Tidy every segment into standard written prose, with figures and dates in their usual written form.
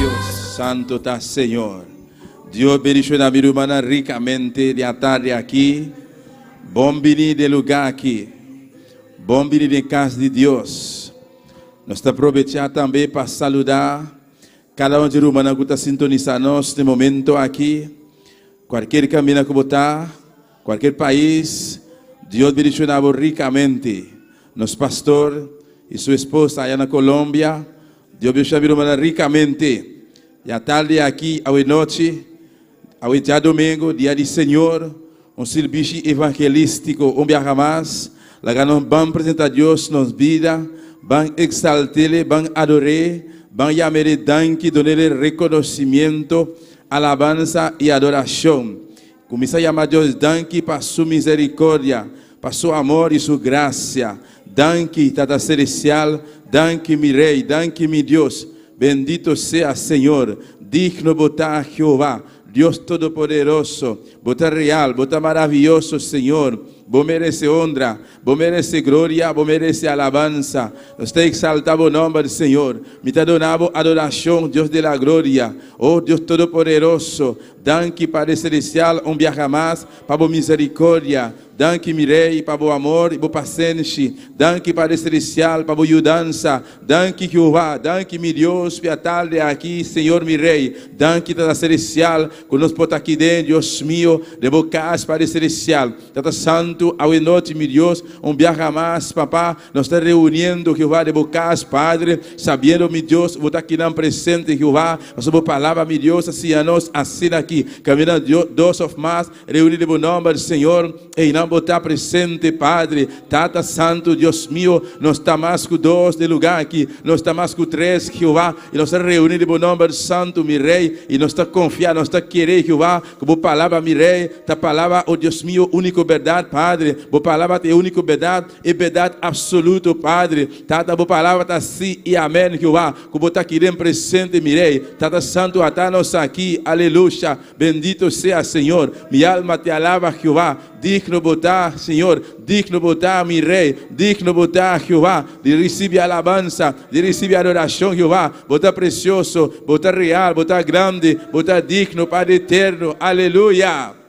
Dios santo está, Señor. Dios bendiga a mi hermana ricamente de tarde aquí. Bom venir de lugar aqui. Bom venir de casa de Deus. Nós estamos aproveitando também para saludar cada um de irmãos que está sintonizando neste momento aqui. Qualquer caminho que botar, qualquer país, Deus bendiga ricamente. Nosso pastor e sua esposa allá na Colômbia, Deus bendiga ricamente. E à tarde aqui, à noite, ao dia domingo, dia de Senhor, serviço evangelístico, dia mais, lá que nós vamos apresentar a Deus nas vidas, vamos exaltar, vamos adorar, vamos chamar de danke, dar reconhecimento, alabança e adoração. Começar a chamar Deus danke para sua misericórdia, para seu amor e sua graça. Danke, Tata Celestial, danke, mi Rei, danke, mi Deus. Bendito seja, Senhor, digno botar Jeová. Dios Todopoderoso, bota real, bota maravilloso, Señor. Vos merece honra, vos merece gloria, vos merece alabanza. Nos te exaltamos nombre, Señor. Me te donamos adoración, Dios de la gloria. Oh Dios Todopoderoso, danke Padre Celestial, viaje más, para vos misericordia. Danke, mi Rei, para o amor e o paciência. Danke, Padre Celestial, para a ajudança. Danke, Jeová. Danke, mi Deus, pela tarde aqui, Senhor, mi Rei. Danke, Tata Celestial, conosco aqui dentro, Deus meu, de bocas, Padre Celestial. Tata Santo, ao noite, mi Deus, viaje mais, papá. Nós estamos reunindo, Jeová, de bocas, Padre, sabendo, mi Deus, vou estar aqui na presente, Jeová. A sua palavra, mi Deus, assim a nós, assim aqui. Caminhando, dois of mais, reunidos em nome do Senhor, e não botar presente, Padre, Tata Santo, Deus meu, nós estamos mais com dois de lugar aqui, nós estamos mais com três, Jeová, e nós estamos reunidos em nome do Santo, mi Rei, e nós estamos confiando, nós estamos querendo, Jeová, que a palavra, mi Rei, a palavra, oh Deus meu, única verdade, Padre, a palavra é única verdade, e verdade absoluta, Padre, Tata, a palavra está sim e amém, Jeová, que você está querendo presente, mi Rei, Tata Santo, até nós aqui, aleluia, bendito seja, Senhor, minha alma te alaba, Jeová, digno botar, Senhor, digno botar, mi Rei, digno botar, Jeová, de receber alabança, de receber adoração, Jeová, botar precioso, botar real, botar grande, botar digno, Padre eterno, aleluia.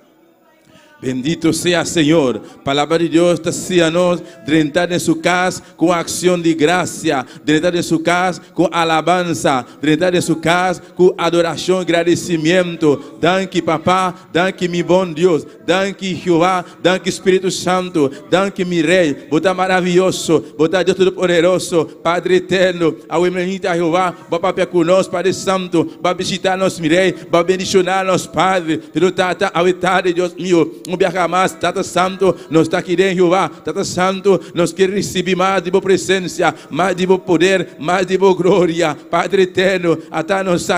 Bendito seja, Senhor. Palavra de Deus está assim a nós, de entrar em sua casa com ação de graça, de entrar em sua casa com alabança, de entrar em sua casa com adoração e agradecimento. Danke, papá, danke, meu bom Deus, danke, Jeová, danke, Espírito Santo, danke, meu Rei, bota maravilhoso, bota Deus Todo-Poderoso, Padre eterno, ao emerita Jeová, vai papel conosco, Padre Santo, vai visitar nós, meu Rei, vai bendicionar nós, Padre, pelo Tata, ao etade, Deus meu. Viajar mais, Tata Santo, nós está aqui dentro, Jeová, Tata Santo, nós queremos receber mais de boa presença, mais de bom poder, mais de boa glória, Padre eterno, até nós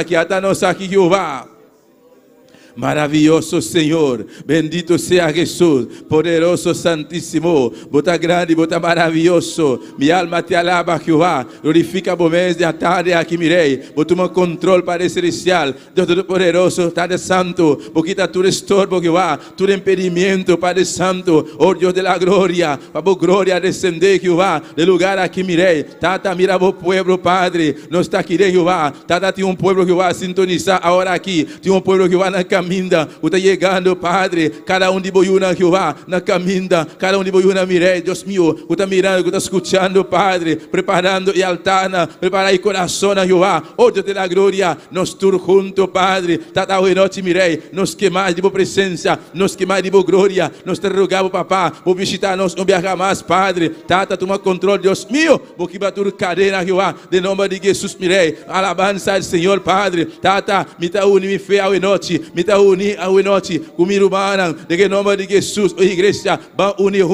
aqui, Jeová. Maravilhoso Senhor, bendito seja Jesus, poderoso, santíssimo, bota grande, bota maravilhoso, minha alma te alaba, Jeová, glorifica o mês de tarde aqui, mi Rei, bota um controle, Padre Celestial, Deus Todo-Poderoso, Padre Santo, porque está tudo estorbo, Jeová, tudo impedimento, Padre Santo, oh Deus de la glória, para a glória descender, Jeová, de lugar aqui, mi Rei, Tata, mira o povo, Padre, não está aqui, Jeová, Tata, tem povo, Jeová, sintonizar agora aqui, tem povo, Jeová, na caminho, está chegando, Padre, cada de boiuna, Jeová, na caminda, cada de boiuna, mirei, Deus meu, está mirando, está escutando, Padre, preparando e altana, preparar o coração, Jeová, oh Deus da glória, nós todos juntos, Padre, tata hoje noite, mirei, nos queimar de boa presença, nos queimar de boa glória, nós te rogamos, papá, vou visitar nós, não viajar mais, Padre, tata, toma controle, Deus meu, vou quebrar tudo cadeira, Jeová, de nome de Jesus, mirei, alabança ao Senhor, Padre, tata, me está unindo, me fé hoje noite, me está unir a noite comigo, mano, de que nome de Jesus, igreja, vamos unir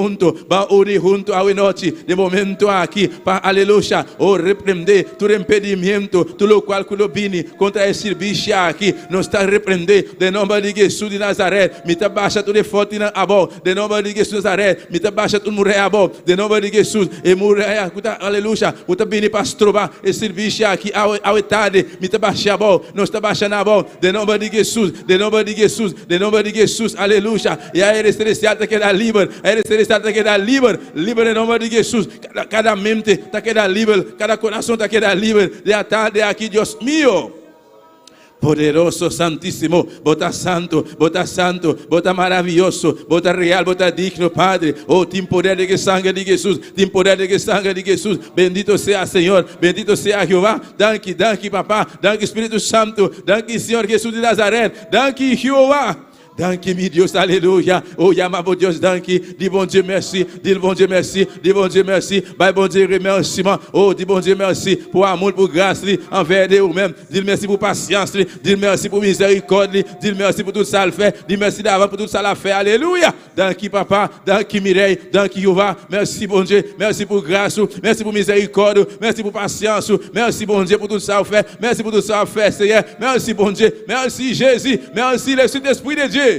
junto a noite, de momento aqui, para aleluia, oh, repreender todo impedimento, tudo o qual vini contra esse serviço aqui, não está repreender, de nome de Jesus de Nazaré, me está baixa tudo forte na abo, de nome de Jesus de Nazaré, me está baixa tudo morrer abo, de nome de Jesus, e morrer, aleluia, o tá vini para trovar esse serviço aqui, ao tarde, me está baixa abo, não está baixando abo, de nome de Jesus, de nome de Jesus, de nome de Jesus, aleluia. E a Ele Celestial está quedando livre, a Ele Celestial está quedando livre, livre em nome de Jesus. Cada mente está quedando livre, cada coração está quedando livre. De a tarde aqui, Deus meu. poderoso, santíssimo, bota santo, bota maravilhoso, bota real, bota digno, Padre. Oh, tem poder de sangue de Jesus, tem poder de sangue de Jesus. Bendito sea, Senhor, bendito sea Jeová. Danke, danke, Papá, danke, Espírito Santo, danke, Senhor Jesus de Nazaré, danke, Jeová. Danke, meu Deus, aleluia. Oh, amado Deus, danke. Dis bon Dieu merci, dis bon Dieu merci, dis bon Dieu merci. By bon Dieu remerciement. Oh, dis bon Dieu merci pour amour, pour grâce envers nous-mêmes. Dis merci pour patience, dis merci pour miséricorde, dis merci pour tout ça le fait. Dis merci d'avant pour tout ça l'a fait. Alléluia. Danke, Papa, danke, Mireille, danke, Jehovah. Merci, bon Dieu. Merci pour grâce, merci pour miséricorde, merci pour patience. Merci, bon Dieu, pour tout ça fait. Merci pour tout ça fait, Seigneur. Merci, bon Dieu. Merci, Jésus. Merci, le Saint-Esprit de Dieu.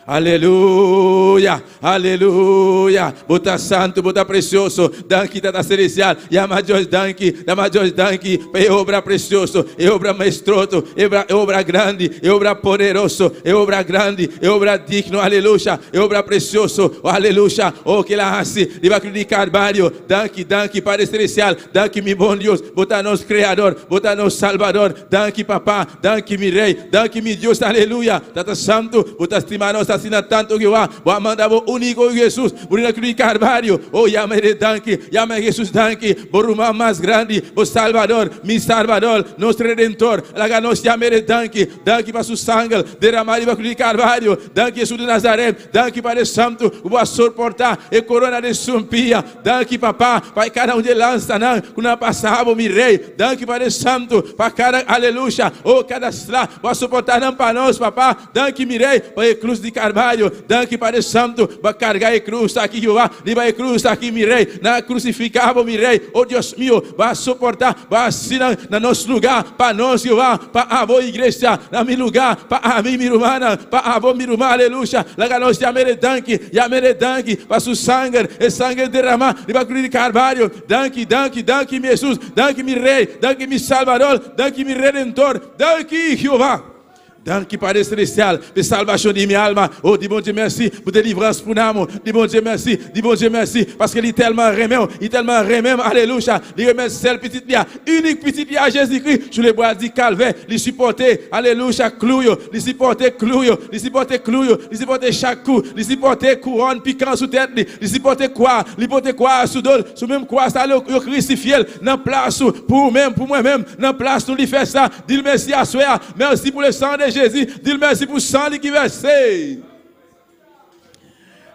Aleluia, aleluia. Bota santo, bota precioso. Danke, Tata Celestial. Yama Deus, danke. Yama Deus, danke. É obra precioso, é obra maestroso, é obra grande, é obra poderoso, é obra grande, é obra digno. Aleluia, é obra precioso. Aleluia. Oh, que la hace. Liba de Carvalho. Danke, danke, Padre Celestial. Danke, meu bom Deus. Bota nos Criador, bota nos Salvador. Danke, Papá. Danke, meu Rei. Danke, meu Deus. Aleluia. Tata Santo, bota estimar nos asina tanto que va manda o único Jesus por na cruz de Carvalho. Oh, llama danke, llama Jesus danke, por uma mais grande, o Salvador, mi Salvador, nosso Redentor. Laga nos llama danke, danke para su sangue derramado na cruz de Carvalho. Danke Jesus de Nazaré, danke Padre Santo, o suportar e corona de sumpia. Danke Papá, para cada de lança não, quando passava mi Rei. Danke Padre Santo, para cada aleluia, oh cada slá, para suportar não para nós, Papá. Danke mi Rei, para a cruz de Carvalho. Danke Padre Santo, para carregar a cruz aqui, Jeová. Liba a cruz aqui, mi Rei. Na crucificava, mi Rei. Oh Deus meu, vai suportar, vai assinar na nosso lugar, para nós, Jeová, para a boa igreja, na meu lugar, para a minha irmã, para a boa minha irmã, aleluia. Laga nós chamere danke, para su sangue, e sangue derramar, liba a cruz de Carvalho. Danke, danke, danke, Jesus. Danke, mi Rei. Danke, mi Salvador. Danke, mi Redentor. Danke, Jeová. Danke, Padre Celestial, de salvação de minha alma. Oh, dis bon Dieu merci pour délivrance pour l'âme. Dis bon Dieu merci, dis bon Dieu merci, parce qu'il est tellement remet, alléluia. Il remet celle petite lia, unique petite lia Jésus-Christ, sur les bois du calvaire, il supportait, alléluia, clouyo, il supportait clouyo, il supportait chaque coup, il supportait couronne piquant sous tête, il supportait quoi, sous dos, sous même quoi, ça le crucifié, dans place pour moi-même, dans place nous lui fait ça, dis merci à soi, merci pour le sang de Jésus, dis merci pour le sang qui versé.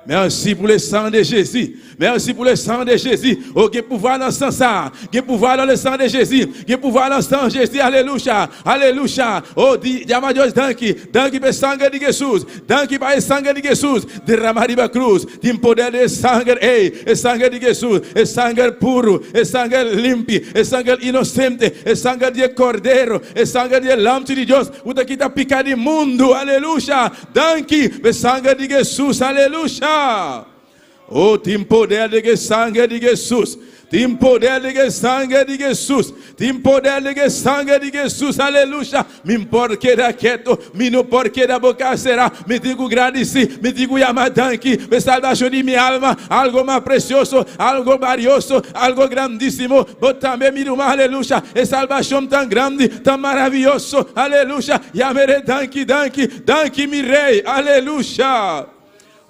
Merci pour le sang de Jésus. Merci pour le sang de Jésus. Oh, que pouvoir dans le sang ça. Que pouvoir dans le sang de Jésus. Que pouvoir dans le sang de Jésus. Alléluia. Alléluia. Oh, diama Deus, danke. Danke pelo sangue de Jesus. Danke pelo sangue de Jesus. Derramado na cruz. Tem poder de sangue. Ei, é sangue de Jesus. É sangue puro. É sangue limpo. É sangue inocente. É sangue de cordeiro. É sangue de lâmpada de Deus. O daqui está picado imundo. Aleluia. Danke pelo sangue de Jesus. Aleluia. Oh, tem poder de sangue de Jesus. Tem poder de sangue de Jesus. Tem poder de sangue de Jesus. Aleluia. Me importa da quieto. Me não porque da boca será. Me digo agradeci. Me digo yamadanki. Me salvação de minha alma. Algo mais precioso. Algo valioso. Algo grandíssimo. Mas também me irmã. Aleluia. E salvação tão grande. Tão maravilhoso. Aleluia. Yamere danki. Danki mi Rei. Aleluia.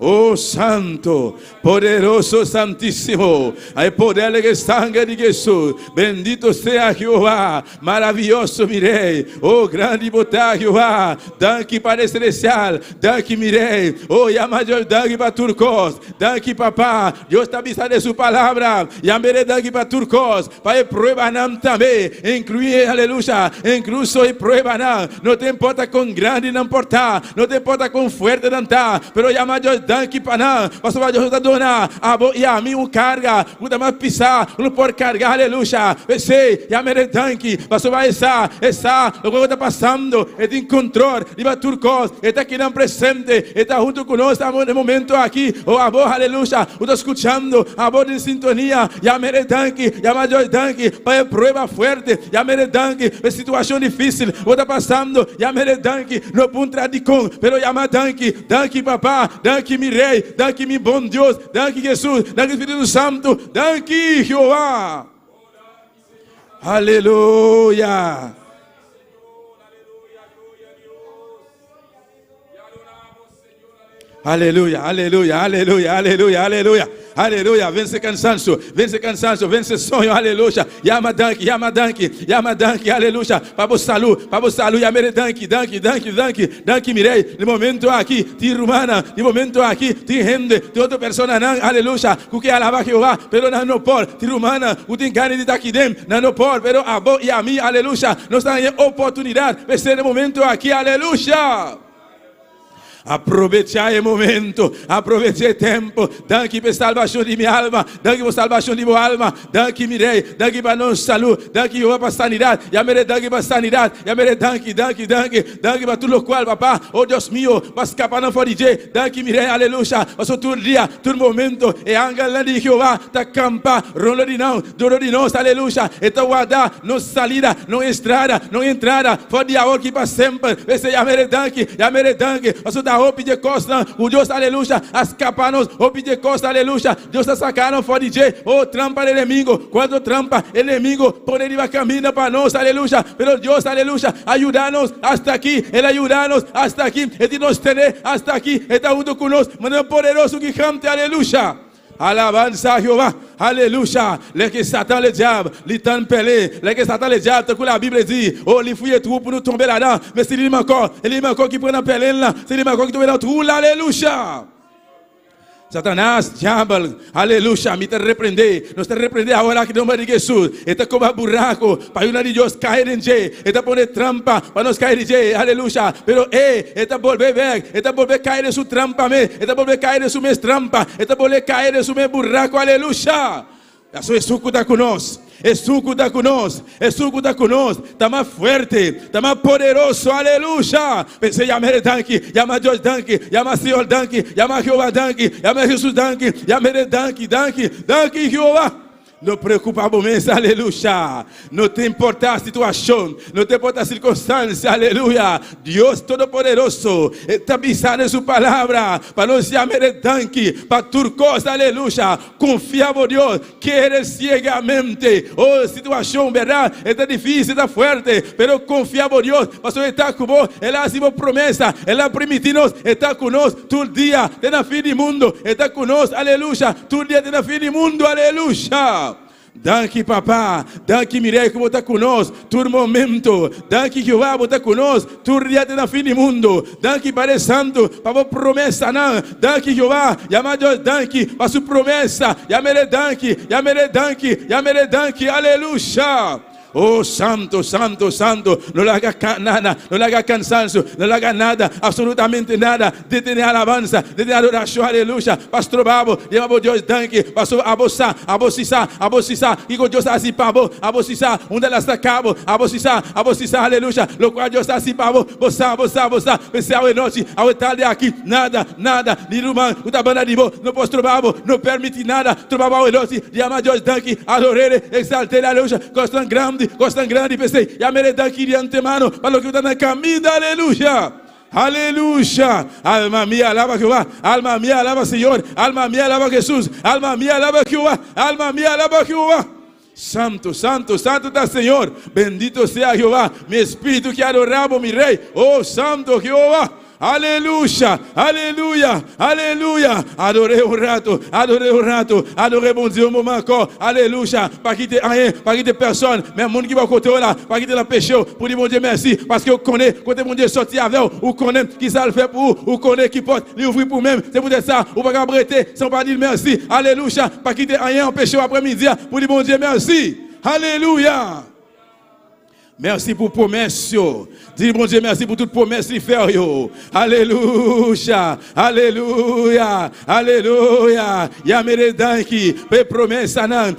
Oh Santo, poderoso, santíssimo, hay poder de sangue de Jesus. Bendito sea Jehová, maravilhoso mi Rei. Oh grande botar Jehová. Danke Padre Celestial, danke mi Rei. Oh amado, danke para Turcos, danke Papá. Deus está avisando de sua palavra. Yamere danke para Turcos, para prueba nam também. Incluir, aleluia, incluso e prueba nam. Não te importa com grande não importa, não te importa com forte não tá. Pero amado, danke para pastor vai ajudar dona abo e a mim o carga o da mais pisar não pode carregar aleluia você e a mere danke pastor vai essa o que está passando é de controle de baturcos está aqui não presente está junto conosco estamos no momento aqui o abo aleluia o está escutando abo de sintonia e a mere danke e a maior danke para prova forte e a mere danke para situação difícil o está passando e a mere danke no ponto radicom pero e a danke papá danke mi Rei, danke mi bom Deus, danke Jesus, danke Espírito Santo, danke Jeová. Aleluia. Aleluya, aleluya, aleluya, aleluya, aleluya. Aleluia, vence cansanço, vence sonho, aleluia. Yama danki, aleluia. Para o salu, yamere danki, mirei. No momento aqui, ti rumana, no momento aqui, ti rende, ti outra pessoa não, aleluia. Porque alaba Jeová, pero não pode, ti rumana, o tem gane de daqui dentro, não pode, pero a bo e a mim, aleluia. Nós temos oportunidade, vai ser no momento aqui, aleluia. Aproveitar o momento, aproveitar o tempo. Danke para a salvação de minha alma, danke para a salvação de minha alma, danke mirei, danke para nossa saúde, danke para a sanidade, yamere danke para a sanidade, yamere danke para tudo o qual, papá, oh Deus meu, para escapar não fora de danke mirei, aleluia, para todo dia, todo momento, e angela de Jeová, ta campa, rolo de nós, aleluia, e ta guarda, não salida, não entrada, fora de agora que para sempre, esse yamere danke, para hope de costa, o Deus, aleluia, escapa-nos, hope de costa, aleluia, Deus está sacando fora de oh, trampa do inimigo, quando trampa, o inimigo, por ele vai caminhar para nós, aleluia, pero Deus, aleluia, ajuda-nos hasta aqui, ele ajuda-nos hasta aqui, ele nos tem hasta aqui, ele está junto conosco, mas é poderoso que canta, aleluia. Alabanza a Jehová, aleluia. Les que Satan, le diable, les temps pelé, les que Satan, le diable, que la Bible dit, oh, les fouilles tout pour nous tomber là-dedans, mais c'est lui encore qui prend la pelé là, c'est lui encore qui tombe dans le trou, alléluia. Satanás, diabo, aleluia, me te repreender, nos te repreender agora que no nome de Jesus, está como um buraco, para uma de Deus cair em je, está poner trampa, para nós cair em je, aleluia, pero está volver ver, está volver cair em sua trampa, está volver cair em sua minha trampa, está volver cair em sua minha buraco, aleluia. A sua suco está conosco. Suco está conosco, está mais forte, está mais poderoso, aleluia. Pensei, yamere danke, yama Deus danke, yama Senhor danke, yama Jeová danke, yama Jesus danke, yamere danke, Jeová. Não preocupamos mais, aleluia. Não te importa a situação, não te importa a circunstância, aleluia. Deus Todo-Poderoso está pisando em sua palavra para nós chamar danke, para tudo coisa, aleluia. Confiamos em Deus, querer cegamente. Oh, situação, verdade, está difícil, está forte, mas confiamos em Deus, porque Ele está conosco, Ele ha sido promessa, Ele ha permitido, está conosco todo dia, até na fim do mundo, está conosco, aleluia. Todo dia até na fim do mundo, aleluia. Danke, papá. Danke, Mirei, que está conosco todo momento. Danke, Jeová, que está conosco todo dia até na fim do mundo. Danke, Pai Santo, para a promessa. Não. Danke, Jeová. Yama Deus, danke, para a sua promessa. Yamere danke. Aleluia. Oh, santo, não larga nada, não larga cansanço, não larga nada, absolutamente nada, detener a alabança, detener a adoração, aleluia. Pastor Babo, llamamos Deus, danke, pastor abosá, e com Deus assim para abosá, onde ela está cabo, abosá, aleluia, lo qual Deus está assim para bossá, pensar a noite, ao tarde aqui, nada, de rumã, o tabana de bo, no pastor Babo, não permite nada, trobar a noite, llamamos Deus, danke, adorere, exaltere, aleluia, Gostam grande, pensei, e a merenda aqui de antemano, para o que está na caminho, aleluia. Alma minha, alaba Jeová, alma minha, alaba Senhor, alma minha, alaba Jesus, alma minha, alaba Jeová. Santo está Senhor, bendito sea Jeová, mi espírito que adoramos, mi rei, oh santo Jeová. Aleluia. Adorei um rato, adorei bom Deus, um momento, aleluia. Para que te rien, para que te personne, même monde qui va côté là, para que te la péché, pour dire mon Dieu merci, parce que vous connaissez, côté mon Dieu sorti avec vous connaissez qui ça le fait pour vous connaissez qui porte, l'ouvrir pour même, c'est pour ça, ou pas arrêter sans pas dire merci, alléluia. Para que te rien empêcher après-midi, pour dire mon Dieu merci, alléluia. Merci pour promesse. Dis bon Dieu merci pour toute promesse qu'il fait. Alléluia. Yamere danki. Promessa não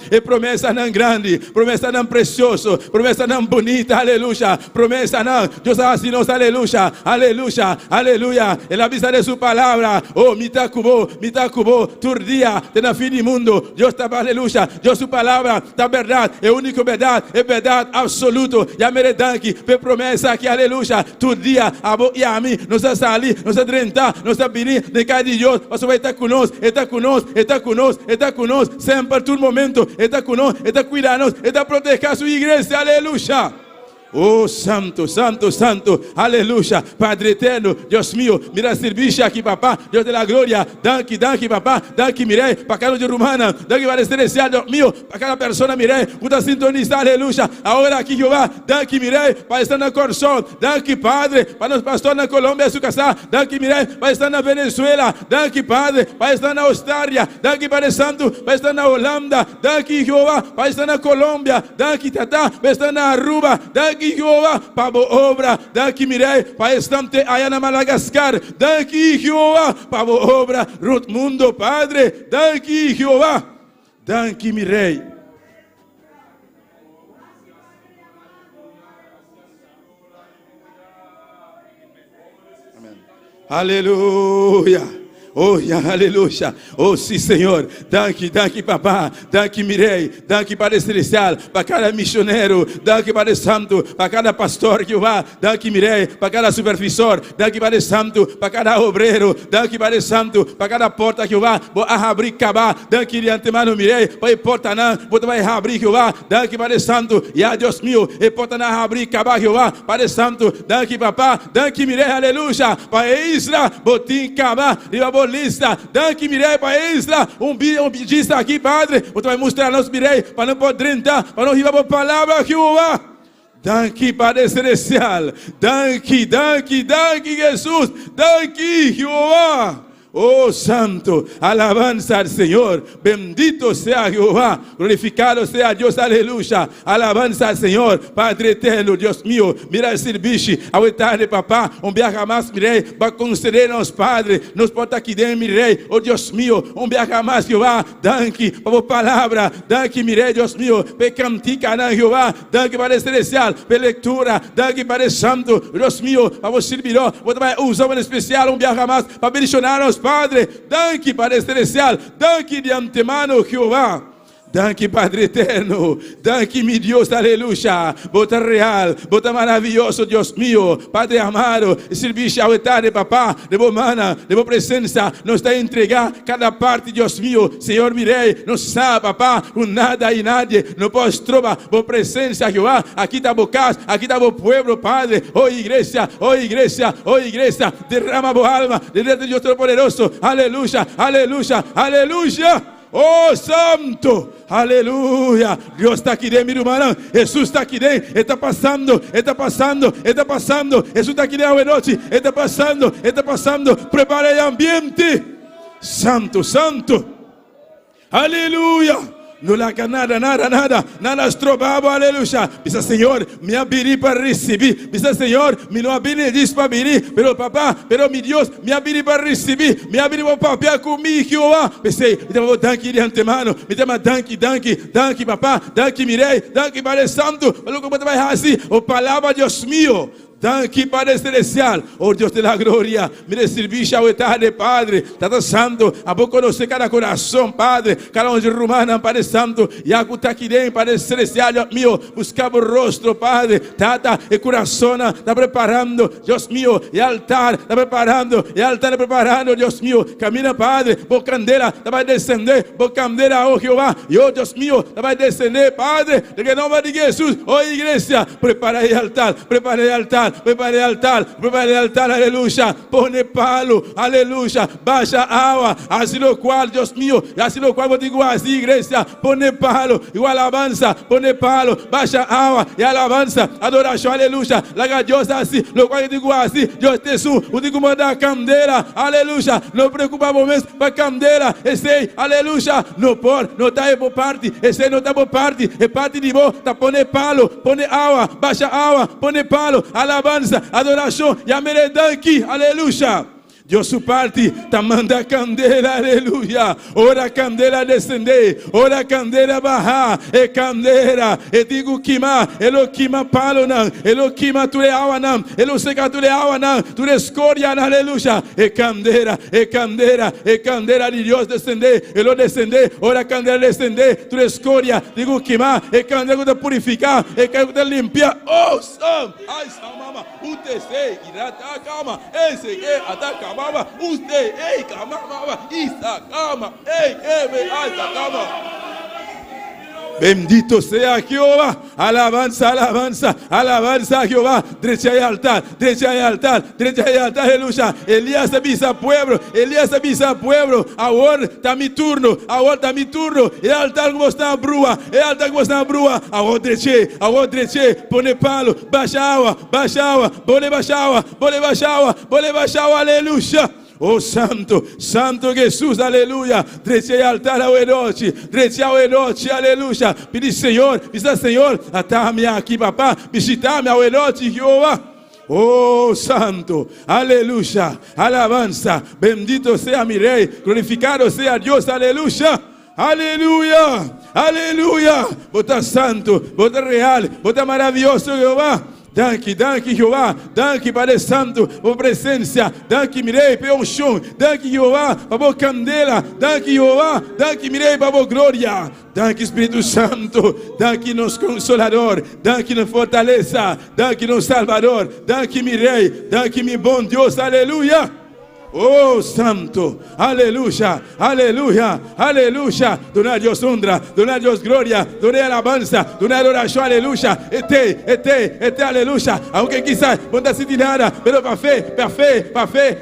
grande. Promessa não precioso. Promessa não bonita. Alléluia. Promessa não. Deus assinou. Aleluia. Ele avisa de sua palavra. Oh, mitakubo. Todo dia. Tem na fim do mundo. Deus está aleluia. Deus sua palavra. Está verdade. É única verdade. É verdade absoluta. Yamere danki. Promessa aqui. Aleluia. Todo dia, abo e a mim, nós estamos ali, nós estamos rentar, nós estamos pedir, de cada de Deus, você vai estar conosco, sempre, todo momento, está conosco, está cuidando, está protegendo a sua igreja, aleluia. Oh, santo, santo, santo, aleluya, Padre eterno, Dios mío, mira servicio aquí, papá, Dios de la gloria, danki, danki, papá, danki, mire, para cada de rumana, danki para celestial, Dios mío, para cada persona, mire, puta sintonizar, aleluya, ahora aquí, Jehová, danki, mire, para estar en el corazón, danki, Padre, para los pastores en Colombia, su casa, danki, mire, para estar en Venezuela, danki, Padre, para estar en Australia, danki, Padre Santo, para estar en Holanda, danki, Jehová, para estar en Colombia, danki, tata, para estar en Aruba, danki, Jehová, para obra, daqui mirei, para estante allá na Madagascar, daqui Jehová, para obra, Ruth Mundo, Padre, daqui Jehová, daqui mirei. Amém. Aleluia. Oh, aleluya. Oh, sí, Señor. Danke, papá. Danke, mirei. Danke, Padre Celestial. Para cada misionero. Danke, Padre Santo. Para cada pastor que vai. Danke, mirei. Para cada supervisor. Danke, Padre Santo. Para cada obreiro. Danke, Padre Santo. Para cada porta que vai. Vou abrir, acabar. Danke, de antemano, mirei. Para porta não. Vou vai abrir, que vai. Danke, Padre Santo. E a Deus meu. E porta não abrir, acabar, que vai. Padre Santo. Danke, papá. Danke, mirei. Aleluia. Para Israel. Botim, acabar. E lista, danke mirei para Isla, bidista aqui, Padre, você vai mostrar nos mirei, para não poder entrar, para não rir a palavra, Jeová. Danke, Padre Celestial, danke, Jesus, danke, Jeová. Oh, santo, alabanza al Señor, bendito sea Jehová, glorificado sea Dios, aleluya, alabanza al Señor, Padre eterno, Dios mío, mira el servicio, a tarde, papá, viaje más, mirei, va a concedernos, Padre, nos porta aquí de mirei, oh Dios mío, viaje más, Jehová, danke, por palabra, danke, mirei, Dios mío, pe cantica, Jehová, danke, Padre Celestial, pe lectura, danke, Padre Santo, Dios mío, vamos servir, vamos usar en especial, viaje más, para bendicionarnos, Padre, danke, Padre Celestial, danke de antemano, Jehová. Danke, Padre eterno, danke, mi Dios, aleluya, bota real, bota maravilloso, Dios mío, Padre amado, servicio a tarde, papá, de boa mana, de boa presença, nos está a entregar cada parte, Dios mío, Senhor, mirei, não sabe, papá, com nada e nadie, não pode trovar, boa presença, Jeová, aqui está boa casa, aqui está boa pueblo, Padre, oh igreja, oh igreja, oh igreja, derrama boa alma, de Deus Todo-Poderoso, aleluya, aleluya, aleluya. Oh, santo, aleluya, Dios está aquí dentro, mi hermano, Jesús está aquí dentro, está pasando, Jesús está aquí dentro de noche, está pasando, prepara el ambiente, santo, aleluya. Não larga nada estrobado, aleluia. Pisa, Senhor, me abrir para receber. Pisa, Senhor, me não abrir diz para abrir. Pero, papá, meu Deus, me abrir para receber. Me abrir para papel comigo, Jeová. Pensei, então vou danke de antemano. Me chama danke, papá. Danke, mirei. Danke, Padre Santo. Pelo que você vai fazer, o palavra Deus mío. Danke, Padre Celestial, oh Dios de la gloria, mire servicio a tarde, Padre, Tata Santo, a vos conocer cada corazón, Padre, cada uno de rumana, Padre Santo, y a Cutaquirén, Padre Celestial, Dios mío, buscamos el rostro, Padre, Tata, el corazón está preparando, Dios mío, y altar está preparando, Dios mío, camina, Padre, vos candela, te va a descender, vos candela, oh Jehová, y oh Dios mío, te va a descender, Padre, de que nombre de Jesús, oh iglesia, prepara el altar, prepare el altar, aleluya, pone palo, aleluya, vaya agua, así lo cual, Dios mío, así lo cual, digo así, iglesia, pone palo, igual alabanza, pone palo, vaya agua, y alabanza, adoración, aleluya, la gallosa así, lo cual digo así, Dios Jesús, digo manda candela, aleluya, no preocupamos más para candela, ese, aleluya, no está por parte, ese no está por parte, es parte de vos, está pone palo, pone agua, vaya agua, pone palo, alabanza, adoração, e a meredanque, aleluia. Dios su parte, ta manda candela, aleluya. Ora candela descender, ora candela bajar, e candela, e digo queimar, elo queima palo não, elo queima tu leawa não, elo seca tu leawa não, tu escoria, aleluya. E candela de Dios descender, elo descender, ora candela descender, tu escoria, digo queimar, e candela te purificar, e candela te limpiar. Oh, Sam, ai, Samama, usted se irata cama, ese que ataca. Usted, ei, cama, isa, cama, ei, asa, cama. Bendito sea Jehová. Alabanza, alabanza, alabanza a Jehová. Derecha y altar, derecha y altar, derecha y altar. Aleluya. Elías avisa al pueblo. Elías avisa al pueblo. Ahora está mi turno. Ahora está mi turno. El altar como está en brua. El altar como está en brua. Ahora derecha. Pone palo. Baixa água. Baixa água. Pone baixa água. Pone baixa água. Pone baixa água. Aleluya. Oh santo, santo Jesus, aleluia. Desce altar ao Herote, desce ao Herote, aleluia. Pedi Senhor, atar-me aqui, papá, visitar-me ao Herote, Jeová. Oh santo, aleluya, alabanza, bendito sea mi rey, glorificado sea Dios, aleluya. Aleluya, aleluya. Bota santo, bota real, bota maravilloso, Jeová. Danke, Jehová. Danke, Padre Santo, por presença. Danke, mirei, pelo chão. Danke, Jehová, por candela. Danke, Jehová. Danke, mirei, por glória. Danke, Espírito Santo. Danke, nosso Consolador. Danke, nossa fortaleza. Danke, nosso Salvador. Danke, mirei. Danke, meu bom Deus. Aleluia. Oh santo, aleluya, aleluya, aleluya. Donar a Dios honra, donar a Dios gloria, donar alabanza, donar oración, aleluya. Este, aleluya. Aunque quizás no te sentir nada, pero para fe,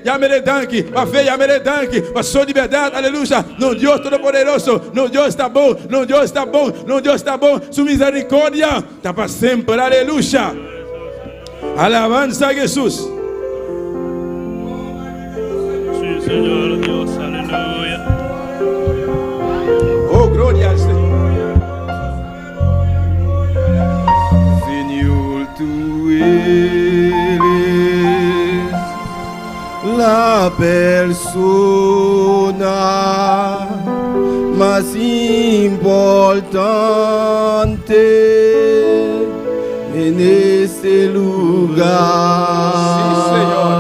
llámele danke, para fe, llámele danke, para su libertad, aleluya. No Dios Todopoderoso, no Dios está bon, no Dios está bon, no Dios está bon. Su misericordia está para siempre, aleluya. Alabanza a Jesús. Señor Dios, aleluya. Oh, gloria al Señor. Señor, tú eres la persona más importante en este lugar. Sí, Señor.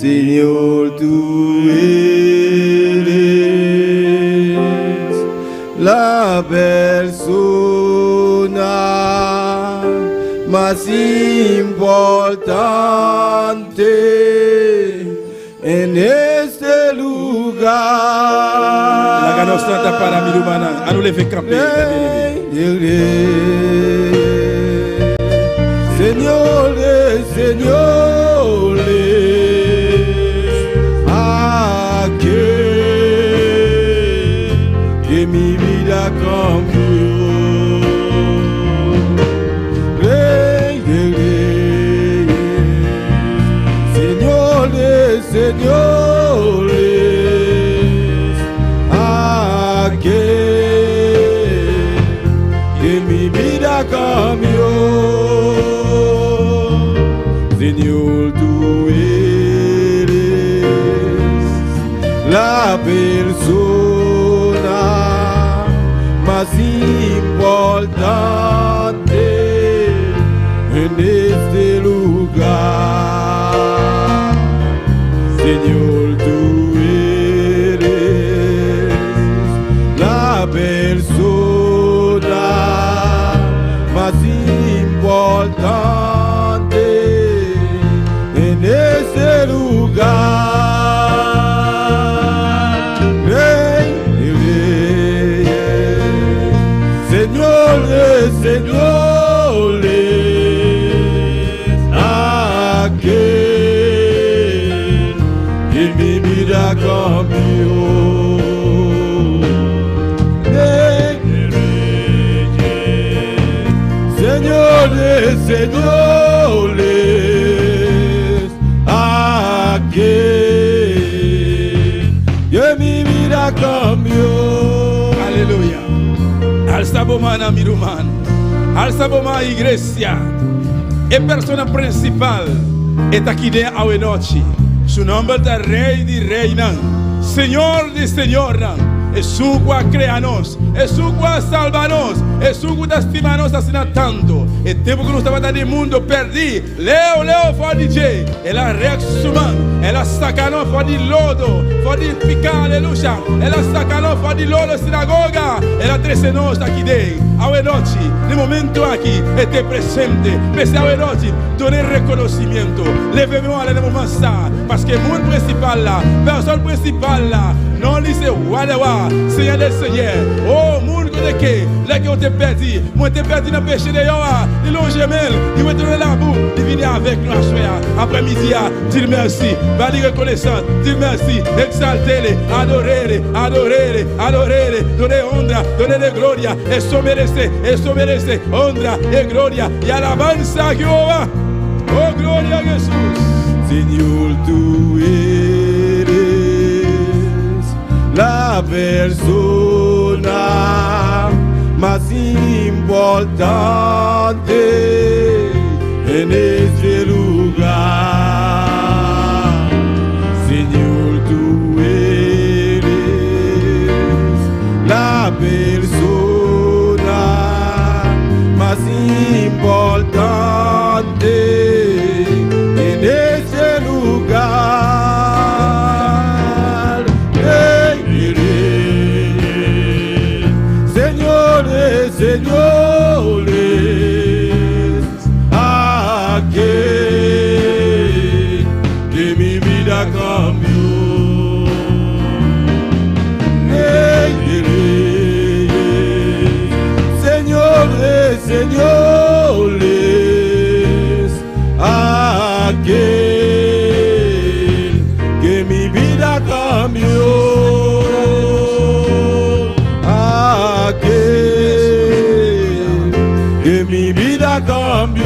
Señor, tú eres la persona más importante en este lugar. La ganostra para mi humana. Anu le fait camper. Señores, que mi vida cambió. Señores, que mi vida cambió. Señor, tú eres la persona más importante en este lugar. Señor, tú eres la persona más importante en este lugar. Señores, aquel que mi vida cambió. Señores, aquel que mi vida cambió. Aleluya. Alza bomana mi rumano. Alza bomana iglesia. E persona principal está aqui dentro ao noite. Su nombre é Rei de Reina, Senhor de Senhora. É suco a criar-nos, é suco a salvar-nos, é suco a estimar-nos assim tanto. É tempo que nós estamos no mundo perdi. Leo fora de J. Ela reaxuma, ela saca-nos fora de lodo, fora de picar, aleluia. Ela saca-nos fora de lodo, sinagoga. Ela traz-nos aqui dentro. Ao noite, no momento aqui, este presente, pese ao noite, done reconhecimento. Levemos a la momento, parce que o mundo principal lá, a pessoa principal lá, não lhe se guarda, Senhor del Senhor. Oh, mundo de que, là que on t'est perdu, moi t'es perdu dans le péché de Yoa, de l'on gemelle, il va tourner la boue, il vient avec nous à soir, après-midi, dire merci, va dire reconnaissance, dire merci, exalter, adorer, adorer, adorer, donner honra, donner gloria, eso merece, honra y gloria, y alabanza a Jehová. Oh, gloria a Jesús. Señor, tú eres la persona más importante en este lugar. Señor, tú eres la persona más importante en este lugar. Señores, señores, aquel que mi vida cambió. Señores, señores, aquel que mi vida cambió, aquel que mi vida cambió.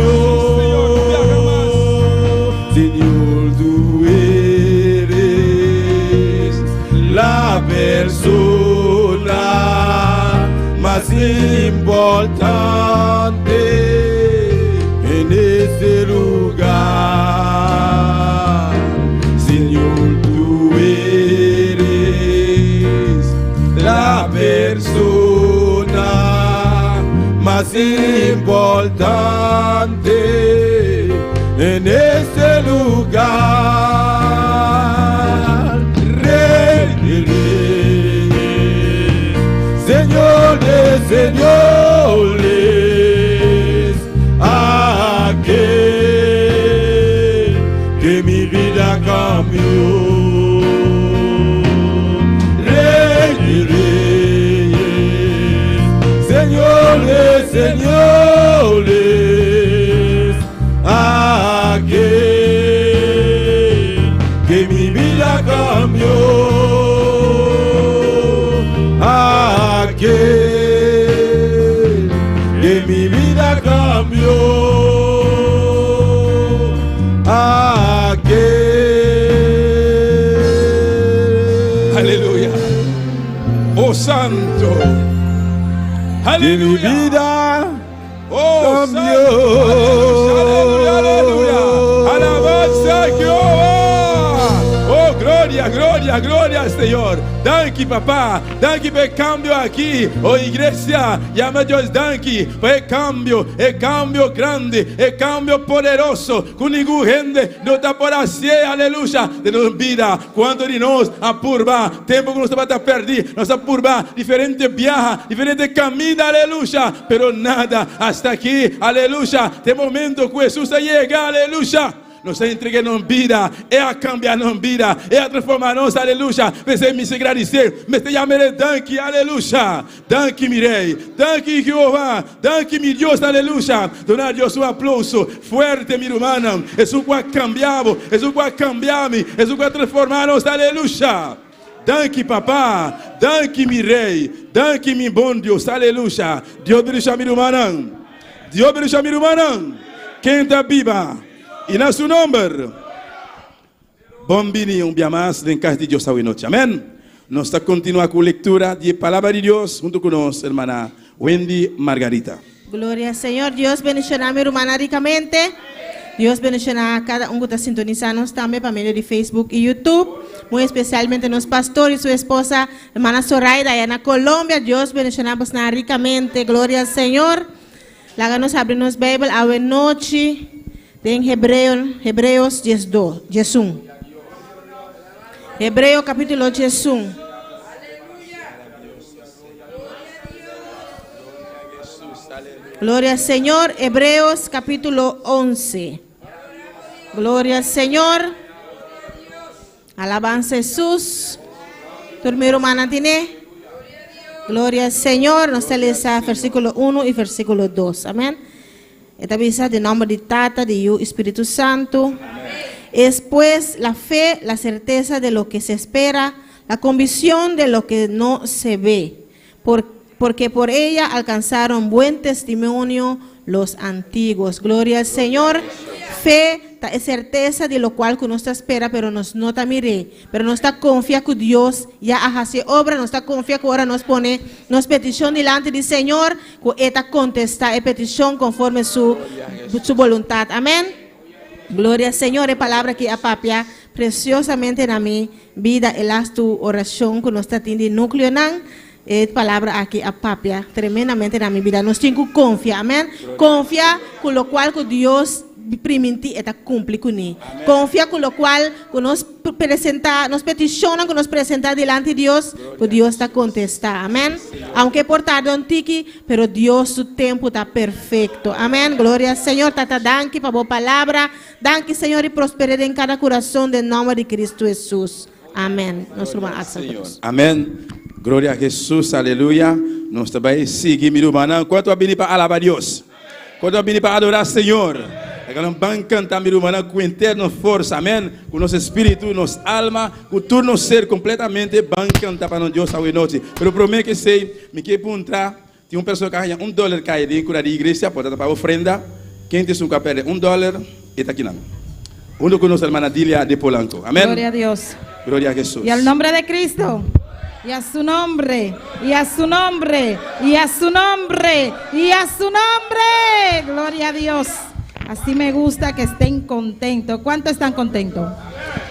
Señor, tú eres la persona más importante en este lugar. Señor, tú eres la persona más importante en este lugar. Rey de reyes, Señor de señores, aquel que mi vida cambió. Rey de reyes, Señor de señores, aquel que mi vida cambió. Aquel que mi vida cambió, aquel. Aleluya. Oh santo. Que mi Aleluya. vida Oh cambió. santo. Aleluya, aleluya. Alabanza a Jehová. Oh gloria, gloria, gloria Señor. Danke papá. Danke por el cambio aquí. Oh iglesia. Llama a Dios danke por el cambio grande, el cambio poderoso. Com ningún gente no está por hacer, aleluya. De nos vida. Quando de nós apurva. Tempo que nós estamos a perder. Nós apurva. Diferente viaja, diferente caminho, aleluya. Pero nada hasta aqui, aleluya. De momento que Jesus chega, aleluya. Nos entrega en vida, a cambiar en vida, a transformar-nos, aleluya. Pensei me agradecer, me te llamaré danke, aleluya. Danke mi rey, danke Jehová, danke mi Dios, aleluya. Donar a Dios un aplauso fuerte, mi hermano. Es un cual cambiado, es un cual cambiarme, es un cual transformarnos, aleluya. Danke papá, danke mi rey, danke mi bom Dios, aleluya. Dios bendiga mi hermano, Dios bendiga mi hermano. Quem está viva? E na seu nome, bombini dia mais em casa de Deus hoje noite, amém? Nós estamos continuando com a leitura de palavra de Deus junto com nossa irmã Wendy Margarita. Gloria al Señor. Dios bendicioná a mi hermana ricamente. Dios bendicioná a cada uno que está sintonizando también para medio de Facebook y YouTube. Muy especialmente los pastores y su esposa, hermana Zoraida, allá en Colombia. Dios bendicioná a ricamente. Gloria al Señor. Láganos abrirnos Bible a la noche. En Hebreos 10. Hebreo capítulo 10. Gloria al Señor. Hebreos capítulo 11. Gloria al Señor. Alabanza a Jesús. Tu hermana tiene. Gloria al Señor. Nos lesa versículo 1 y versículo 2. Amén. Esta visa de nombre de Tata, de Yu, Espíritu Santo. Es pues la fe, la certeza de lo que se espera, la convicción de lo que no se ve, porque por ella alcanzaron buen testimonio los antiguos. Gloria al Señor. Fe es certeza de lo cual que uno está espera, pero nos no está mire, pero no está confía que Dios ya hace obra, no está confía que ahora nos pone nos petición delante del Señor, que esta contesta es petición conforme su voluntad. Amén. Gloria al Señor. Es palabra que apapia preciosamente en mi vida, elas tu oración que nos está teniendo núcleo nan. Es palabra aquí apapia tremendamente en mi vida. Nos tengo confía, amén. Confía con lo cual que Dios priminti eta cumpli con él. Confía con lo cual que nos presenta, nos peticiona, que nos presenta delante de Dios, que Dios está contesta, amén. Aunque por tarde un tiki, pero Dios su tiempo está perfecto, amén. Gloria al Señor. Tata danki para vos palabra, danki Señor y prosperidad en cada corazón del nombre de Cristo Jesús, amén. Nuestro amén. Gloria a Jesús, aleluya. Nos vai seguir, mi hermana. ¿Cuánto ha venido para alabar a Dios? ¿Cuánto ha venido para adorar al Señor? Vamos a cantar, mi hermana, con interna fuerza, amén. Con nuestro espíritu, nuestra alma, con todo nuestro ser completamente. Vamos a cantar para Dios a noche. Pero prometo que sei, me quiero entrar. Tem pessoa que ganha $1 caído na igreja, pode dar para ofrenda. Quem tem um papel de $1, está aqui não. Uno con nuestra hermana Dilia de Polanco. Amén. Gloria a Dios. Gloria a Jesús. Y al nombre de Cristo. Y a su nombre. Y a su nombre. Y a su nombre. Y a su nombre. Gloria a Dios. Así me gusta que estén contentos. ¿Cuántos están contentos?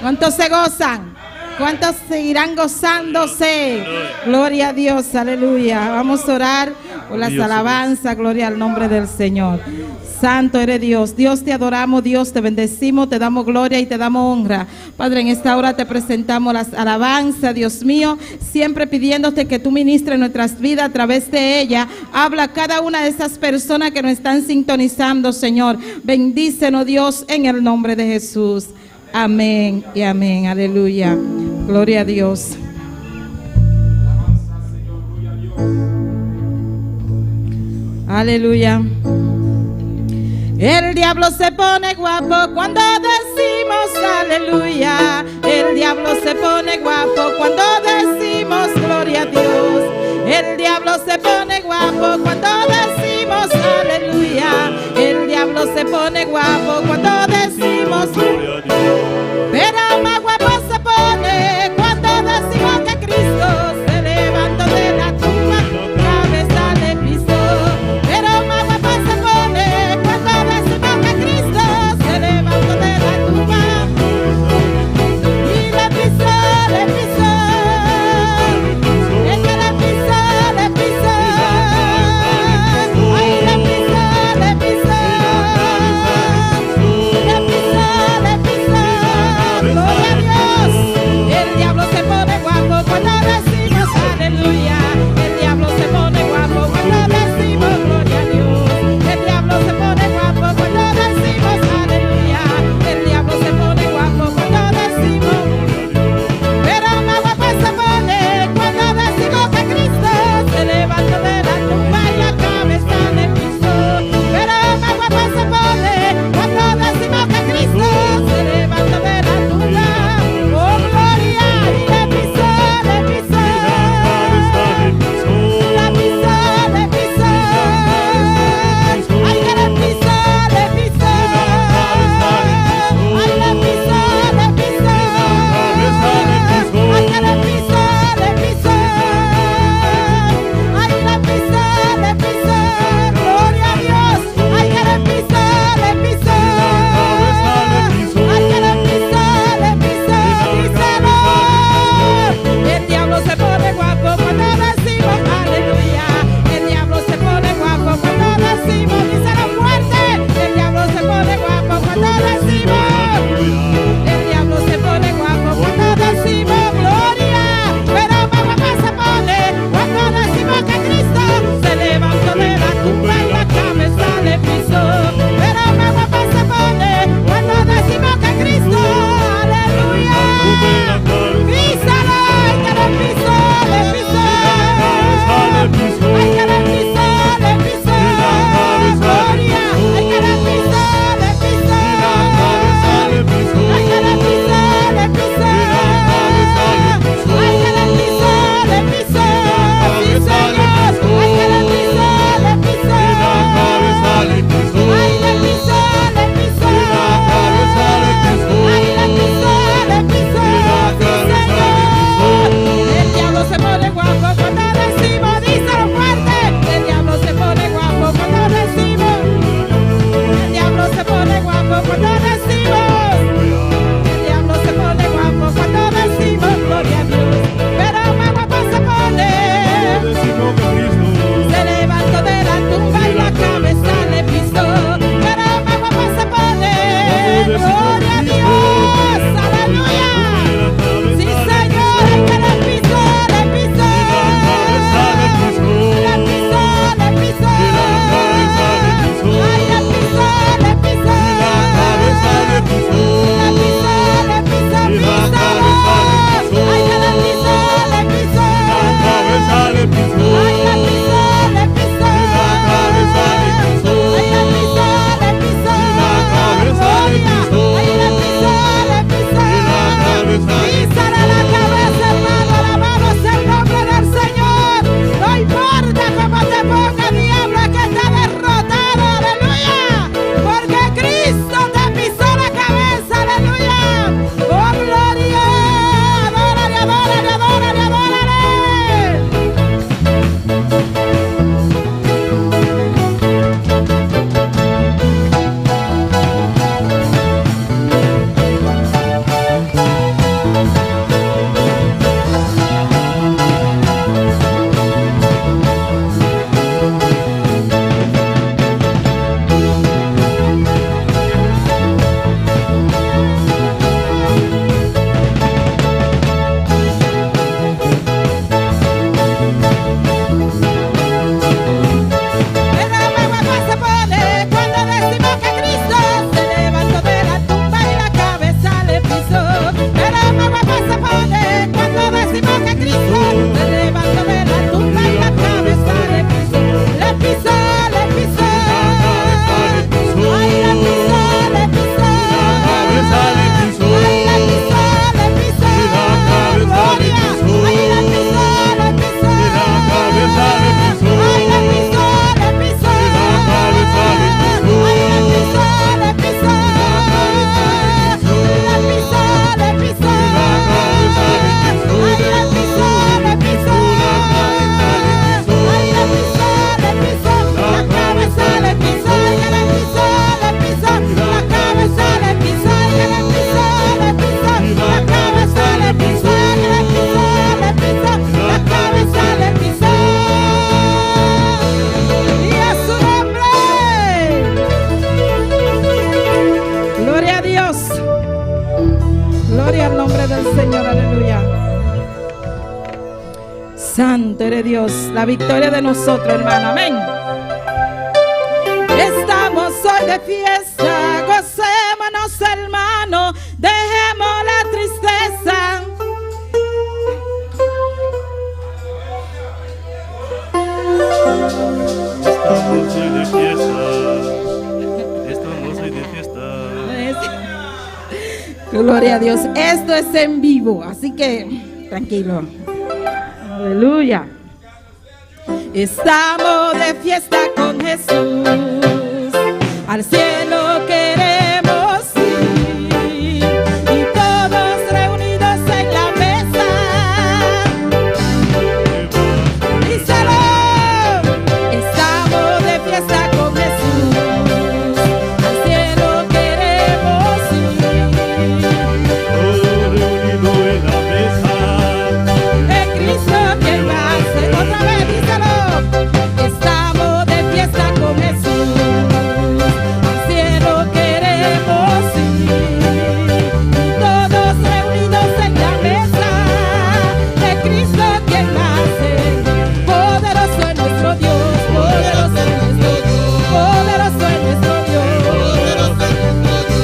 ¿Cuántos se gozan? ¿Cuántos seguirán gozándose? Gloria a Dios, aleluya. Vamos a orar por las alabanzas. Gloria al nombre del Señor. Santo eres Dios. Dios te adoramos, Dios te bendecimos, te damos gloria y te damos honra. Padre, en esta hora te presentamos las alabanzas, Dios mío, siempre pidiéndote que tú ministres nuestras vidas a través de ella. Habla a cada una de esas personas que nos están sintonizando, Señor. Bendícenos, Dios, en el nombre de Jesús. Amén y amén. Aleluya. Gloria a Dios. Aleluya. El diablo se pone guapo cuando decimos aleluya. El diablo se pone guapo cuando decimos gloria a Dios. El diablo se pone guapo cuando decimos aleluya. El diablo se pone guapo cuando decimos gloria a Dios. Pero más guapo se pone cuando decimos que Cristo se levantó de la tumba, cabeza de piso. Pero más guapo se pone cuando decimos que Cristo se levantó de la tumba y le pisó, le pisó. El que le pisó, le pisó. Gloria al nombre del Señor, aleluya. Santo eres Dios, la victoria de nosotros, hermano, amén. Estamos hoy de fiesta, gocémonos, hermano, dejemos la tristeza. Estamos hoy de fiesta. Estamos hoy de fiesta. Gloria a Dios, esto es en vivo, así que tranquilo. Aleluya. Estamos de fiesta con Jesús, al cielo queremos ir, y todos reunidos en la mesa. Díselo. Estamos de fiesta con Jesús, al cielo queremos ir, Todo reunido en la mesa. de Cristo quien nace. Otra vez, díselo. Estamos de fiesta con Jesús, al cielo queremos ir, y todos reunidos en la mesa, de Cristo quien nace. Poderoso es nuestro Dios, poderoso es nuestro Dios, poderoso es nuestro Dios,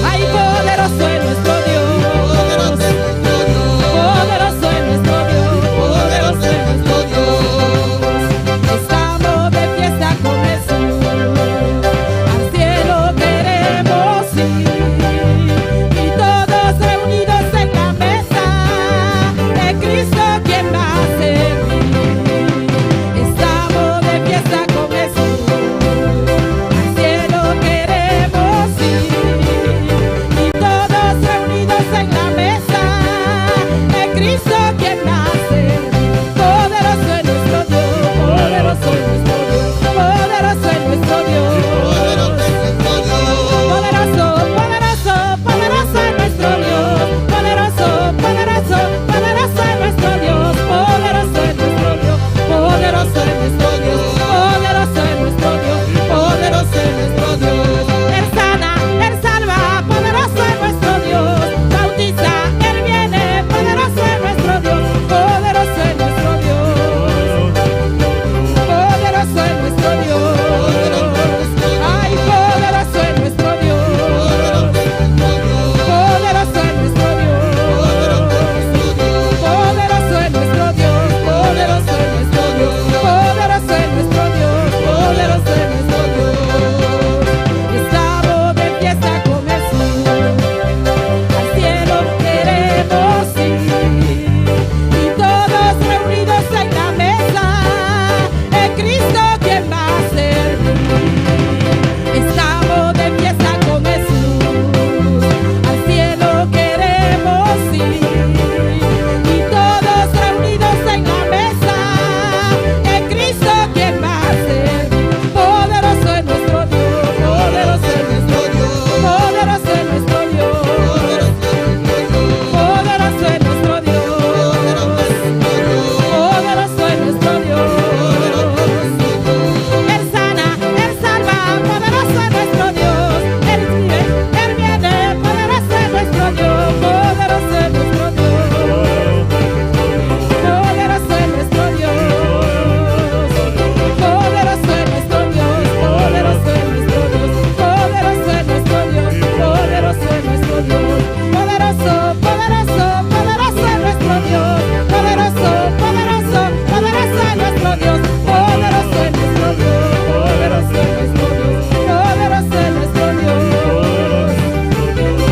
ay, poderoso es nuestro Dios, poderoso es nuestro Dios, poderoso es nuestro Dios, poderoso es nuestro Dios. Estamos de fiesta con Jesús, al cielo queremos ir, y todos reunidos en la mesa, de Cristo quien va a servir. Estamos de fiesta con Jesús, al cielo queremos ir, y todos reunidos en la mesa, de Cristo quien va a servir. Poderoso es nuestro Dios, poderoso es nuestro Dios, poderoso es nuestro Dios, poderoso, poderoso, poderoso es nuestro Dios, poderoso, poderoso, poderoso es nuestro Dios, poderoso es nuestro Dios, poderoso es nuestro Dios, poderoso es nuestro Dios, poderoso es nuestro Dios. Él sana, Él salva, poderoso es nuestro Dios, bautiza, Él viene, poderoso es nuestro Dios, poderoso es nuestro Dios, poderoso es nuestro Dios, ay, poderoso es nuestro Dios, poderoso es nuestro Dios, poderoso es nuestro Dios, poderoso es nuestro Dios, poderoso es nuestro Dios, poderoso es nuestro Dios. Estamos de fiesta con Jesús, al cielo queremos ir, y todos reunidos en la mesa, es Cristo quien va a servir. Estamos de fiesta con Jesús, al cielo queremos ir, y todos reunidos en la mesa, es Cristo quien va a servir. Poderoso es nuestro Dios, poderoso es nuestro Dios, poderoso es nuestro Dios, poderoso es nuestro Dios, poderoso es nuestro Dios. Él sana, Él salva, poderoso es nuestro Dios, Él vive, Él viene, poderoso es nuestro Dios, poderoso es nuestro Dios, poderoso es nuestro Dios, poderoso es nuestro Dios, poderoso es nuestro Dios, poderoso es nuestro Dios, poderoso es nuestro Dios, poderoso, poderoso, poderoso es nuestro Dios, poderoso, poderoso, poderoso es nuestro Dios, poderoso es nuestro Dios, poderoso es nuestro Dios,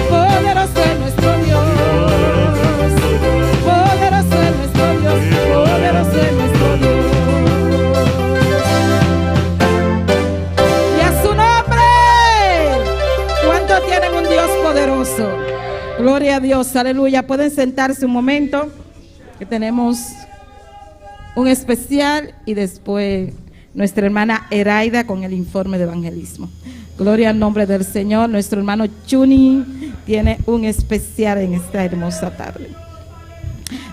poderoso es nuestro Dios, poderoso es nuestro Dios, poderoso es nuestro Dios, poderoso es nuestro Dios. Y a su nombre, ¿cuántos tienen un Dios poderoso? Gloria a Dios, aleluya. Pueden sentarse un momento, que tenemos un especial y después nuestra hermana Eraida con el informe de evangelismo. Gloria al nombre del Señor. Nuestro hermano Chuni tiene un especial en esta hermosa tarde.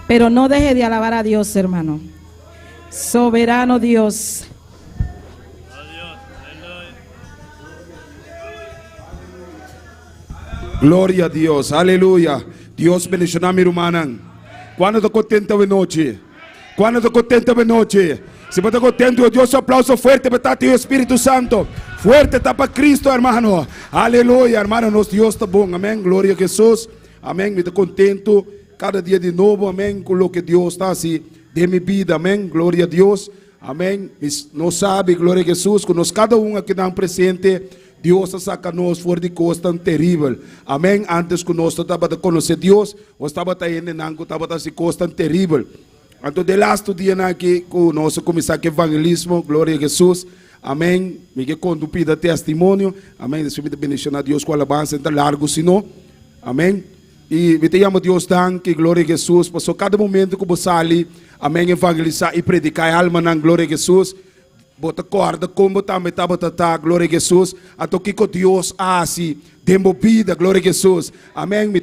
Pero no deje de alabar a Dios, hermano. Soberano Dios. Gloria a Dios, aleluya. Dios bendicionar mi hermana. ¿Cuándo está contenta de noche? ¿Cuándo está contenta de noche? Si está contento, Dios, un aplauso fuerte para ti, Espíritu Santo. Fuerte está para Cristo, hermano. Aleluya, hermano. Nos Dios está bueno. Amén. Gloria a Jesús. Amén. Me estoy contento cada día de nuevo. Amén. Con lo que Dios está así de mi vida. Amén. Gloria a Dios. Amém. Nós sabe, glória a Jesus, que nós cada um aqui está presente, Deus saca nós fora de coisa tão terrível. Amém. Antes que nós estava a conhecer Deus, nós estava a ir nango, estava a se coisa tão terrível. Então, de lá dia aqui, que nós começamos o evangelismo, glória a Jesus. Amém. Me que conduzida testemunho. Amém. Deixa eu bendicionar Deus com a alabança, então largo senão. Amém. E me te amo Deus danke, glória a Jesus, passou cada momento que você ali, amém, evangelizar e predicar a alma na glória a Jesus. Bota corda, como também tá, glória a Jesus. Até que Deus assim, demo vida, glória a Jesus. Amém, me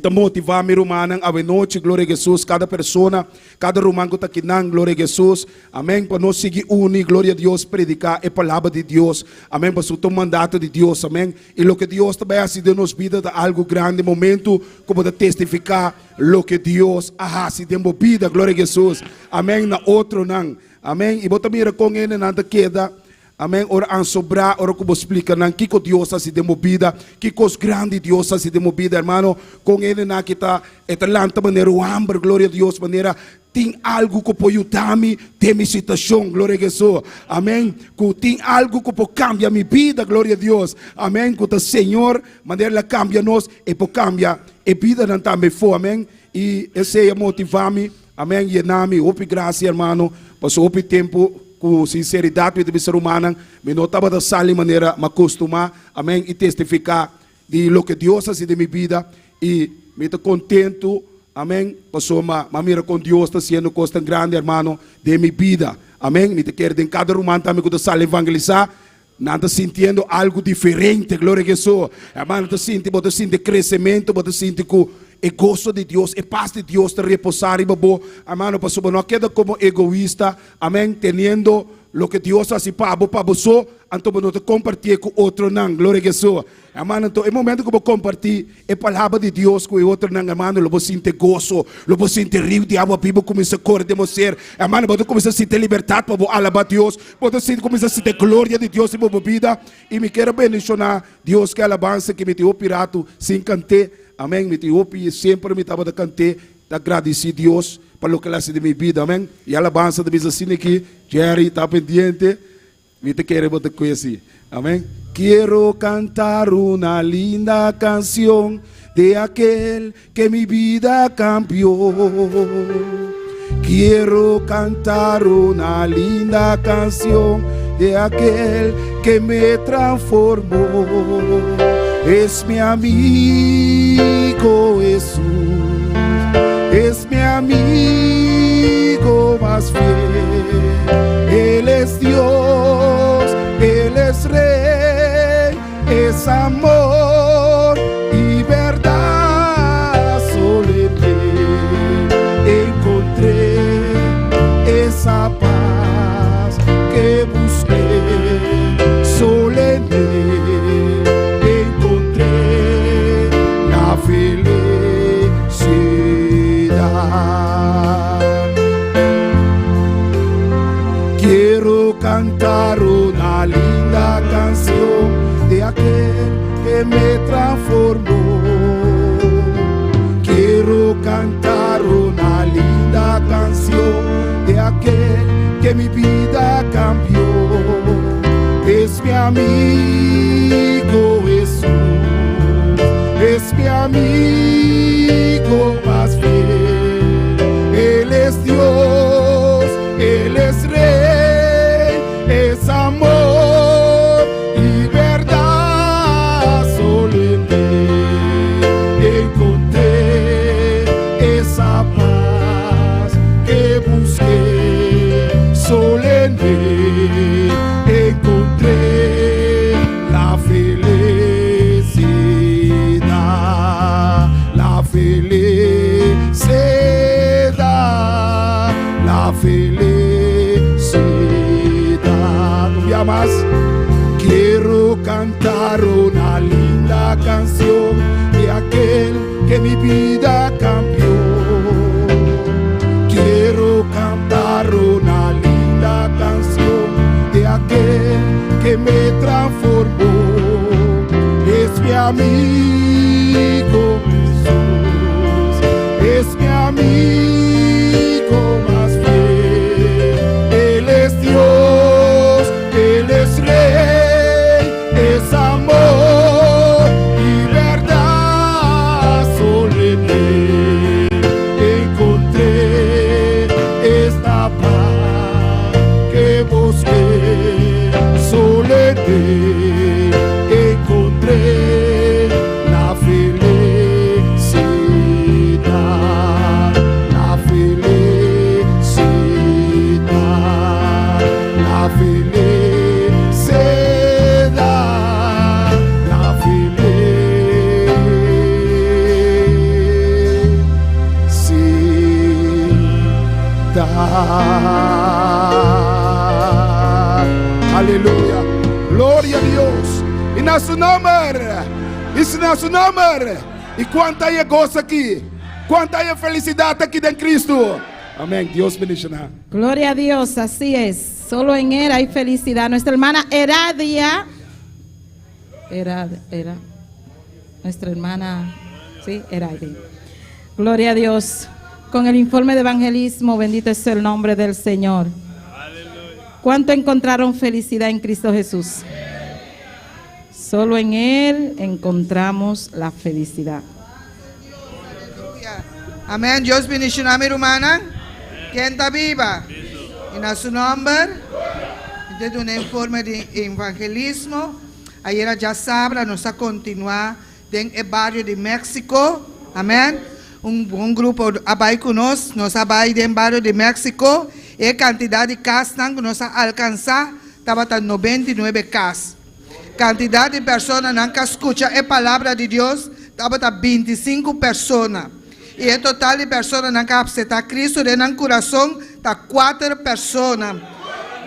tá motivar minha irmã a noite, glória a Jesus, cada pessoa, cada irmão que está aqui, glória a Jesus, amém, para nós seguir unir, glória a Deus, predicar a palavra de Deus, amém, para o mandato de Deus, amém, e o que Deus também assim de nos vida, de algo grande, momento, como de testificar, o que Deus assim de vida, glória a Jesus, amém, na outro não, amém, e bota mira com ele, nada queda. Amém. Ora an sobrar, ora como explica nan que Deus se demovida, que coisa grande Deus se demovida, hermano. Com ele na que tá etalanta maneira o hambre, glória a Deus, maneira tem algo que pode ajudar-me, tem minha situação, glória a Jesus. Amém. Que tem algo que pode cambiar minha vida, glória a Deus. Amém. Que o Senhor maneira cambia nós e pode cambiar a vida não também for, amém. E esse é motivar-me, amém. E nome, ope graça, hermano, passou ope tempo com sinceridade de ser humana, me notava da sala de maneira me acostumar, amém, e testificar de lo que Deus faz de minha vida e me estou contento, amém, passou uma mira com Deus está sendo coisa tão grande, hermano, de minha vida, amém, me quero em cada romano também que da sala evangelizar, nada sentindo algo diferente, glória a Jesus, hermano, você sente crescimento, você sente que e gozo de Deus, e paz de Deus te reposar, irmão, hermano, para não queda como egoísta, amém, teniendo lo que Deus hace para você, então não te compartilhar com outro não, glória a Jesus, hermano, então, é momento que eu compartilhar a palavra de Deus com outro não, hermano, eu vou sentir gozo, eu vou sentir rio de água viva, começa a correr de você, hermano, eu começar a sentir liberdade para alabar Deus, eu começar a sentir glória de Deus em minha vida, e me quero bendicionar Deus que alabança que me deu pirata, sem cantar. Amém, me ouvi sempre me estava a cantar, agradeci a Deus pelo que ele fez de minha vida, amém. E a alabança de minha assim aqui, Jerry está pendiente, me te quero botar conhecer, amém. Quero cantar uma linda canção de aquel que mi vida cambió. Quiero cantar una linda canción de aquel que me transformó. Es mi amigo Jesús, es mi amigo más fiel. Él es Dios, Él es Rey, es amor y verdad. Solo en Él encontré esa paz que busqué. Solo en Él felicidad. Quiero cantar una linda canción de aquel que me transformó. Quiero cantar una linda canción de aquel que mi vida cambió. Es mi amigo Jesús, es mi amigo más fiel. Él es Dios, Él es Rey, es amor y verdad. Solo en Él encontré esa paz que busqué. Solo en Él encontré la felicidad. La felicidad, la felicidad. Un día más quiero cantar una linda canción de aquel Aleluya. Gloria a Dios. Y na su nombre. Y na su nombre. Y cuánta hay gozo aquí. Cuánta hay felicidad aquí en Cristo. Amén. Dios bendiga. Gloria a Dios, así es. Solo en Él hay felicidad. Nuestra hermana Heradia. Nuestra hermana, sí, Heradia. Gloria a Dios. Con el informe de evangelismo, bendito es el nombre del Señor. ¿Cuánto encontraron felicidad en Cristo Jesús? Solo en Él encontramos la felicidad. Amén. Dios bendiga a mi hermana. ¿Quién está viva? En su nombre. Desde un informe de evangelismo. Ayer ya sabrá, nos a continuar en el barrio de México. Amén. Un grupo abai con nos abai en el barrio de México. Y cantidad de casas que nos alcanza estaba 99 casas. Cantidad de personas que escuchan la palabra de Dios estaba 25 personas. Y el total de personas que aceptan a Cristo en el corazón está 4 personas.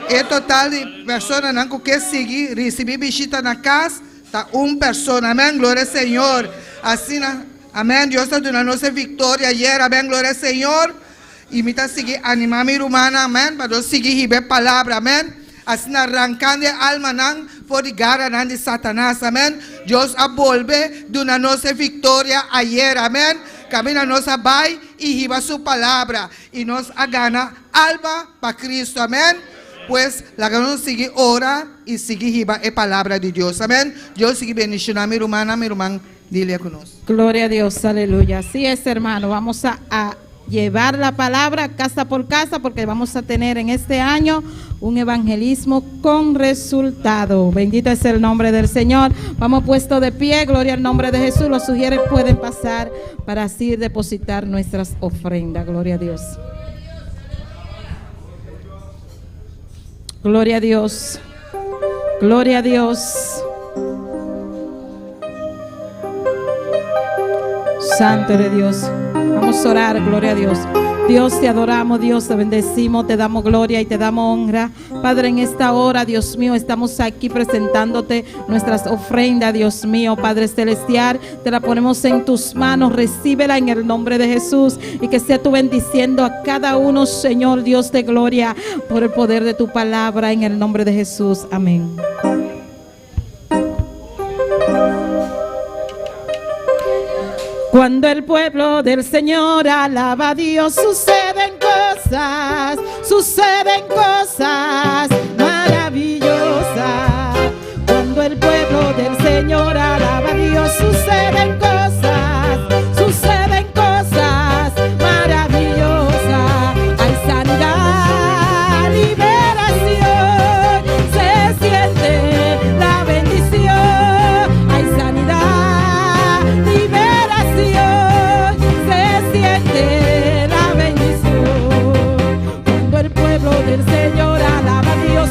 Y el total de personas que siguen, recibir visita en la casa, está 1 persona. Amén, gloria al Señor. Así, amén, Dios está dando nuestra victoria ayer. Amén, gloria al Señor. Y me está seguir animar a mi hermana, amén, para seguir la palabra, amén. Así arrancando el alma por garra de Satanás, amén. Dios a volver de una nuestra victoria ayer, amén. Camina nos vai y lleva su palabra y nos gana alma para Cristo, amén. Pues la que nos sigue ora y sigue lleva la palabra de Dios, amén. Dios sigue bendiciendo a mi hermana, dile con nosotros. Gloria a Dios, aleluya. Así es, hermano, vamos a llevar la palabra casa por casa porque vamos a tener en este año un evangelismo con resultado. Bendito es el nombre del Señor. Vamos puesto de pie, gloria al nombre de Jesús. Los sugieres pueden pasar para así depositar nuestras ofrendas. Gloria a Dios. Gloria a Dios. Gloria a Dios. Santo de Dios. Vamos a orar, gloria a Dios. Dios, te adoramos, Dios, te bendecimos, te damos gloria y te damos honra. Padre, en esta hora, Dios mío, estamos aquí presentándote nuestras ofrendas, Dios mío, Padre celestial, te la ponemos en tus manos, recíbela en el nombre de Jesús y que sea tú bendiciendo a cada uno, Señor, Dios de gloria, por el poder de tu palabra, en el nombre de Jesús. Amén. Cuando el pueblo del Señor alaba a Dios, suceden cosas maravillosas. Cuando el pueblo del Señor alaba a Dios, suceden cosas maravillosas. Hay sanidad, liberación, se siente la bendición. Hay sanidad, liberación, se siente la bendición. Cuando el pueblo del Señor alaba a Dios,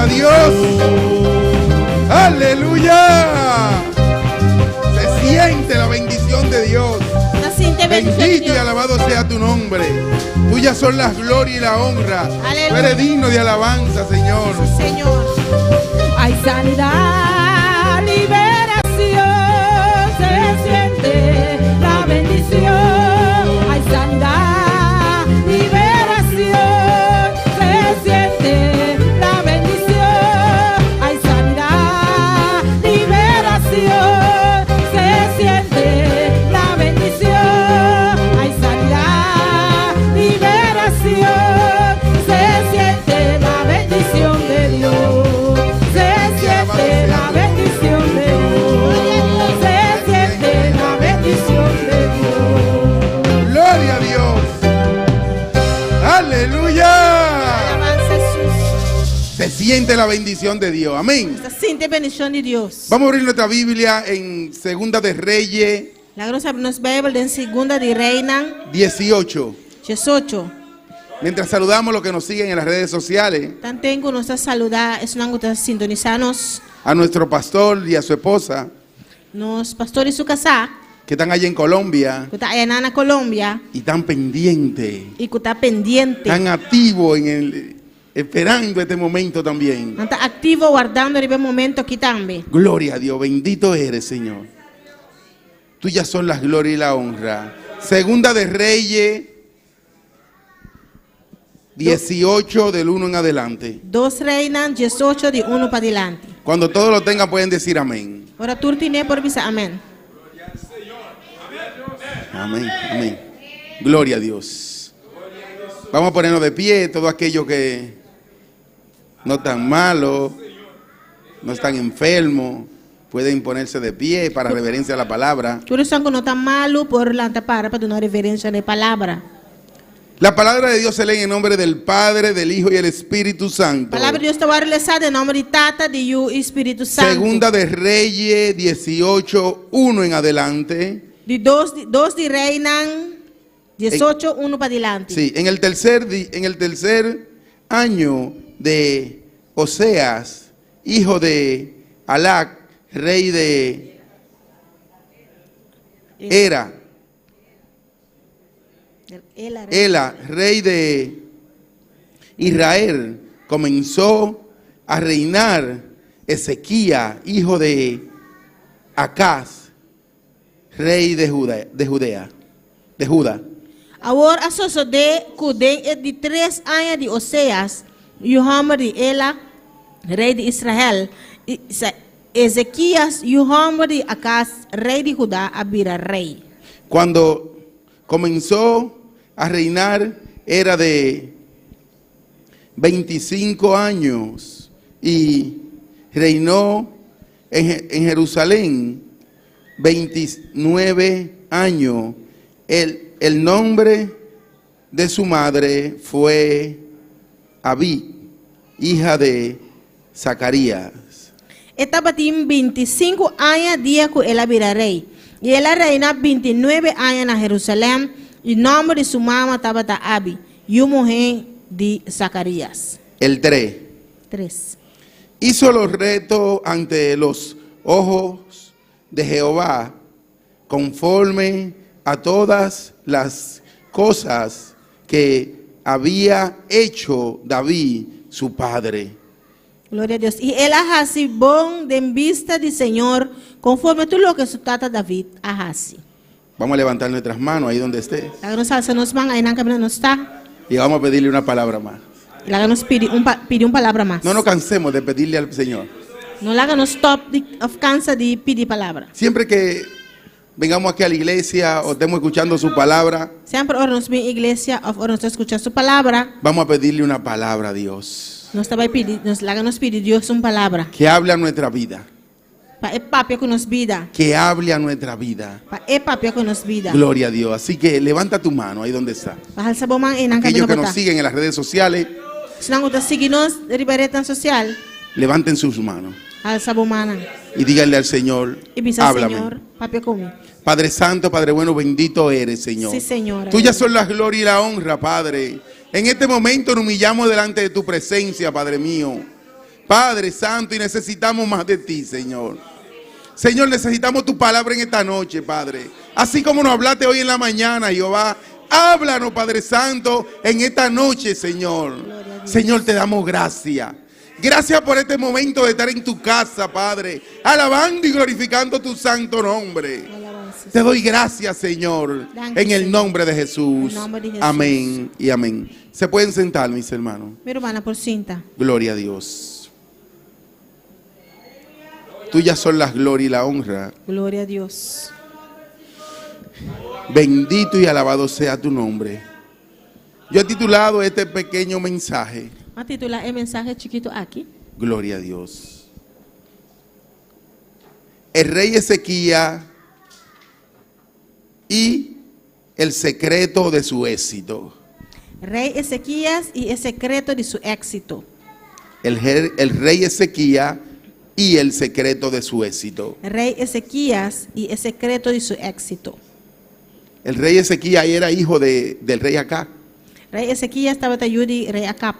a Dios. Aleluya. Se siente la bendición de Dios. Bendito y alabado sea tu nombre. Tuyas son las glorias y la honra. Aleluya. Tú eres digno de alabanza, Señor. Señor. Hay sanidad, liberación, se siente la bendición. Hay sanidad, liberación, se siente la bendición. Hay sanidad, liberación, se siente la bendición. Hay sanidad, liberación, se siente la bendición de Dios. Se siente la bendición de Dios. Se siente la bendición de Dios. Gloria a Dios. Aleluya. Alabanza a Jesús. Se siente la bendición de Dios. Amén. Se siente bendición de Dios. Vamos a abrir nuestra Biblia en Segunda de Reyes La vamos a abrir nuestra Biblia en Segunda de Reina 18. 18. Mientras saludamos a los que nos siguen en las redes sociales, También nuestra saludar es una gusta sintonizarnos a nuestro pastor y a su esposa, nos pastores su casa que están allá en Colombia que está allá en Colombia y están pendientes, y que está pendiente, están activos esperando este momento también. está activo guardando el momento aquí también. Gloria a Dios, bendito eres, Señor. Tuyas son las glorias y la honra. Segunda de Reyes 18 del 1 en adelante. 2 Reinas 18 de 1 para adelante. Cuando todos lo tengan pueden decir amén. Ahora tú tienes por visa amén. Amén, amén. Gloria a Dios. Vamos a ponernos de pie, todo aquello que no están malos, no están enfermos, pueden ponerse de pie para reverencia a la palabra. Tú eres algo no tan malo por la para una reverencia de palabra. La palabra de Dios se lee en nombre del Padre, del Hijo y el Espíritu Santo. Palabra de Dios te va a realizar en nombre de Tata, de Yu y Espíritu Santo. Segunda de Reyes 18, 1 en adelante. De 2 de Reinas 18, 1 para adelante. Sí, en el tercer año de Oseas, hijo de Alac, rey de Ela, rey de Israel, comenzó a reinar Ezequías, hijo de Acaz, rey de Judá. Agora a sociedade cuidem de 3 anos de Oseas, e o homem de Ela, rei de Israel, Ezequias, e o homem de Acaz, rei de Judá, abira rei. Cuando comenzó a reinar era de 25 años y reinó en Jerusalén 29 años. El nombre de su madre fue Abí, hija de Zacarías. Estava tem 25 anos dia que ela vira rei. E ela reina 29 anos na Jerusalém. E o nome de sua mãe estava Abi. E o mulher de Zacarias. El 3. Hizo los retos ante los ojos de Jehová, conforme a todas las cosas que había hecho David, su padre. Glória a Deus. E ela hace bom de vista do Senhor, conforme tudo o que su tata David hace. Vamos a levantar nuestras manos ahí donde estés. La nos alza nos van, ahí en camino no está. Y vamos a pedirle una palabra más. Y la nos pide una palabra más. No nos cansemos de pedirle al Señor. No la nos stop of cansa de pedir palabra. Siempre que vengamos aquí a la iglesia o estemos escuchando su palabra, siempre ahora nos ven iglesia o ahora nos escucha su palabra. Vamos a pedirle una palabra a Dios. Nos pide Dios una palabra. Que hable a nuestra vida. Para el papia que nos vida. Que hable a nuestra vida. Para el papia que nos vida. Gloria a Dios. Así que levanta tu mano ahí donde está. Aquellos que nos siguen en las redes sociales, social, levanten sus manos alza bomana y díganle al Señor, háblame. Señor, papia conmigo. Padre Santo, Padre bueno, bendito eres, Señor. Sí, Señor. Tuyas son las glorias y la honra, Padre. En este momento nos humillamos delante de tu presencia, Padre mío. Padre Santo, y necesitamos más de ti, Señor. Señor, necesitamos tu palabra en esta noche, Padre. Así como nos hablaste hoy en la mañana, Jehová, háblanos, Padre Santo, en esta noche, Señor. Señor, te damos gracias. Gracias por este momento de estar en tu casa, Padre, alabando y glorificando tu santo nombre. Te doy gracias, Señor, en el nombre de Jesús. Amén y amén. Se pueden sentar, mis hermanos. Mi hermana por cinta. Gloria a Dios. Tuyas son las gloria y la honra. Gloria a Dios. Bendito y alabado sea tu nombre. Yo he titulado este pequeño mensaje, Vamos a titular el mensaje chiquito aquí. Gloria a Dios. El rey Ezequías y el secreto de su éxito. Rey Ezequías y el secreto de su éxito. El rey Ezequías y el secreto de su éxito. Rey Ezequías y el secreto de su éxito. El rey Ezequías era hijo del rey Acab. Rey Ezequías estaba tayudi rey Acab.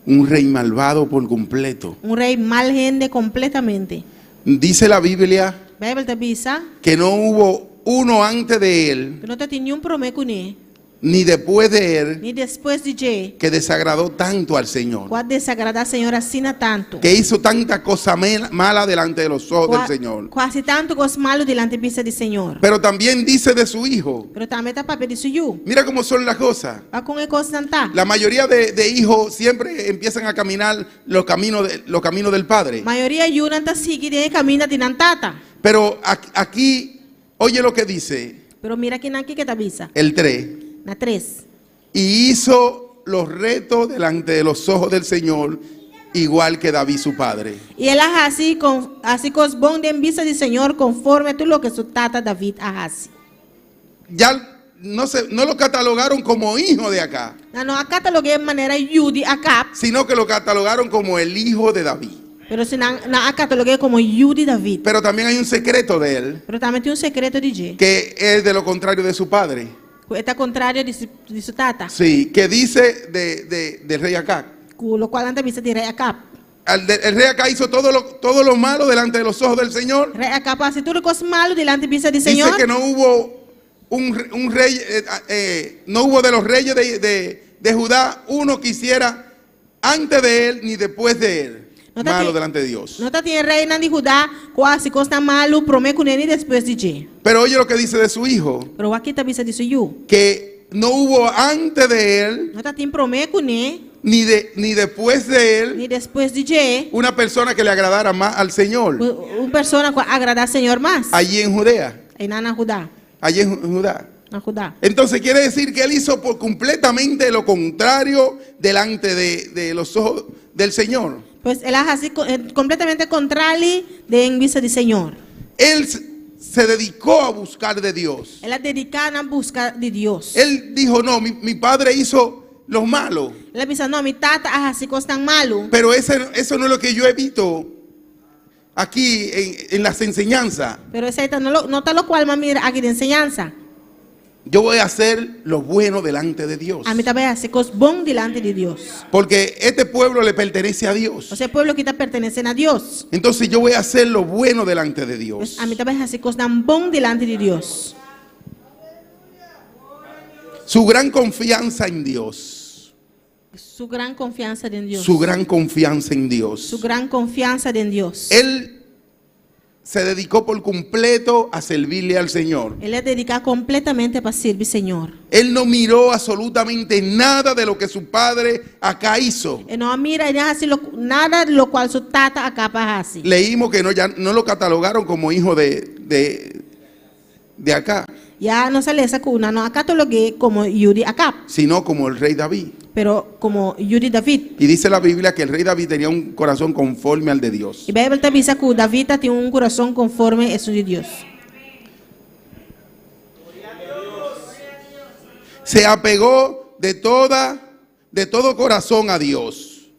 Un rey malvado por completo. Un rey mal gente completamente. Dice la Biblia Bible te avisa que no hubo uno antes de él, que no te tenía un promecune ni después de él, ni después de je. que desagradó tanto al Señor, Cuál desagrada Señor así na tanto. que hizo tanta cosa mala delante de los ojos del Señor. Quase tanto cos malo delante de vista del Señor. Pero también dice de su hijo. Pero también está papel de su yu. Mira cómo son las cosas. Va con el cosa tanta. La mayoría de hijos siempre empiezan a caminar los caminos del padre. Mayoría yu nanta sigue de camina de nantata. Pero aquí, oye lo que dice Pero mira que aquí que te avisa. el 3. Na 3. Y hizo los retos delante de los ojos del Señor, igual que David su padre. Y él así cos bon de en vista del Señor conforme tú lo que su tata David así. Ya no lo catalogaron como hijo de acá, No acá te lo que de manera yudi acá. sino que lo catalogaron como el hijo de David. Pero si na acá te lo que como yudi David. Pero también hay un secreto de él, Pero también tiene un secreto de je. que es de lo contrario de su padre. Está contrario de su tata. Sí, que dice del rey Acab. Lo cual antes vista de rey Acab. El rey Acab hizo todo lo malo delante de los ojos del Señor. Rey Acab hace todo lo que es malo delante de vista del Dice Señor. que no hubo un rey, no hubo de los reyes de Judá uno que hiciera antes de él ni después de él malo delante de Dios. No te tiene reina de Judá, quase costa malo, promete con él y después de je. Pero oye lo que dice de su hijo, Pero aquí te vista de su yu. que no hubo antes de él No te tiene promete con él ni después de él ni después de je. una persona que le agradara más al Señor Una persona que agrada al Señor más. allí en Judea, En Ana Judá. allí en Judá. Na Judá. Entonces quiere decir que él hizo por completamente lo contrario delante de los ojos del Señor. Pues él hace así completamente contrario de en vista del Señor. Él se dedicó a buscar de Dios. Él ha dedicado a buscar de Dios. Él dijo, no, mi padre hizo lo malo, Él dice, no, mi tata hace así cosas tan malo. pero eso no es lo que yo he visto aquí en las enseñanzas. Pero ese no está lo cual, mira, aquí de enseñanza. Yo voy a hacer lo bueno delante de Dios. A mí también hace cosas bon delante de Dios. Porque este pueblo le pertenece a Dios. O sea, el pueblo que te pertenece a Dios. Entonces yo voy a hacer lo bueno delante de Dios. Pues a mí también hace cosas tan bon delante de Dios. Su gran confianza en Dios. Su gran confianza en Dios. Su gran confianza en Dios. Su gran confianza en Dios. Él se dedicó por completo a servirle al Señor. Él le dedica completamente para servir al Señor. Él no miró absolutamente nada de lo que su padre acá hizo. Él no mira, él hace nada de lo cual su tata acá hace. Leímos que ya no lo catalogaron como hijo de acá, Ya no sale esa cuna, no acá todo lo que como Yuri acá, sino como el rey David. pero como Yuri David. Y dice la Biblia que el rey David tenía un corazón conforme al de Dios. Y Bible te dice que David tiene un corazón conforme a eso de Dios. Se apegó de todo corazón a Dios.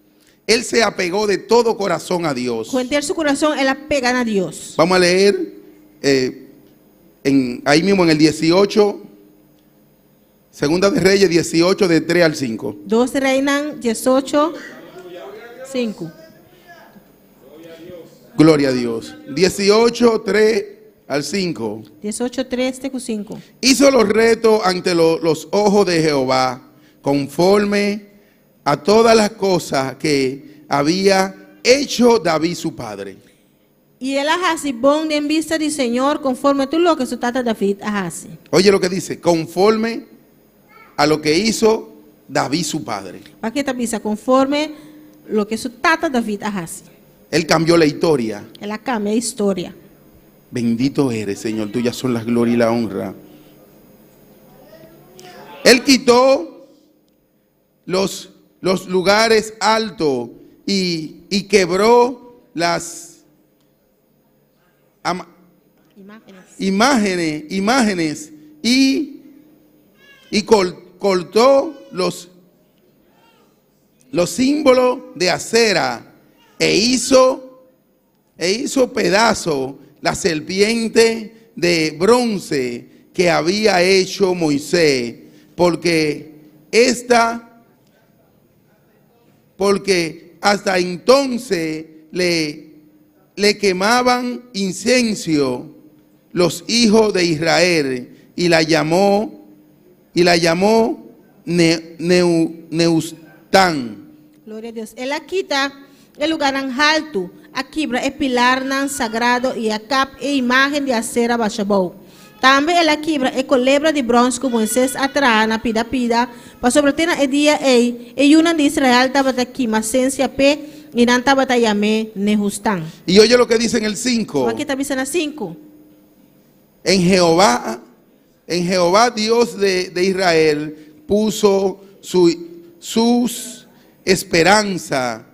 Él se apegó de todo corazón a Dios. Con entero su corazón, él apega a Dios. Vamos a leer ahí mismo en el 18, Segunda de Reyes 18, de 3 al 5. 2 Reinas 18, 5. Gloria a Dios. 18, 3 al 5. 18:3-5. Hizo los retos ante los ojos de Jehová, conforme a todas las cosas que había hecho David su padre. E ela hace bom em vista do Senhor, conforme tudo o que su tata David hace. Oye lo que dice, conforme a lo que hizo David su padre. Aqui está vista conforme o que su tata David hace. Él cambió la historia. Ela cambia a história. Bendito eres, Señor, tuyas son las gloria y la honra. Él quitó los lugares altos y quebró las imágenes y cortó los símbolos de acera e hizo pedazo la serpiente de bronce que había hecho Moisés, porque hasta entonces le quemaban incienso los hijos de Israel y la llamó Neustán. Glória a Deus. Ela quita o lugar alto, a quebra é pilar sagrado e a cap é imagem de acera bachabou. Também ela quebra é colebra de bronze como Moisés atrás na pida para sobreter a dia e uma de Israel estava aqui, mas ciência pé e não estava yamé Nehustán. Y oye lo que dice en el 5. Aqui está dizendo 5. En Jehová Dios de Israel puso sus esperanza.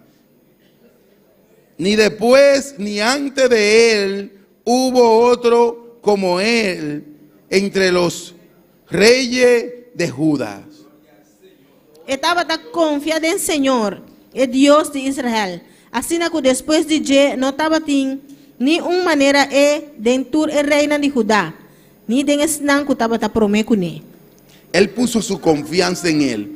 Ni después ni antes de él hubo otro como él entre los reyes de Judá. Estava confiado em Senhor, é Deus de Israel. Assim que depois de Je não estava ni uma maneira dentro a reina de Judá, ni den esnan que estava prometido. Él puso su confianza en él,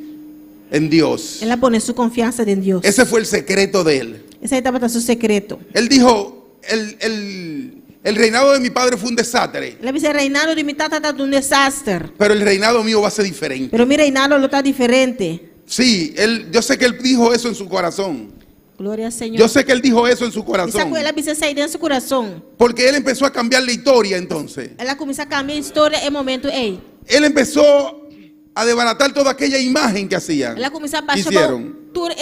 en Dios. Ela pone sua confiança em Deus. Ese fue el secreto de él. Esse aí estava seu secreto. Él dijo, el reinado de mi padre fue un desastre, Ela disse: reinado de mi tata está desastre, pero el reinado mío va a ser diferente. pero mi reinado lo está diferente. Sí, yo sé que él dijo eso en su corazón. Glória ao Senhor. Yo sé que él dijo eso en su Essa corazón. coisa ela precisa sair dentro do coração. Porque él empezó a cambiar la historia entonces. Ela começa a cambiar a história em momento Él empezó a desbaratar toda aquella imagen que hacían. ela começa a baixar Hicieron. toda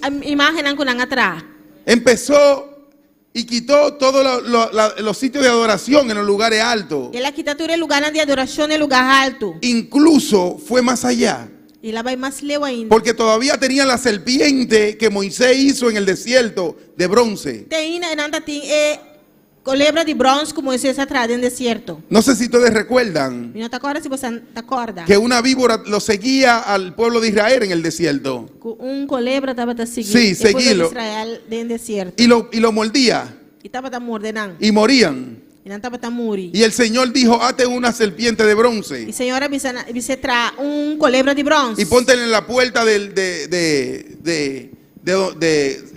a imagem que não atrás. Empezó y quitó todos los sitios de adoración en los lugares altos. Ela quita todo o lugar de adoração no lugar alto. Incluso fue más allá. E ela vai mais leu ainda. Porque todavía tenían la serpiente que Moisés hizo en el desierto de bronce. Tem ainda tem colebra de bronze como Moisés atrás no deserto. No sé si ustedes recuerdan E não te acorda se você te acorda. que una víbora lo seguía al pueblo de Israel en el desierto. Colebra estava te seguindo. Sí, o povo de seguilo. Israel no deserto. Y lo mordía E estava te mordendo. y morían. E não estava te morir. Y el Señor dijo, hazte una serpiente de bronce E Senhora você traz colebra de bronze. y póntela en la puerta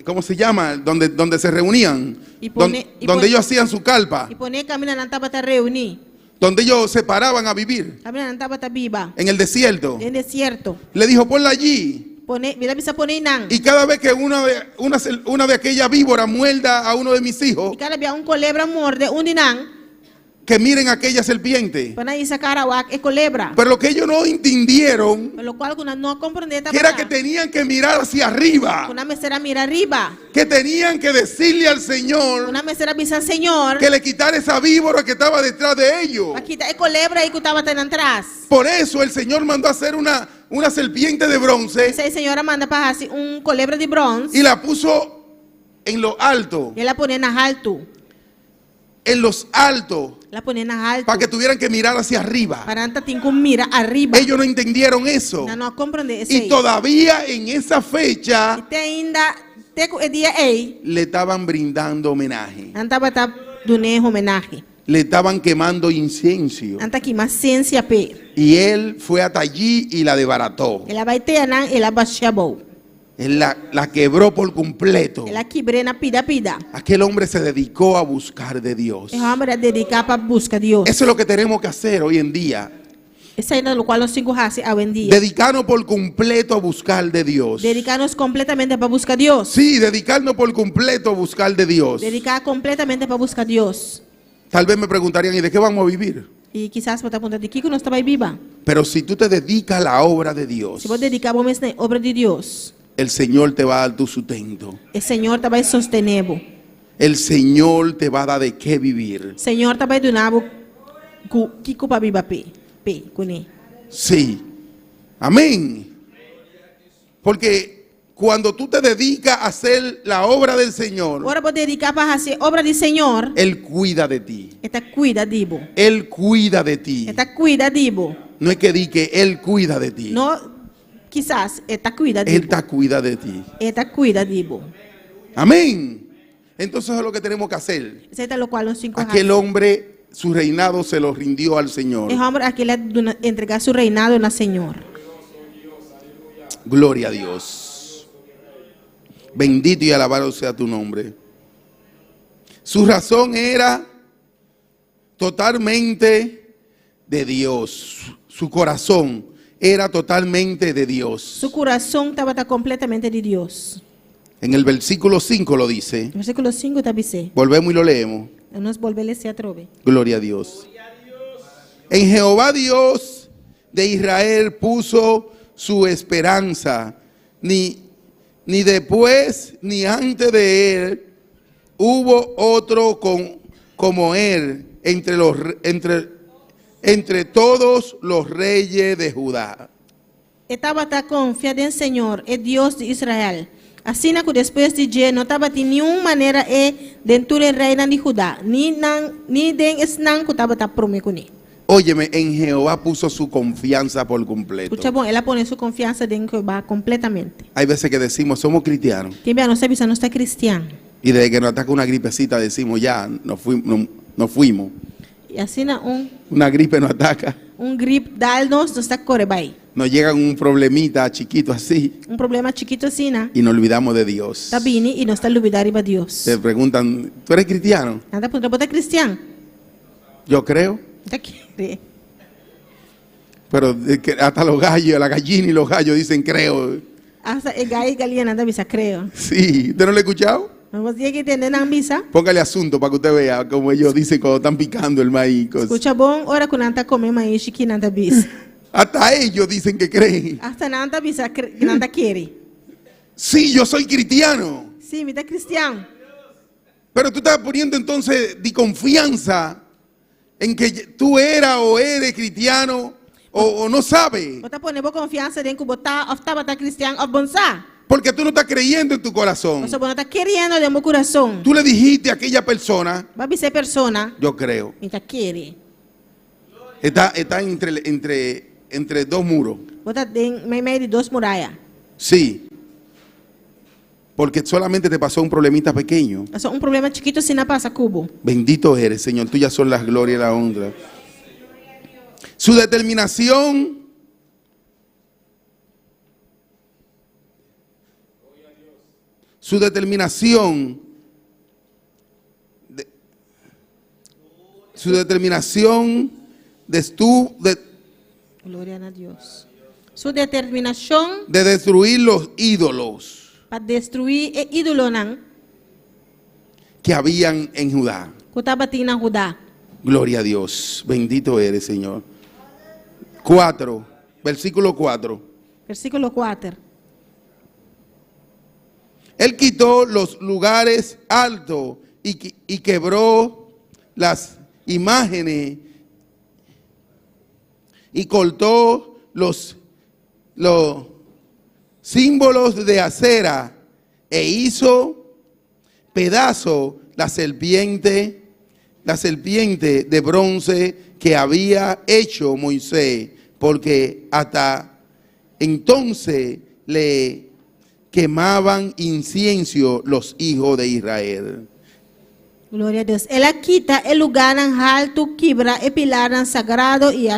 ¿cómo se llama? Donde se reunían. Donde ellos hacían su carpa. E pone caminho não estava te reunir. Donde ellos se paraban a vivir. Caminho não estava te viva. En el desierto. No deserto. Le dijo, ponla allí. Mira, bisa pone não. Y cada vez que una de aquellas víboras muerda a uno de mis hijos, E cada vez colebra morde de não. que miren aquella serpiente. Para ir sacar a colebra. Pero lo que ellos no entendieron, Por lo cual no comprende que era que tenían que mirar hacia arriba. una mesera mira arriba. Que tenían que decirle al Señor Una mesera avisa Señor. que le quitara esa víbora que estaba detrás de ellos. Aquí está colebra y que estaba atrás. Por eso el Señor mandó a hacer una serpiente de bronce Esa señora manda para hacer colebra de bronze. y la puso en lo alto. Y la pone en alto. En los altos. La pone en alto. Para que tuvieran que mirar hacia arriba. Para anta tinco mira arriba. Ellos no entendieron eso. No comprende ese. Y todavía en esa fecha Y te ainda te día le estaban brindando homenaje. anta bata dune homenaje. Le estaban quemando incienso. Anta aquí más ciencia pe. Y él fue hasta allí y la desbarató. Ela vai ter nan ela baixabou. Él la quebró por completo. Ela quebrou na pida. Aquel hombre se dedicó a buscar de Dios. E o homem dedicar para buscar Deus. Eso es lo que tenemos que hacer hoy en día. Isso aí no qual nós cinco raças hoje em dia. Dedicarnos por completo a buscar de Dios. Dedicar-nos completamente para buscar Deus. Sí, dedicarnos por completo a buscar de Dios. Dedicar completamente para buscar Deus. Tal vez me preguntarían, ¿y de qué vamos a vivir? E quizás você perguntar de que nós estamos viva. Pero si tú te dedicas a la obra de Dios, Se você dedicar vamos na obra de Deus, el Señor te va a dar tu sustento. o Senhor vai sostener. El Señor te va a dar de qué vivir. O Senhor vai dar que para viver com ele. Sí. Amén. Porque cuando tú te dedicas a hacer la obra del Señor, Ora você dedicar para fazer obra do Senhor, Él cuida de ti. está cuida de você. Él cuida de ti. Está cuida de você. No es que di que Él cuida de ti. Não, quizás está cuida de Él você. está cuida de ti. Está cuida de você. Amén. Entonces es lo que tenemos que hacer. Isso é o qual nós cinco Aquel hombre, su reinado se lo rindió al Señor. O homem aquele entregar seu reinado no Senhor. Gloria a Dios. Bendito y alabado sea tu nombre. Su razón era totalmente de Dios. Su corazón era totalmente de Dios. Seu coração estava completamente de Deus. En el versículo 5 lo dice. Versículo 5 está dizendo. Volvemos y lo leemos. Nós volvemos a trove. Gloria a Dios. En Jehová Dios de Israel puso su esperanza. Ni después ni antes de él hubo otro como él entre todos los reyes de Judá. Estava confiado em Senhor, é Deus de Israel. Assim que depois de dia não estava de nenhuma maneira dentro do reino de Judá, nem den esnan que estava prometido. Óyeme, en Jehová puso su confianza por completo. Escucha bom, ela põe sua confiança em Jeová completamente. Hay veces que decimos, somos cristianos. Quem não sabe se não está cristiano. Y desde que nos ataca una gripecita decimos, ya, nos fuimos. E assim Una gripe nos ataca. gripe dá-nos, não está corre bem. Nos llega un problemita chiquito así Problema chiquito assim, né? y nos olvidamos de Dios. Está vindo e não está olvidando de Deus. Te preguntan, ¿tú eres cristiano? Nada para botar cristiano. Yo creo. Está aqui. Pero hasta los gallos, la gallina y los gallos dicen creo. Hasta e gai galinha nada bisa creo. Sí, ¿usted no lo ha escuchado? Vamos dizer que entender na misa. Póngale asunto para que usted vea como ellos dicen cuando están picando el maíz. Escucha bom, ora que nanta come mais que nanta bis. Hasta ellos dicen que creen. Hasta nanta bisa que nanta quiere. Sí, yo soy cristiano. Sim, me tá cristiano. Pero tú estás poniendo entonces de confianza en que tú eras o eres cristiano o no sabes. Bota poner boa confiança em que botar ou tá cristiano ou bonsa. Porque tú no estás creyendo en tu corazón. Você não tá querendo de meu coração. Tú le dijiste a aquella persona, Vai ser persona. yo creo. Me tá querer. Está entre dos muros. Bota em meio de duas muralhas. Sí. Porque solamente te pasó un problemita pequeño. É só problema chiquito se não passa cubo. Bendito eres, Señor. Tuyas son las glorias y la honra. Su determinación Glória a Deus. Sua determinação de destruir los ídolos para destruir o ídolo que habían en Judá. que estava na Judá. Gloria a Dios. Bendito eres, Señor. 4, versículo 4. Versículo 4. Él quitó los lugares altos y quebró las imágenes y cortó los símbolos de acera e hizo pedazo la serpiente de bronce que había hecho Moisés, porque hasta entonces le quemaban incienso los hijos de Israel. Glória a Deus. Ela quita o lugar alto, quebra o pilar sagrado e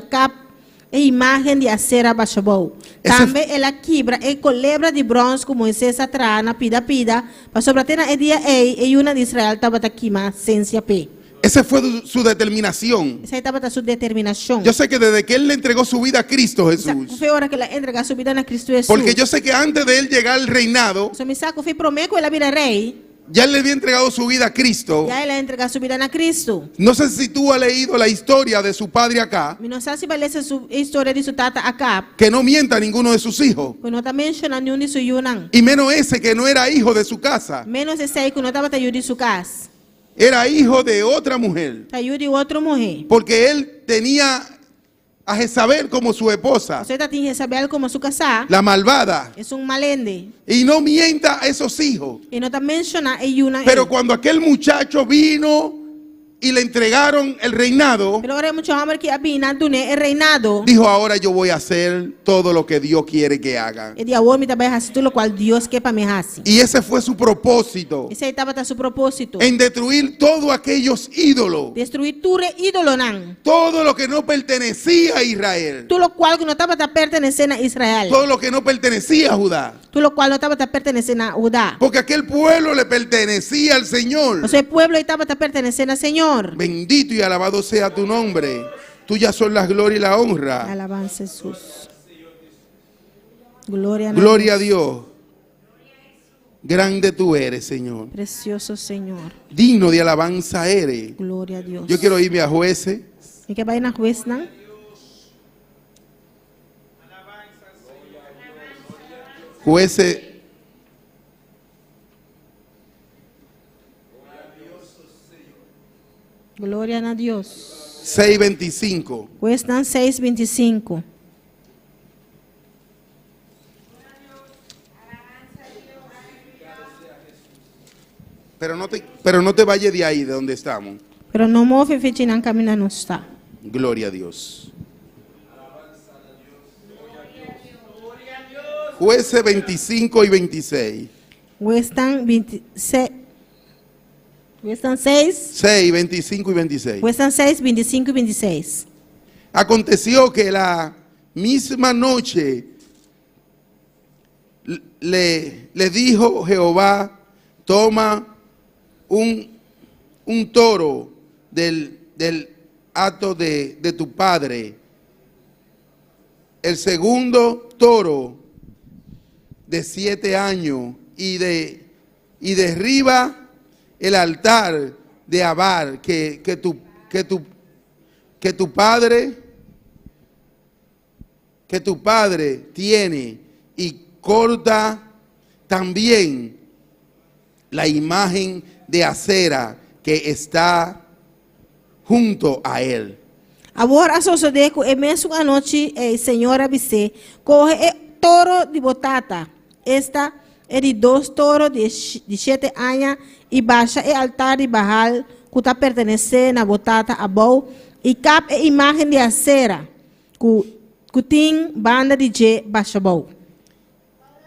e imagem de acera bashabou. Esse- Também ela quebra e colebra de bronze como Moisés atrás na pida, para sobratena e dia e uma de Israel estava quima sem se apê. Esa fue su determinación. Essa estava sua determinação. Yo sé que desde que él le entregó su vida a Cristo Jesús, Foi a hora que ela entrega sua vida na Cristo Jesus. porque yo sé que antes de él llegar al reinado, So mi saco foi prometo ela vira rei. ya él le había entregado su vida a Cristo. Já ela entrega sua vida na Cristo. No sé si tú has leído la historia de su padre acá, Mi não sabe se vai ler sua história de sua tata acá. que no mienta a ninguno de sus hijos, Quando não menciona nenhum de sua yunang. y menos ese que no era hijo de su casa, Menos esse aí que não estava tayudi sua casa. era hijo de otra mujer, Tayudi outra mulher. porque él tenía a Jezabel como su esposa, Você tá tinha Isabel como sua casa. la malvada, É malende. y no mienta a esos hijos. E não está menciona a yuna. Pero cuando aquel muchacho vino y le entregaron el reinado, Pero ahora mucho hombre que abina dune el reinado. dijo, ahora yo voy a hacer todo lo que Dios quiere que haga. E de agora me também hace tudo o qual Deus quer para me hacer. Y ese fue su propósito, Esse aí estava su propósito. en destruir todos aquellos ídolos, Destruir tudo ídolo nan. todo lo que no pertenecía a Israel, Tudo o qual que não estava pertencendo a Israel. todo lo que no pertenecía a Judá, Tudo o qual não estava pertencendo a Judá. porque aquel pueblo le pertenecía al Señor. O seu povo estava pertencendo ao Senhor. Bendito y alabado sea tu nombre. Tuyas son las glorias y la honra. Alabanza Jesús. Gloria Gloria a Dios. Grande tú eres, Señor. Precioso Senhor. Digno de alabanza eres. Gloria a Deus. Yo quiero irme a jueces. E que vai na juez nan? Jueces. Glória a Deus. 6:25. Juez nan 6:25. Pero no te vayas de ahí, de donde estamos. Pero não move fiti nan caminha não está. Gloria a Dios. Jueces 25 y 26. Juez nan 26. Juez nan 6. 6, 25 y 26. Juez nan 6, 25 e 26. Aconteció que la misma noche le dijo Jehová, toma un toro del hato de tu padre, el segundo toro de 7 años, y derriba el altar de Abar que tu padre tiene, y corta también la imagen de acera que está junto a él. Agora a sosodeco é mesmo a noite é senhora bise corre é toro de botata. Esta é de 2 toros de 7 anos e baixa é altar de Baal que está pertencendo a botata a bol e cap é imagem de acera que tem banda de J baixa bol.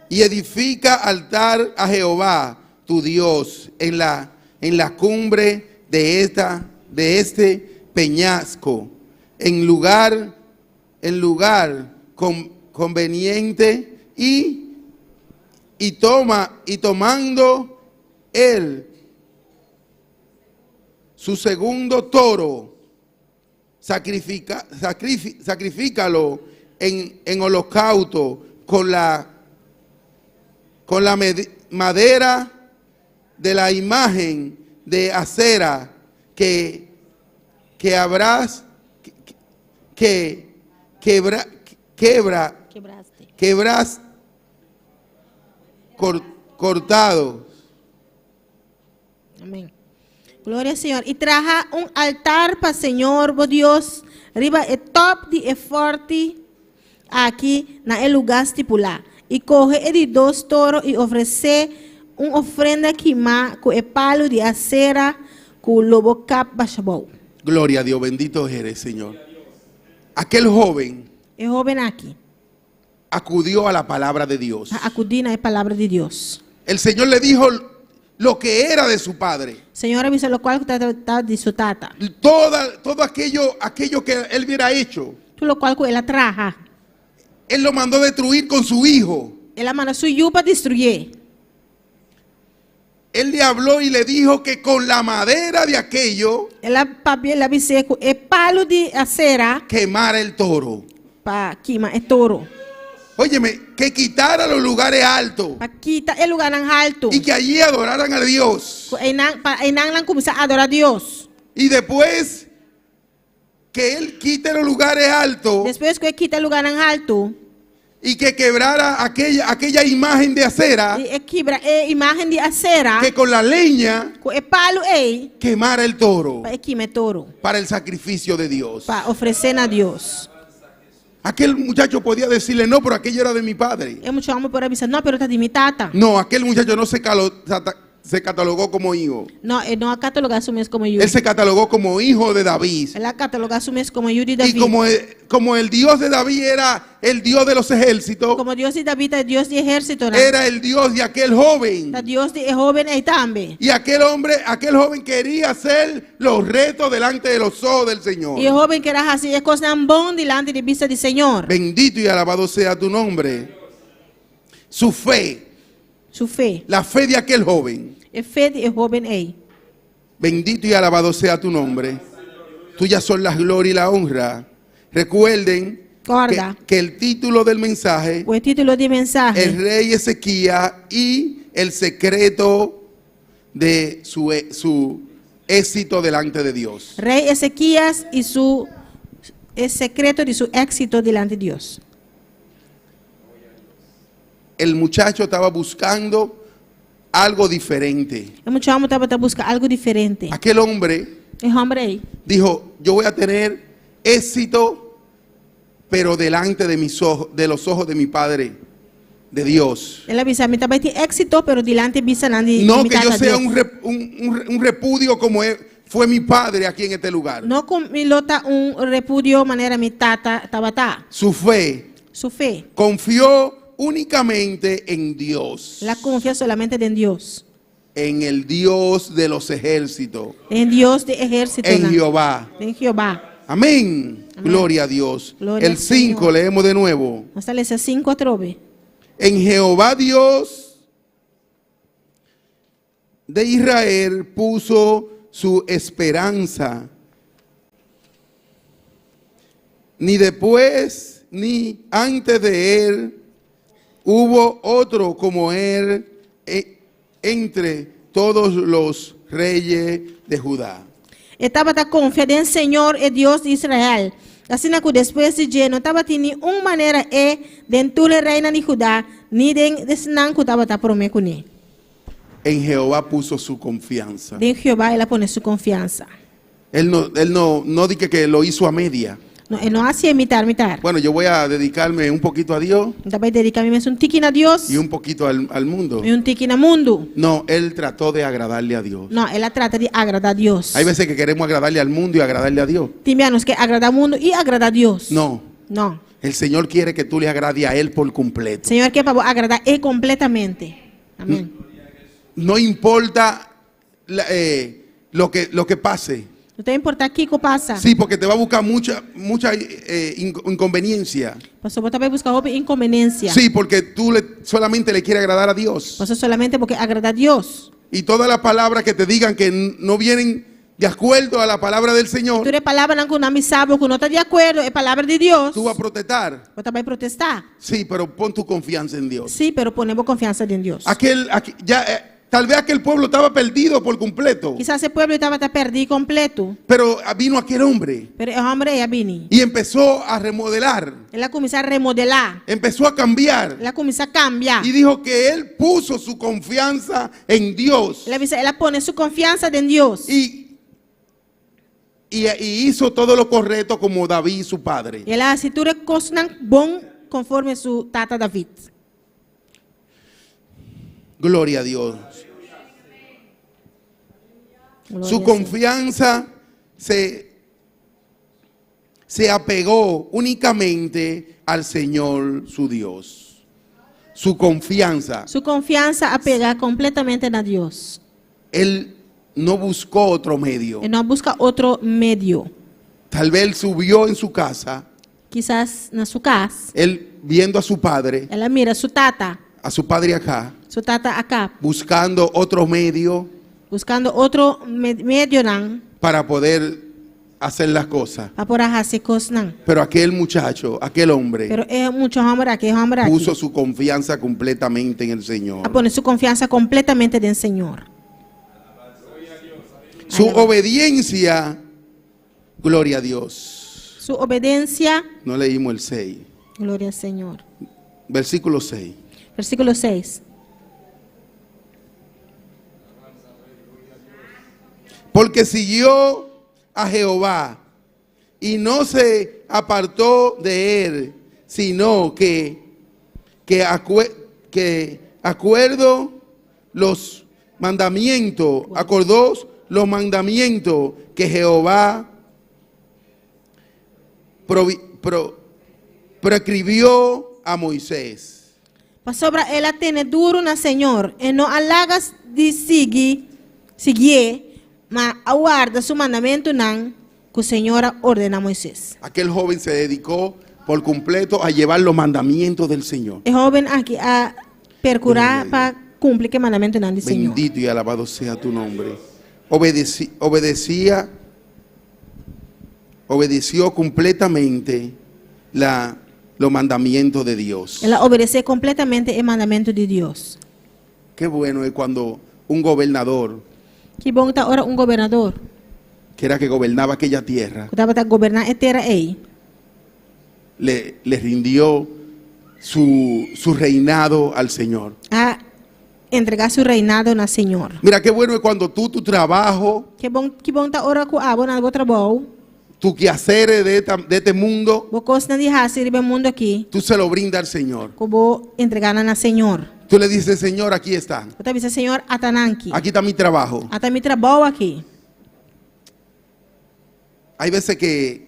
Y edifica altar a Jehová tu Dios en la cumbre de este peñasco, en lugar conveniente, y tomando él su segundo toro, sacrifícalo en holocausto con la madera de la imagen de acera que quebras cortado. Amém. Glória ao Senhor. E traga altar para o Senhor, oh Deus, riba é top de forte aqui na lugar estipulado. E corre de 2 toros e oferecer ofrenda queimada com o palo de acera com o lobo cap bashabou. Gloria a Dios, bendito eres, Señor. Aquel joven É jovem aqui. acudió a la palabra de Dios. Acudir na palavra de Deus. El Señor le dijo lo que era de su padre. Senhor, avisa o qual está de sua tata. Todo aquello que él hubiera hecho. tudo lo qual ela traja. Él lo mandó destruir con su hijo. Ela manda suyu para destruir. Él le habló y le dijo que con la madera de aquello Ela avisou com o palo de acera quemara el toro. para queimar o touro. Óyeme, que quitara los lugares altos Para quitar o lugar alto. y que allí adoraran a Dios. Para enang começar a adorar a Deus. Y después que él quite los lugares altos Depois que quita o lugar alto, y que quebrara aquella imagen de acera, e quebra a imagem de acera, que con la leña com o palo quemara el toro para queimar o touro, para el sacrificio de Dios. para oferecer a Deus. Aquel muchacho podía decirle, no, pero aquello era de mi padre. Eu muito amo por avisar, não, pero está de mi tata. No, aquel muchacho no se catalogó como hijo. Não, ele não cataloga su mes como eu. Él se catalogó como hijo de David. Ela cataloga su mes como eu de Y David. como el Dios de David era el Dios de los ejércitos, Como Deus de David é Deus de exército, né? era el Dios de aquel joven. É Deus de jovem aí também. Y aquel joven quería hacer los retos delante de los ojos del Señor. E o jovem que era assim, é coisa bom delante de vista do Senhor. Bendito y alabado sea tu nombre. Su fe, Sua fé. la fe de aquel joven. É fé de jovem aí. Bendito y alabado sea tu nombre. Tuyas son la gloria y la honra. Recuerden Guarda. que el título del mensaje, O título de el mensagem rey Ezequías y el secreto de su éxito delante de Dios. Rei Ezequias e su o secreto de su éxito delante de Deus. El muchacho estaba buscando algo diferente. O muito amo estava buscando algo diferente. Aquel hombre E homem aí dijo, yo voy a tener éxito, pero delante de de los ojos de mi Padre, de Dios. ele avisa, me estava ter éxito, pero delante vista de No mi que yo tata sea Deus. un repudio como fue mi padre aquí en este lugar. Não com milota repudio maneira mi tata estava tá. Su fe Su fé, confió únicamente en Dios, la confia solamente en Deus. en el Dios de los ejércitos, Em Deus de exército. en Jehová. Em Jeová. Amén. Amén. Gloria a Dios. Gloria El al 5 Señor. leemos de nuevo. Nós estamos lendo 5 a trove. En Jehová Dios de Israel puso su esperanza. Ni después ni antes de él hubo otro como él entre todos los reyes de Judá. Estava tá confiando em Senhor e Deus de Israel. Assim que depois de dia não estava tendo uma maneira dentro da reina de Judá, nem desse não que estava tá prometido com ele. En Jehová puso su confianza. De Jeová ela põe sua confiança. Él no dice que lo hizo a media. Não, ele não hacía imitar. Bueno, yo voy a dedicarme un poquito a Dios Então vai dedicar-me mais tiquinho a Deus y un poquito al mundo. e tiquinho ao mundo. No, él trató de agradarle a Dios. Não, ela trata de agradar a Deus. Hay veces que queremos agradarle al mundo y agradarle a Dios. Tem anos que agradar o mundo e agradar a Deus. No, Não. el Señor quiere que tú le agrades a Él por completo. Senhor quer para agradar ele completamente. Amém. No importa lo que pase. Não tem importar o que passa. Sí, porque te va a buscar mucha inconveniencia. Pastor, você vai buscar roupa inconveniência. Sí, porque tú solamente le quieres agradar a Dios. Pastor, solamente porque agradar a Deus. Y todas las palabras que te digan que no vienen de acuerdo a la palabra del Señor, Tu palavra não me sabe, que não está de acordo, é palavra de Deus. tú vas a protestar. Você vai protestar. Sí, pero pon tu confianza en Dios. Sim, pero ponemos confiança em Deus. Tal vez aquel pueblo estaba perdido por completo, Quizás esse povo estava perdido completo, pero vino aquel hombre pero o homem ia vir. y empezó a remodelar, Ela começou a remodelar, empezó a cambiar ela começou a cambiar. y dijo que él puso su confianza en Dios Ela põe sua confiança em Deus. y hizo todo lo correcto como David, su padre. E ela se tudo coisa bom conforme su tata David. Gloria a Dios. Glória Su a Deus. confianza se apegó únicamente al Señor su Dios. Su confianza. Sua confiança a pegar completamente na Deus. Él no buscó otro medio. E não busca outro meio. Tal vez él subió en su casa quizás na sua casa, él viendo a su padre su tata acá, buscando otro medio buscando outro medio não, para poder hacer las cosas. para poder fazer coisas não. Pero aquel muchacho, aquel hombre, Pero é muito homem aqui, puso su confianza completamente en el Señor. a poner sua confiança completamente no Senhor. Su obediencia, gloria a Dios. Sua obediência, No leímos el 6. glória ao Senhor. Versículo 6. Versículo 6. Porque siguió a Jehová y no se apartó de él, sino que acordó los mandamientos que Jehová prescribió a Moisés. Sobre ela tem duro na Senhor, e não alagas de seguir, mas aguarda su mandamento não, que o Senhor ordena a Moisés. Aquel joven se dedicó por completo a llevar los mandamientos del Señor. O jovem aqui a percurar para cumprir que mandamento não do Senhor. Bendito y alabado sea tu nombre. Obedeció completamente los mandamientos de Dios. Ela obedeceu completamente o mandamento de Deus. Qué bueno es cuando un gobernador, Que bom está ora governador, que era que gobernaba aquella tierra, que estava a governar a terra aí, le rindió su reinado al Señor. a entregar seu reinado na Senhor. Mira, qué bueno es cuando tu trabajo, Que bom está ora com a na bo trabalho, tu quehaceres de este mundo, bo coisa de fazer no mundo aqui, tú se lo brindas al Señor. que vou entregar na Senhor. Tú le dices, Señor, aquí está. Eu também Senhor, atananki. Aquí está mi trabajo. Até mi trabalho aqui. Hay veces que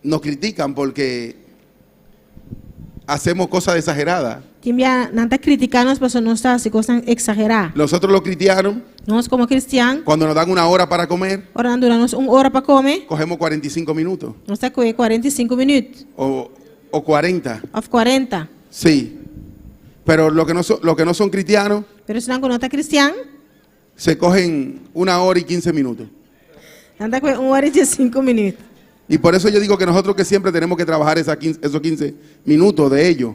nos critican porque hacemos cosas exageradas. Que não está criticando as pessoas, não está se gostam exagerar. Nosotros los cristianos, Nós como cristianos, cuando nos dan una hora para comer, orando durante hora para comer, cogemos 45 minutos nós está com 45 minutos, o 40. of 40. Sí. Pero los que no son cristianos Pero se não está cristiano, se cogen 1 hora y 15 minutos. não está com 1 hora e 5 minutos. Y por eso yo digo que nosotros que siempre tenemos que trabajar esos 15 minutos de ellos.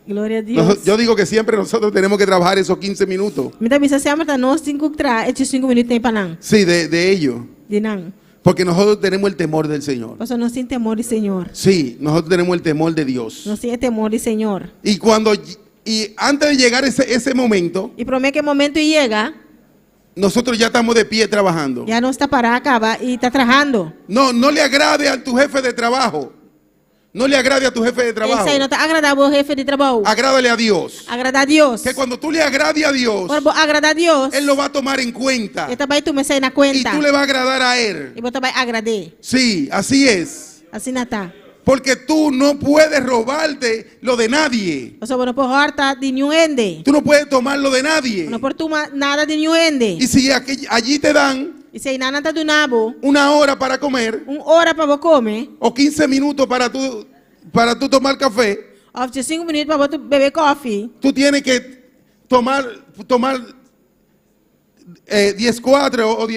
Glória a Deus. Yo digo que siempre nosotros tenemos que trabajar esos 15 minutos. Me dá bisa sempre tá nós 5 esses 5 minutos tem para não. Sí, de ellos. De não. Porque nosotros tenemos el temor del Señor. Pastor, nós tem temor do Senhor. Sí, nosotros tenemos el temor de Dios. Nós tem temor do Senhor. Y antes de llegar ese momento, E promete que o momento chega, nosotros ya estamos de pie trabajando. já não está para acabar e está trabalhando. No le agrade a tu jefe de trabajo. No le agrade a tu jefe de trabajo. Isso aí não está agradável ao jefe de trabalho. Agrádale a Dios. Agrada a Deus. Que cuando tú le agrade a Dios, Quando agrada a Deus, Él lo va a tomar en cuenta. ele também tu me sai na Y conta. tú le vas a agradar a Él. E você vai agradar. Sí, así es. Assim não está. Porque tú no puedes robarte lo de nadie. Você não pode horta de nenhum ende. Tú no puedes tomar lo de nadie. Não pode tomar nada de nenhum ende. Y si allí te dan E se aí nada está do nabo, 1 hora para comer 1 hora para você comer, o 15 minutos para tú tomar café, ou 5 minutos para você beber café, tú tienes que tomar 10-4 o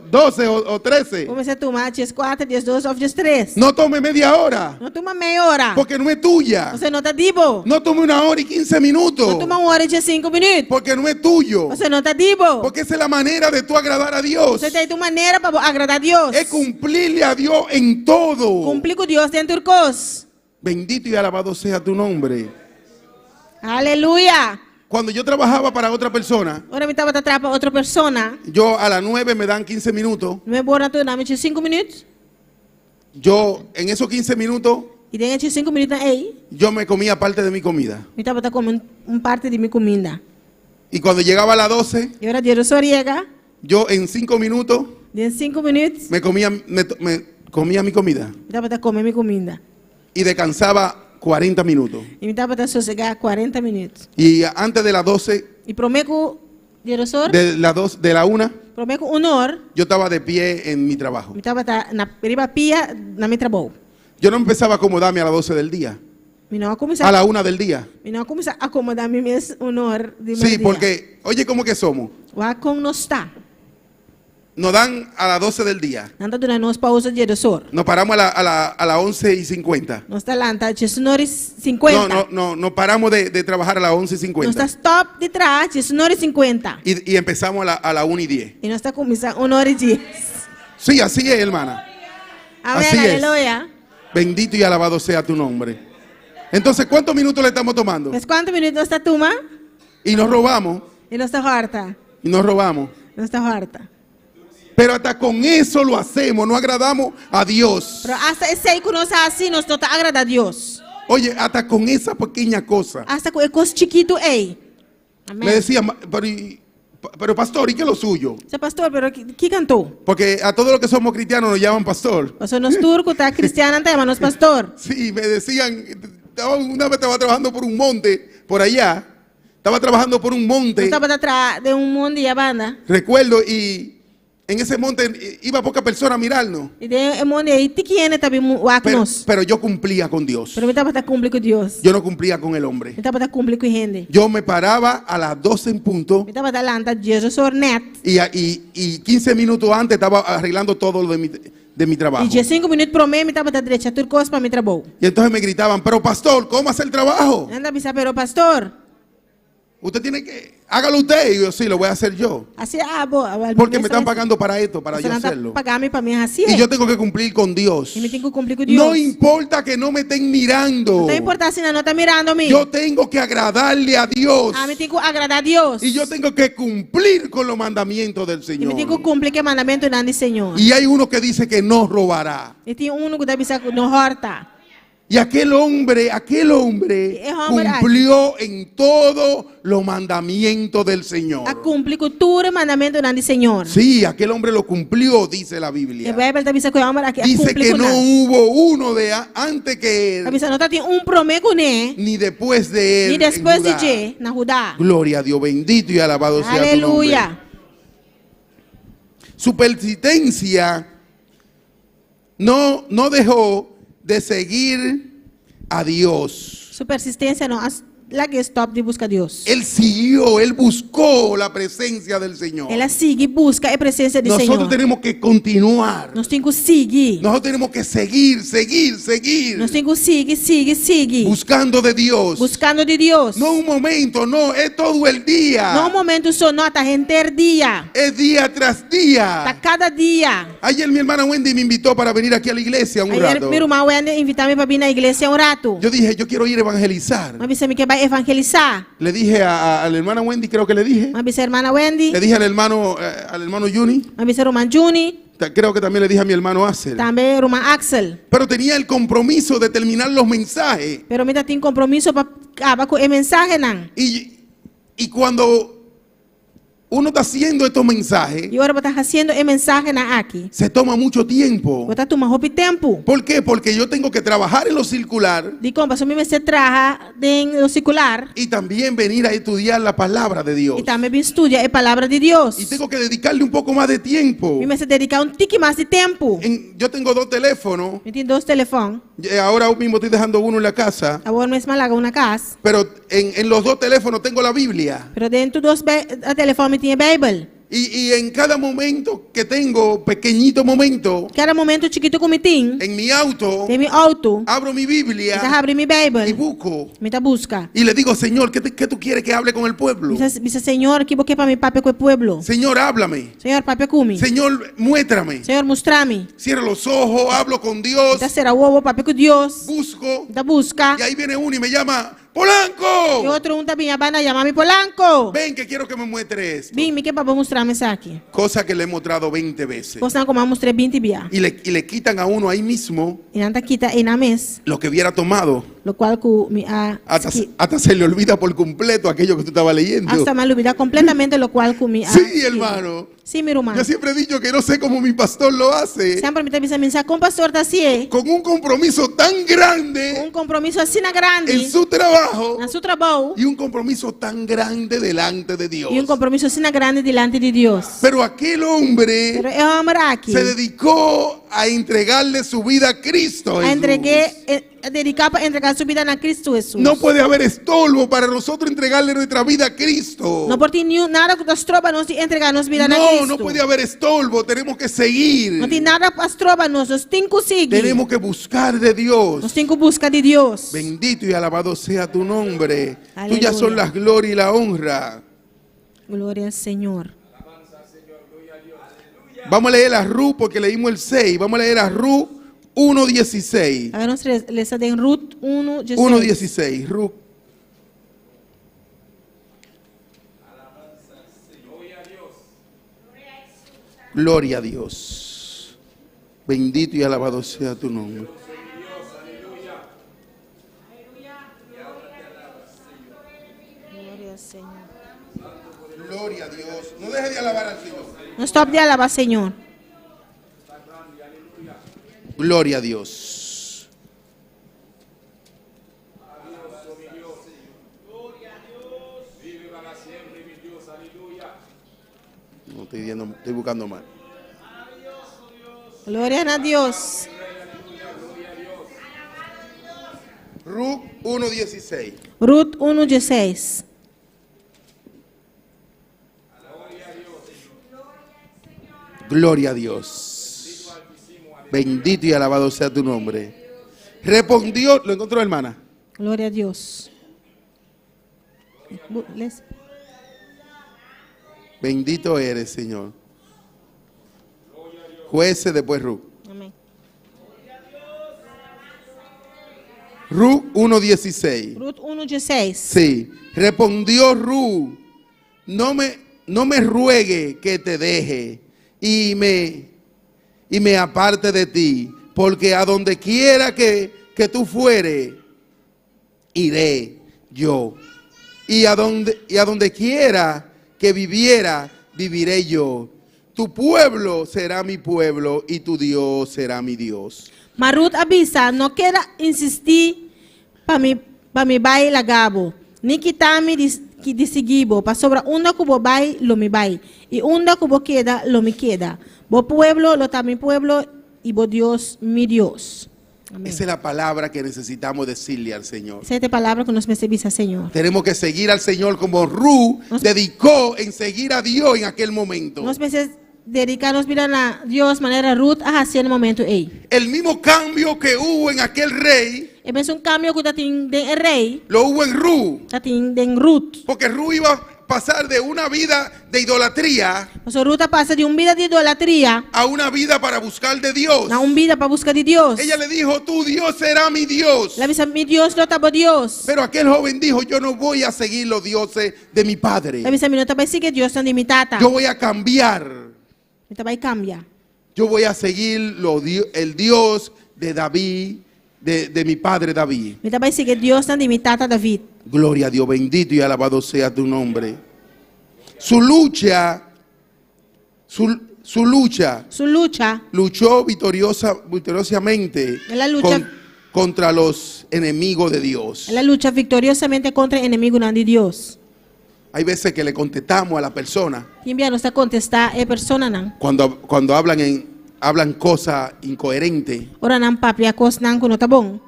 12 o 13. comecei a tomar 4, 12 ou 3. No tome media hora, Não toma meia hora. porque no es tuya. Você não está dibo. No tome 1 hora y 15 minutos, Não toma 1 hora e 5 minutos. porque no es tuyo. Você não está dibo. Porque esa es la manera de tú agradar a Dios. Você tem uma maneira para agradar a Deus. Es cumplirle a Dios en todo. Cumprir com Deus dentro de coisas. Bendito y alabado sea tu nombre. Aleluia. Cuando yo trabajaba para otra persona, Ora me estava atrás para outra pessoa. yo a las 9 me dan 15 minutos. Não é bom na tua nome 5 minutos. Yo en esos 15 minutos, E dentro de 5 minutos aí, yo me comía parte de mi comida. me estava comendo parte de minha comida. Y cuando llegaba a las 12, E ora Deus chega. yo en 5 minutos Dentro de 5 minutos, me comía mi comida. me estava comendo minha comida. Y descansaba 40 minutos. E me estava sossegar 40 minutos. Y antes de las 12, E prometo, Deus de la 1, Pero me com honor, yo estaba de pie en mi trabajo. me tava na riba pia na mi trabalho. Yo no empezaba a acomodarme a las 12 del día, Me não a começar, la 1 del día. me não começar a acomodar me mes honor de Sí, porque, oye, ¿cómo que somos? Wa com nos está. Nos dan a las 12 del día. Nanda duna nos pausa de dosor. Nos paramos a las 11:50. Nos está lanta de sonores 50. No, nos paramos de trabajar a las Nós está 11:50. stop de trás de sonores 50. Y empezamos a la 1:10. E nós está começando honor de. Sí, así es, hermana. Amém, Así es. aleluia. Bendito y alabado sea tu nombre. Entonces, ¿cuántos minutos le estamos tomando? Mas quantos minutos nós está tuma? Y nos robamos, E nós está horta. y nos robamos. Nós está horta. Pero hasta con eso lo hacemos, no agradamos a Dios. Pero hasta esse aí que nós assim, nós não está agrada a Deus. Oye, hasta con esa pequeña cosa. Hasta com ecos chiquito ei. Le Amém. decía, pero pastor, ¿y qué es lo suyo? Seu pastor, pero que cantou? Porque a todos los que somos cristianos nos llaman pastor. Pastor nos turco, tá cristiano, tá nos pastor. Sí, me decían, una vez estaba trabajando por un monte, por allá. Estaba trabajando por un Nós monte, estava atrás de mundo de banda. recuerdo, y en ese monte iba poca persona a mirarnos. E de mundo aí pequeno também o acnos. Pero yo cumplía con Dios. Pero me estava tá cumprir com Deus. Yo no cumplía con el hombre. Me estava tá cumprir com gente. Yo me paraba a las 12 en punto Me estava tá lanta Jesus ornet. y 15 minutos antes estaba arreglando todo lo de mi trabajo. E de 5 minutos pro meio me estava tá direita tudo coisa para mi trabalho. Y entonces me gritaban, pero pastor, ¿cómo hace el trabajo? Anda bisa pero pastor. Usted tiene que, hágalo usted. Y yo, sí, lo voy a hacer yo. Assim bo, Porque me están pagando para esto, para yo hacerlo. Pagar-me para mim assim. Y yo tengo que cumplir con Dios. E me tenho que cumprir com Deus. No importa que no me estén mirando. Não importa se não tá mirando-me. Yo tengo que agradarle a Dios. Me tenho que agradar a Deus. Y yo tengo que cumplir con los mandamientos del E me tenho que Señor. cumprir que mandamento do Senhor. Y hay uno que dice que no robará. E tem que dá bisa no horta. Y aquel hombre cumplió en todos los mandamientos del Señor. A cumprir com todo o mandamento do Senhor. Sí, aquel hombre lo cumplió, dice la E Biblia. a Bíblia tá bisa que o homem aqui a Dice cumprir que com no nada. hubo uno antes que Tá él, bisa não tá tem promê com ele. ni después de él. E depois en de Judá. je na Judá. Gloria a Dios, bendito y alabado sea tu nombre. Aleluia. Su persistencia no dejó de seguir a Dios. Sua persistência não larga stop de buscar Deus. Él siguió, él buscó la presencia del Señor. Ela sigue, busca a presença do Nosotros Senhor. tenemos que continuar. Nós temos que seguir. Nosotros tenemos que seguir. Nós temos que seguir. Buscando de Dios. Buscando de Deus. No un momento, no, es todo el día. Não um momento só, não, tá inteiro dia. Es día tras Tá día. cada dia. Ayer mi hermana Wendy me invitó para venir aquí a la iglesia un Aí rato. meu irmão Wendy invitar-me para vir na igreja um rato. Yo dije, yo quiero ir a evangelizar. Mas você me quer evangelizar. Le dije a la hermana Wendy, creo que le dije. Mas você hermana Wendy. Le dije al hermano Juni. Mas você irmão Juni. Creo que también le dije a mi hermano Axel. Também irmão Axel. Pero tenía el compromiso de terminar los mensajes. Pero me tem compromisso para acabar com a mensagem não. Y cuando uno está haciendo estos mensajes, E agora está fazendo a mensagem aqui. se toma mucho tiempo. Você toma roupa tempo. ¿Por qué? Porque yo tengo que trabajar en lo circular De como você me traja no circular. y también venir a estudiar la palabra de Dios. E também estudia a palavra de Deus. Y tengo que dedicarle un poco más de tiempo. E me dedicar tique mais de tempo. Yo tengo 2 teléfonos. Eu tenho 2 telefones. Ahora mismo estoy dejando uno en la casa. Agora mesmo larga uma casa. Pero en los 2 teléfonos tengo la Biblia. Pero dentro dos telefones tinha Bíblia. Y en cada momento que tengo, pequeñito momento, Cada momento chiquito como tem. en mi auto, Tem meu auto. abro mi Então Biblia abre minha y Bíblia. busco. Me tá busca. Y le digo, Señor, ¿qué tú quieres que hable con el pueblo? Dice Senhor, que porque para mi papi com o pueblo. Señor, háblame. Senhor, papi comigo. Señor, muéstrame. Senhor, mostra-me. Cierro los ojos, hablo con Dios, Então será o ovo papi com Deus. busco. Da busca. Y ahí viene uno y me llama, E ¡Polanco! outro também vai na chamar-me Polanco. Ven que quiero que me muestre esto. Vim, me que papai mostrar-me isso aqui. Cosa que le he mostrado 20 veces. Você como mostrei 20 via. Y le quitan a uno ahí mismo E não tá quita e na mes. lo que hubiera tomado lo cual que me ha Hasta se le olvida por completo aquello que tú estabas leyendo. hasta me olvida completamente lo cual que me ha Sí, hermano. Sí, mi hermano. Yo siempre he dicho que no sé cómo mi pastor lo hace. Siempre me dice, mensaje con pastor así, Con un compromiso tan grande un compromiso así na grande en su trabajo en su trabajo y un compromiso tan grande delante de Dios. y un compromiso así na grande delante de Dios. Pero aquel hombre Pero el hombre aquí se dedicó a entregarle su vida a Cristo Jesús. dedicado para entregar su vida a Cristo Jesús. No puede haber estorbo para nosotros entregarle nuestra vida a Cristo. No por ti nada que nos troba nos entregar nos vida a Cristo. No puede haber estorbo. Tenemos que seguir. No tiene nada para troba nos tenemos que seguir. Tenemos que buscar de Dios. Nos tenemos que buscar de Dios. Bendito y alabado sea tu nombre. Aleluya. Tuyas son las glorias y la honra. Gloria al Señor. Vamos a leer a Ruth porque leímos el 6. Vamos a leer a Ruth 1:16. Hagamos leer en Ruth 1:16. 1:16. Ruth. Gloria a Dios. Bendito y alabado sea tu nombre. Gloria al Señor. Gloria a Dios. No deje de alabar al Señor. No stop de alabar, Señor. Gloria a Dios. No estoy viendo, estoy buscando mal. Gloria a Dios. Ruth 1:16. Ruth 1:16. Gloria a Dios. Bendito y alabado sea tu nombre. Respondió, ¿lo encontró, hermana? Gloria a Dios. Bendito eres, Señor. Jueces, después Ruth. Amén. Ruth 1:16. Ruth 1:16. Sí. Respondió Ruth, no me ruegue que te deje y me aparte de ti, porque a donde quiera que tú fuere, iré yo. Y a donde quiera que viviera, viviré yo. Tu pueblo será mi pueblo y tu Dios será mi Dios. Mas Ruth avisa, no queda insistir para mi bai lagabo, ni quitarme de seguibo, para sobra una cubo bai lo mi bai, y una cubo queda lo mi queda. Bo pueblo lo ta mi pueblo y bo Dios mi Dios. Amén. Esa es la palabra que necesitamos decirle al Señor. Esa es la palabra que nos recibís, Señor. Tenemos que seguir al Señor como Ruth dedicó en seguir a Dios en aquel momento. Nos meses dedicarnos a Dios manera Ruth a hacer el momento ahí. El mismo cambio que hubo en aquel rey, Es un cambio que tiene el rey, lo hubo en Ruth. tiene en Ruth. Porque Ruth iba a pasar de una vida de idolatría O sea, Ruth pasa de una vida de idolatría a una vida para buscar de Dios. a una vida para buscar de Dios. Ella le dijo, tu Dios será mi Dios. La visa mi Dios lo tapa Dios. Pero aquel joven dijo, yo no voy a seguir los dioses de mi padre. La visa mi no tapa sigue Dios de mi tata. Yo voy a cambiar. Mi tapa y cambia. Yo voy a seguir el Dios de David, de mi padre David. Mi tapa sigue Dios de mi tata David. Gloria a Dios, bendito y alabado sea tu nombre. Su lucha, luchó victoriosamente En la lucha- contra los enemigos de Dios. La lucha victoriosamente contra el enemigo de Dios. Hay veces que le contestamos a la persona Y envía nos a contestar a persona nan. cuando hablan cosas incoherentes Ora nan papia cos nan kuno tabong.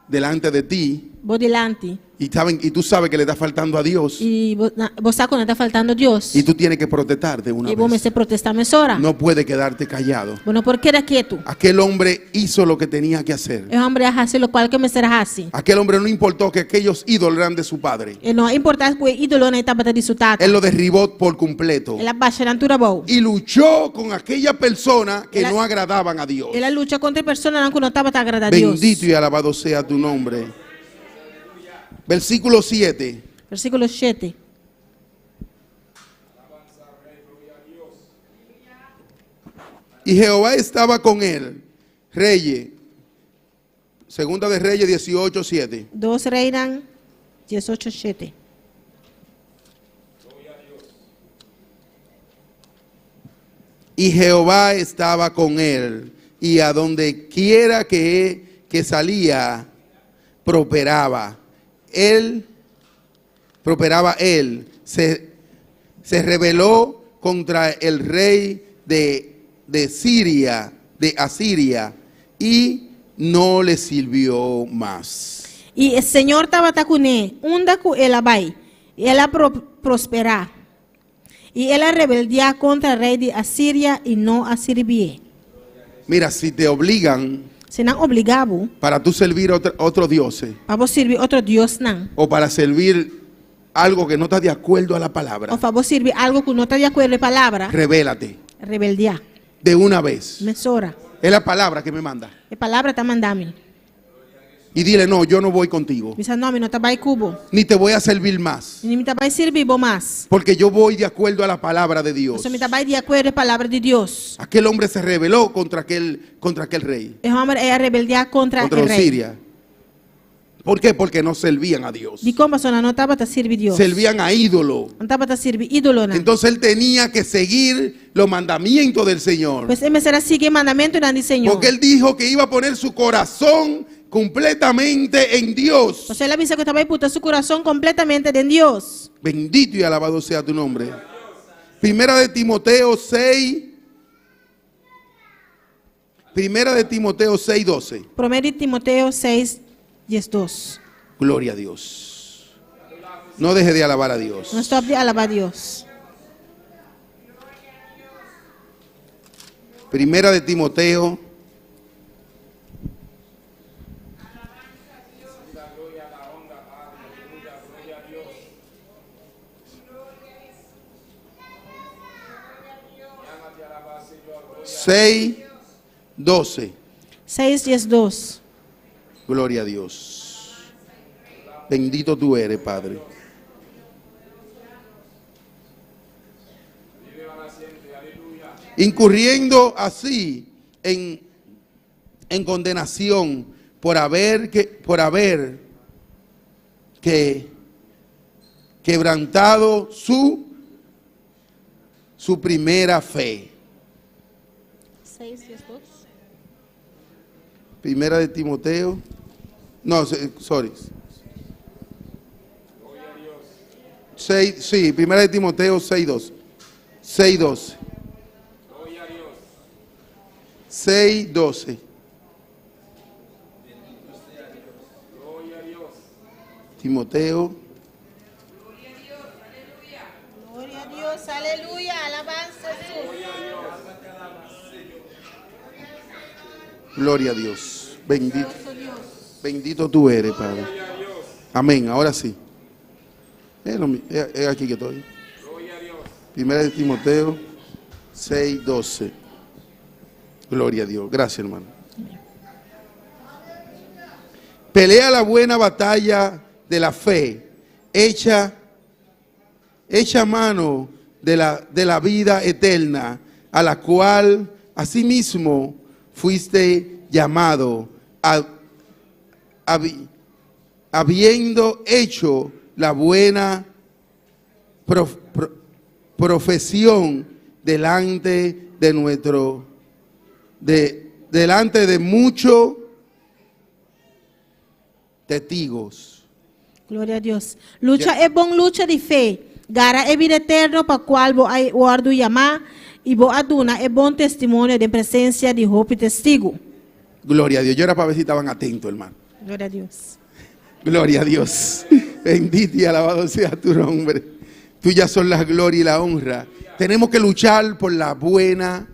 delante de ti Bo delante. y tú sabes que le está faltando a Dios Y vos saco no está faltando Dios. y tú tienes que protestar de una Y vos me vez. se protestame sora. No puedes quedarte callado. Bueno, ¿por qué era quieto? Aquel hombre hizo lo que tenía que hacer. El hombre hace lo cual que me será así. Aquel hombre no importó que aquellos ídolos eran de su padre. No importa que ídolo no está de su tata. Él lo derribó por completo. Él abaixa turabo. Y luchó con aquella persona que Él- no agradaban a Dios. Él lucha contra personas que no estaba te agrada a Dios. Bendito y alabado sea tu nombre. Versículo 7. Versículo 7. Y Jehová estaba con él. Reyes. Segunda de Reyes 18:7. 2 Reinas 18:7. Y Jehová estaba con él, y a donde quiera que salía, prosperaba. Se rebeló contra el rey de Siria, de Asiria, y no le sirvió más. Y el Señor estaba con él, unda con él abai, y él prosperá. Y él rebeldía contra el rey de Asiria y no a servir. Mira, si te obligan Se não obligado para tú servir otros dioses, para você servir outro Deus não. o para servir algo que no está de acuerdo a la palabra, Ou para você servir algo que não está de acordo com a palavra, revélate rebeldia. de una vez. Mesora. Es la palabra que me manda. A palavra está mandando. Y dile, no, yo no voy contigo, Bisa nome não está vai cubo. ni te voy a servir más, Nem está vai servir bom mais. porque yo voy de acuerdo a la palabra de Dios. Você me está vai de acordo com a palavra de Deus. Aquel hombre se rebeló contra aquel rey, O homem é a rebeldia contra contra o los rei. Siria. ¿Por qué? Porque no servían a Dios. De como pessoa não estava a servir Deus. Servían a ídolo. Não estava a servir ídolo não. Entonces él tenía que seguir los mandamientos del Señor. Pois ele será seguir mandamento do Senhor. Porque él dijo que iba a poner su corazón completamente en Dios. Você avisa que estava a putar seu coração completamente em Deus. Bendito y alabado sea tu nombre. Primera de Timoteo 6. Primera de Timoteo 6:12. 1 Timoteo 6:2. Gloria a Dios. No deje de alabar a Dios. Não stop de alabar a Deus. Primera de Timoteo. Seis, 12. 6:2. Gloria a Dios. Bendito tú eres, Padre. Incurriendo así en condenación por haber quebrantado su primera fe. 6:2. Primera de Timoteo. No, sorry. 6, sí, Primera de Timoteo 6:2. 6:12. 6:12. Timoteo. Gloria a Dios, aleluya, alabanza a Jesús. Gloria a Dios. Bendito. Bendito tú eres, Padre. Amén. Ahora sí. Es aquí que estoy. Primera de Timoteo 6:12. Gloria a Dios. Gracias, hermano. Pelea la buena batalla de la fe. Echa mano de la vida eterna, a la cual asimismo fuiste llamado, habiendo hecho la buena profesión delante de muchos testigos. Glória a Deus. Luta é bom, luta de fé. Gara é vida eterna para qual vou guardo chamar e vou aduna é bom testemunho de presença de hope e testigo. Gloria a Dios. Yo era para ver si estaban atentos, hermano. Glória a Deus. Gloria a Dios. Bendito y alabado sea tu nombre. Tuyas son la gloria y la honra. Tenemos que luchar por la buena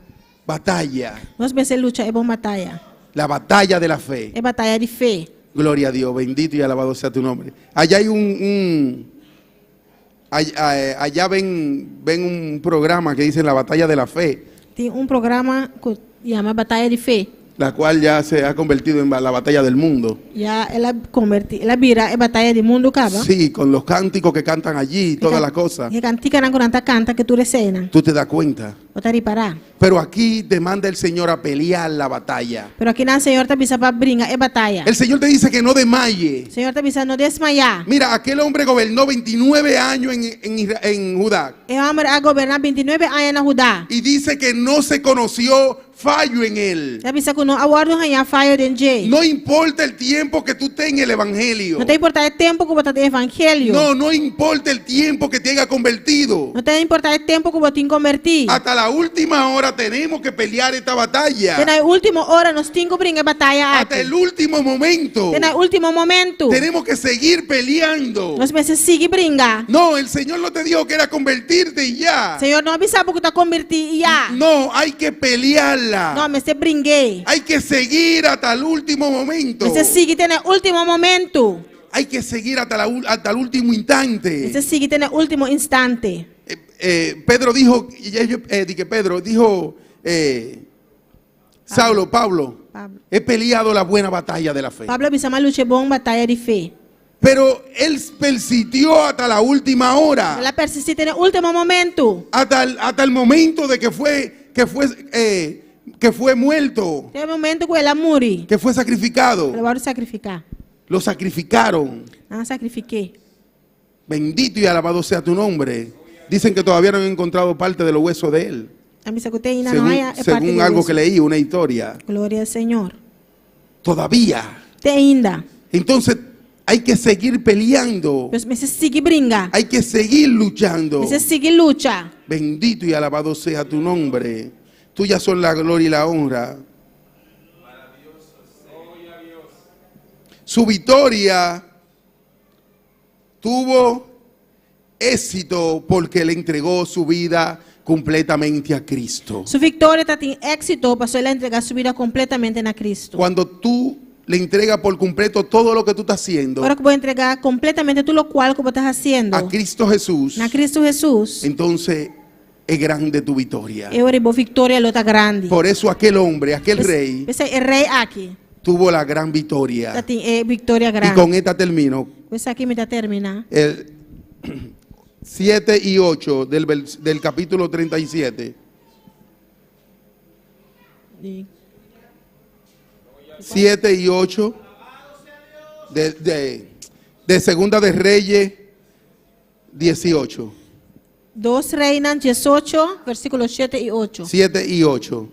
batalla. Nós pensamos luta é bom batalha. La batalla de la fe. É batalha de fé. Gloria a Dios. Bendito y alabado sea tu nombre. Allá hay allá ven un programa que dice la batalla de la fe. Tem programa que chama Batalha de Fé. la cual ya se ha convertido en la batalla del mundo. Ya ela vira a batalha do mundo acaba. Sí, con los cánticos que cantan allí y todas las cosas. Que cantica na conanta canta que tu recena. Tú te das cuenta. Bota riparar. Pero aquí te manda el Señor a pelear la batalla. Pero aqui na Senhor tá bisa para brincar é batalha. El Señor te dice que no desmaye. Senhor tá bisa não desmaiar. Mira, aquel hombre gobernó 29 años en Judá. É homem a governar 29 anos na Judá. Y dice que no se conoció fallo en él. Já bisa que não awardo ganhar falho dentro. No importa el tiempo que tú tengas en el evangelio. Não tem importar o tempo que você tem evangelho. No importa el tiempo que te haya convertido. Não tem importar o tempo que você tem convertido. Hasta la última hora tenemos que pelear esta batalla. Na última hora nós temos que brincar batalha. Hasta el último momento. Na último momento. Tenemos que seguir peleando. Nós precisamos seguir brincar. No, el Señor no te dijo que era convertirte y ya. Senhor não avisa porque está convertido e já. No, hay que pelearla. Não, mas você brinquei. Hay que seguir hasta el último momento. Você sigue no último momento. Hay que seguir hasta el último instante. Você sigue no último instante. Pedro dijo, Saulo, Pablo, he peleado la buena batalla de la fe. Pablo bisa lucha bom batalha de fé. Pero él persistió hasta la última hora. Ela persiste no último momento. Hasta el momento de que fue muerto. Tem momento que ela morre. Que fue sacrificado. Ela vai sacrificar. Lo sacrificaron. Não sacrifiquei. Bendito y alabado sea tu nombre. Dicen que todavía no han encontrado parte de los huesos de él. Según algo que leí, una historia. Gloria al Señor. Todavía. Ainda. Entonces hay que seguir peleando. Hay que seguir luchando. Bendito y alabado sea tu nombre. Tuya son la gloria y la honra. Su victoria tuvo éxito porque le entregó su vida completamente a Cristo. Su victoria tiene éxito pasó a entregar su vida completamente a Cristo. Cuando tú le entregas por completo todo lo que tú estás haciendo. Ahora que voy a entregar completamente todo lo cual que estás haciendo. A Cristo Jesús. A Cristo Jesús. Entonces es grande tu victoria. Victoria lo está grande. Por eso aquel hombre, aquel rey. El rey aquí. Tuvo la gran victoria. Victoria grande. Y con esta termino. Pues aquí me termina. El 7 y 8 del capítulo 37. 7 y 8 de Segunda de Reyes 18. 2 Reinas 18, versículos 7 y 8. 7 y 8.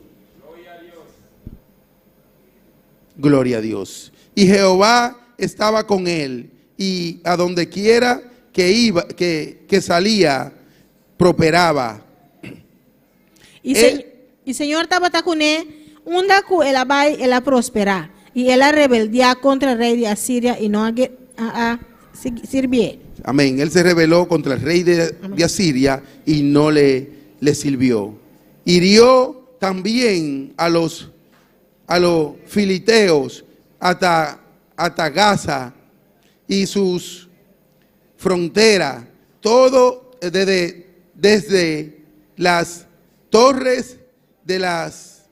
Gloria a Dios. Y Jehová estaba con él, y a donde quiera que iba, que salía, prosperaba. Y Señor estaba con él, unda que ela vai, ela prosperar. Y ela rebeldia contra el rey de Asiria y no sirvió. Amén. Él se rebeló contra el rey de Asiria y no le sirvió. Hirió también a los filisteos hasta Gaza y sus fronteras, todo desde las torres de las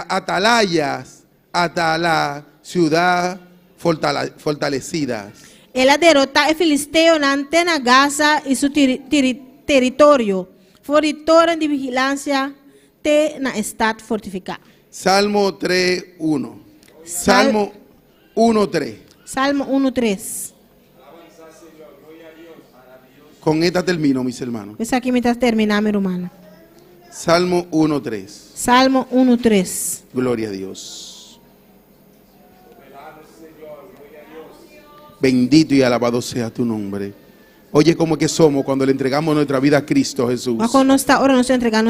atalayas hasta la ciudad fortalecida. Ela derrota el filisteo na antena Gaza y su territorio, foritoran de vigilancia te na estad fortificada. Salmo 3:1. Salmo 1:3. Salmo 1:3. Con esta termino, mis hermanos. Pues aquí mientras termina, mi hermana. Salmo 1:3. Salmo 1:3. Gloria a Dios. Bendito y alabado sea tu nombre. Oye, como que somos cuando le entregamos nuestra vida a Cristo Jesús.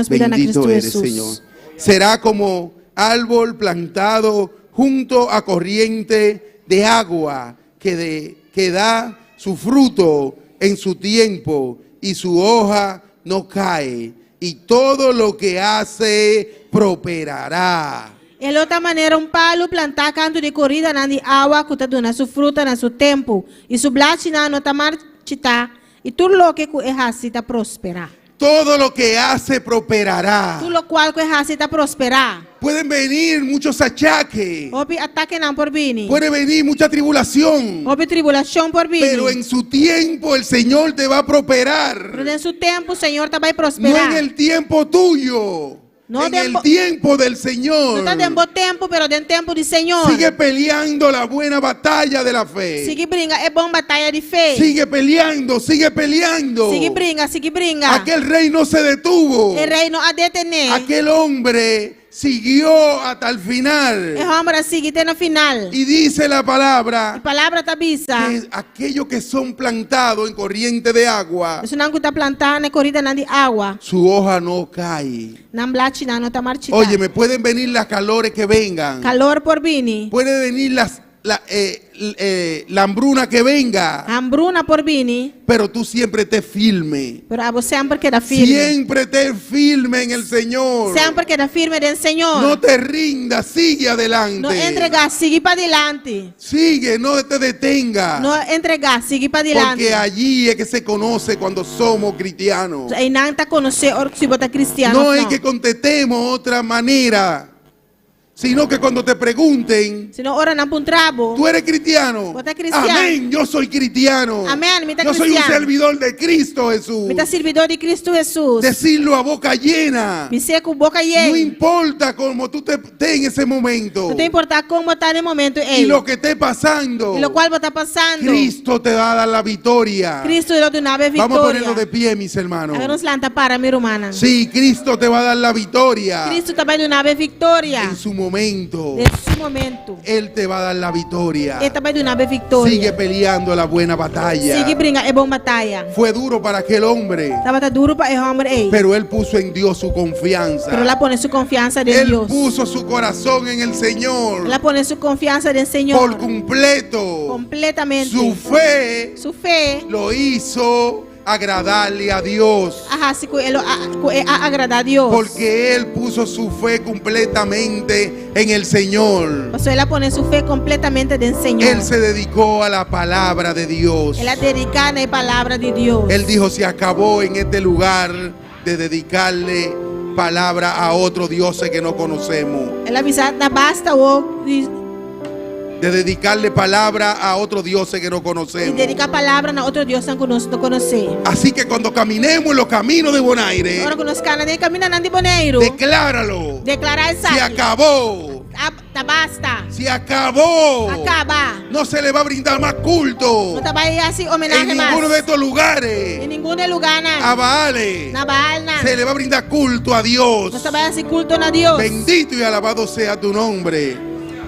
Bendito eres, Señor. Será como árbol plantado junto a corriente de agua que da su fruto en su tiempo y su hoja no cae, y todo lo que hace prosperará. De outra maneira, palo plantar canto de corrida na de água que está dando sua fruta na seu tempo e su blachina não está marchita e tudo lo que é assim prosperar. Todo lo que hace prosperará. Tudo lo cual que é assim prosperar. Pueden venir muchos achaques. Opi ataque nan por bini. Puede venir mucha tribulación. Opi tribulación por bini. Pero en su tiempo el Señor te va a Pero prosperar. en su tiempo, Señor, te va a No prosperar. en el tiempo tuyo. No En tempo- el tiempo del No Señor. está dando tiempo, pero den tiempo de Señor. Sigue peleando la buena batalla de la fe. Sigue brinca, é bom batalha de fé. Sigue peleando, sigue peleando. Sigue brinca, sigue brinca. Aquel rey no se detuvo. El rei não a detener. Aquel hombre siguió hasta el final. É homem sigue até no final. Y dice la A palabra palavra tá bisa. que aquellos que son plantados en corriente de agua, Isso não está plantando, é corrida na de água. su hoja no cae. Não blate, não está marchita. Oye, me pueden venir las calores que vengan. Calor por vini. Puede venir la hambruna que venga. Hambruna por vini. Pero tú siempre estés firme. Pero a você sempre queda firme. Siempre estés firme en el Señor. Sempre queda firme del Senhor. No te rindas, sigue adelante. Não entregar, sigue para adelante. Sigue, no te detenga. Não entregar, sigue para adelante. Porque allí es que se conoce cuando somos cristianos. Aí não está conhecer se você é cristiano. No es que contestemos otra manera, sino que cuando te pregunten, Se não ora não para trabo. ¿tú eres cristiano? ¿Vos estás cristiano? Amén, yo soy cristiano. Amén, me está Yo soy un cristiano. servidor de Cristo Jesús. Me está servidor de Cristo Jesus. Decirlo a boca llena. Me ser com boca No llena. importa cómo tú estés en ese momento Não tem importar como está no momento y ele. lo que esté pasando. E lo qual está passando. Cristo te va a dar la victoria. Cristo é do nave Vamos a ponernos de vitória. pie, mis hermanos. Agora lanta para mi hermana. Sí, Cristo te va a dar la victoria. Cristo também do nave vitória. En su momento, Nesse momento. Él te va a dar la victoria. Ele também do nave Sigue vitória. peleando la buena batalla. Sigue brinca, é bom batalha. Fue duro para aquel hombre, Estava tá duro para o homem aí. pero él puso en Dios su confianza. Pero lá pone su confianza en Él Dios. puso su corazón en el Señor Lá pone su confianza en el por Señor. completo. Completamente. Su fe Su fe. lo hizo agradarle a Dios. Ajá, se ele agradar a Deus. Porque Él puso su fe completamente en el Señor. Pastor, ela pone su fe completamente en el Señor. Él se dedicó a la palabra de Dios. Ela dedica na palavra de Deus. Él dijo, se acabó en este lugar de dedicarle palabra a otros dioses que no conocemos. Ela avisa, não basta o De dedicarle palabra a otros dioses que no e conocemos. dedicar a palavra na outro Deus que nós não conhecemos. Así que cuando caminemos en los caminos de Bonaire, Agora que nós caminhando de Boneiro, decláralo. declarar essa. Se acabó. Tá basta. Se acabó. Acaba. No se le va a brindar más culto Não tá vai assim en homenagem mais. ninguno de estos lugares. Em nenhum lugar A na Baales na Baal na. se le va a brindar culto a Dios. Nós vai assim culto na Deus. Bendito y alabado sea tu nombre.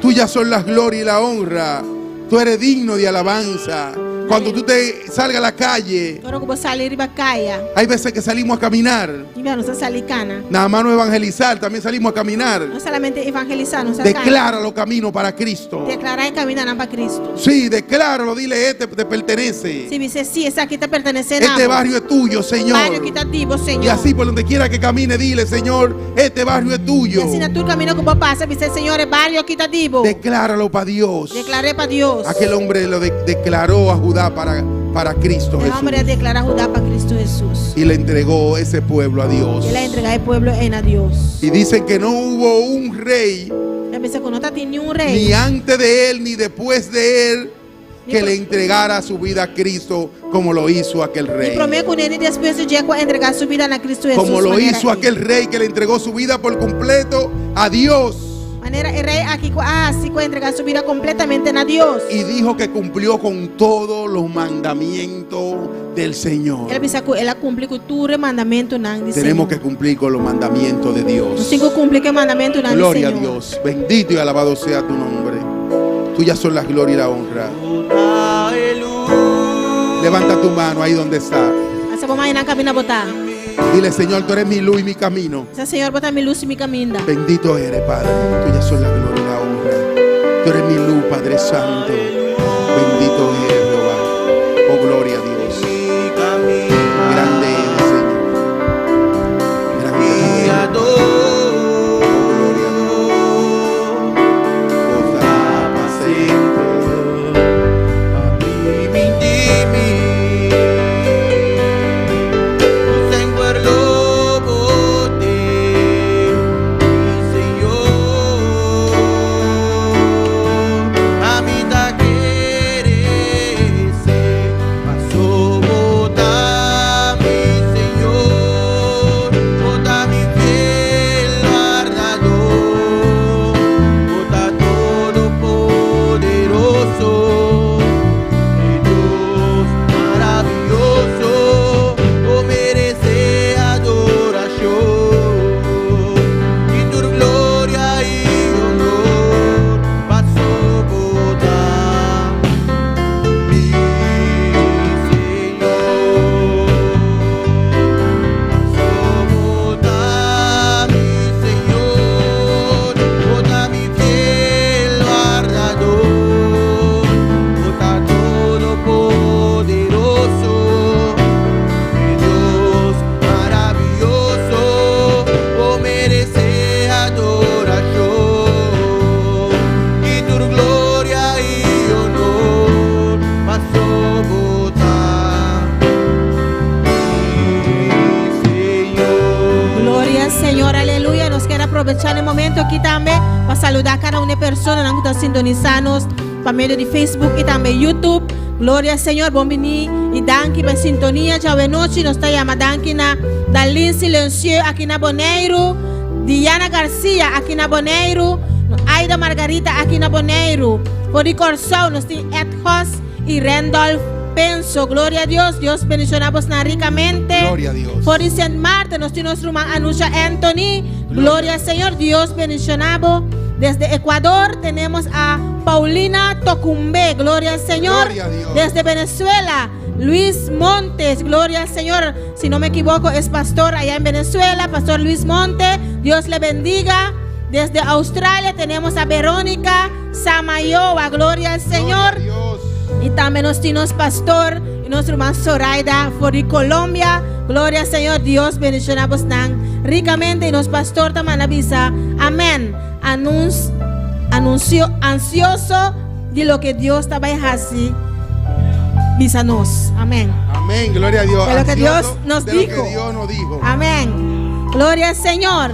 Tuyas son las glorias y la honra. Tú eres digno de alabanza. Cuando tú te salgas a la calle, Agora que você sair para caia. hay veces que salimos a caminar. E não se salicana. Nada más no evangelizar, también salimos a caminar. Não solamente evangelizar, não se Declara los caminos para Cristo. declarar e caminhar para Cristo. Sí, decláralo, dile, este te pertenece. Se você sim, essa aqui está pertencendo Este barrio es tuyo, barrio Señor. equitativo, Senhor. Y así por donde quiera que camine, dile, Señor, este barrio es E tuyo. assim na tua caminho que você passa, você, Senhor, é barrio equitativo. Decláralo para Dios. Declarei para Deus. Aquel hombre lo declaró a Judá para Cristo O homem Jesús. declara Judá para Cristo Jesus. Y le entregó ese pueblo a Dios. Ele entrega o pueblo a Deus. Y dicen que no hubo un rey, Já pensa que não está tendo nenhum rei. ni antes de él, ni después de él, que Ni le entregara su vida a Cristo como lo hizo aquel E rey. prometo que ele depois de Jeco entregar sua vida na Cristo Jesus. Como lo maneira hizo aí. aquel rey que le entregó su vida por completo a Dios. Maneira o rei aqui, assim que entregar sua vida completamente na Deus. Y dijo que cumplió con todos los mandamientos del Señor. Ele pensa que ela cumpre com todo o mandamento na de Tenemos que Senhor. cumplir con los mandamientos de Os Dios. 5 cumpre que mandamento na de Gloria a Senhor. Dios. Bendito y alabado sea tu nombre. Tuyas son la gloria y la honra. Levanta tu mano ahí donde está. Essa vamos aí na cabina botar. Dile, Señor, tú eres mi luz y mi camino. Essa Senhor bota mi luz e mi caminho. Bendito eres, Padre. Tuyas son la gloria y la honra. Tú eres mi luz, Padre Santo. Bendito eres, Jehová. Oh, gloria a Dios. Grande eres, Señor. Grande eres. Oh, gloria a Dios. Gozaba siempre. Senhor, el momento aquí también para saludar a cada una persona que está sintonizándonos por medio de Facebook y también YouTube. Gloria al Señor, bombini y danki para sintonía. Ya de noche nos está llamando danki na Dalin Silencio aquí na Bonaire, Diana García aquí na Bonaire, Aida Margarita aquí na Bonaire, por el Corsao nos tiene Ed Hoss y Randolph Penso. Gloria a Dios, Dios bendicionamos ricamente. Gloria a Dios. Por Saint Marta nos tiene nuestro hermano Anusha Anthony. Gloria al Señor, Dios bendicionamos. Desde Ecuador tenemos a Paulina Tocumbe, gloria al Señor. Gloria a Dios. Desde Venezuela, Luis Montes, gloria al Señor. Si no me equivoco, es pastor allá en Venezuela, Pastor Luis Montes. Dios le bendiga. Desde Australia tenemos a Verónica Samayoa, gloria al Señor. Gloria a Dios. Y también nos tiene pastor y nuestro hermano Zoraida de Colombia. Gloria al Señor, Dios bendicionamos tan ricamente. Y nos pastor también avisa, amén. Anuncio ansioso de lo que Dios está así. Vísanos, amén. Amén, gloria a Dios. De lo que Ansioso Dios nos de lo dijo. que Dios nos dijo. Amén. Gloria al Señor.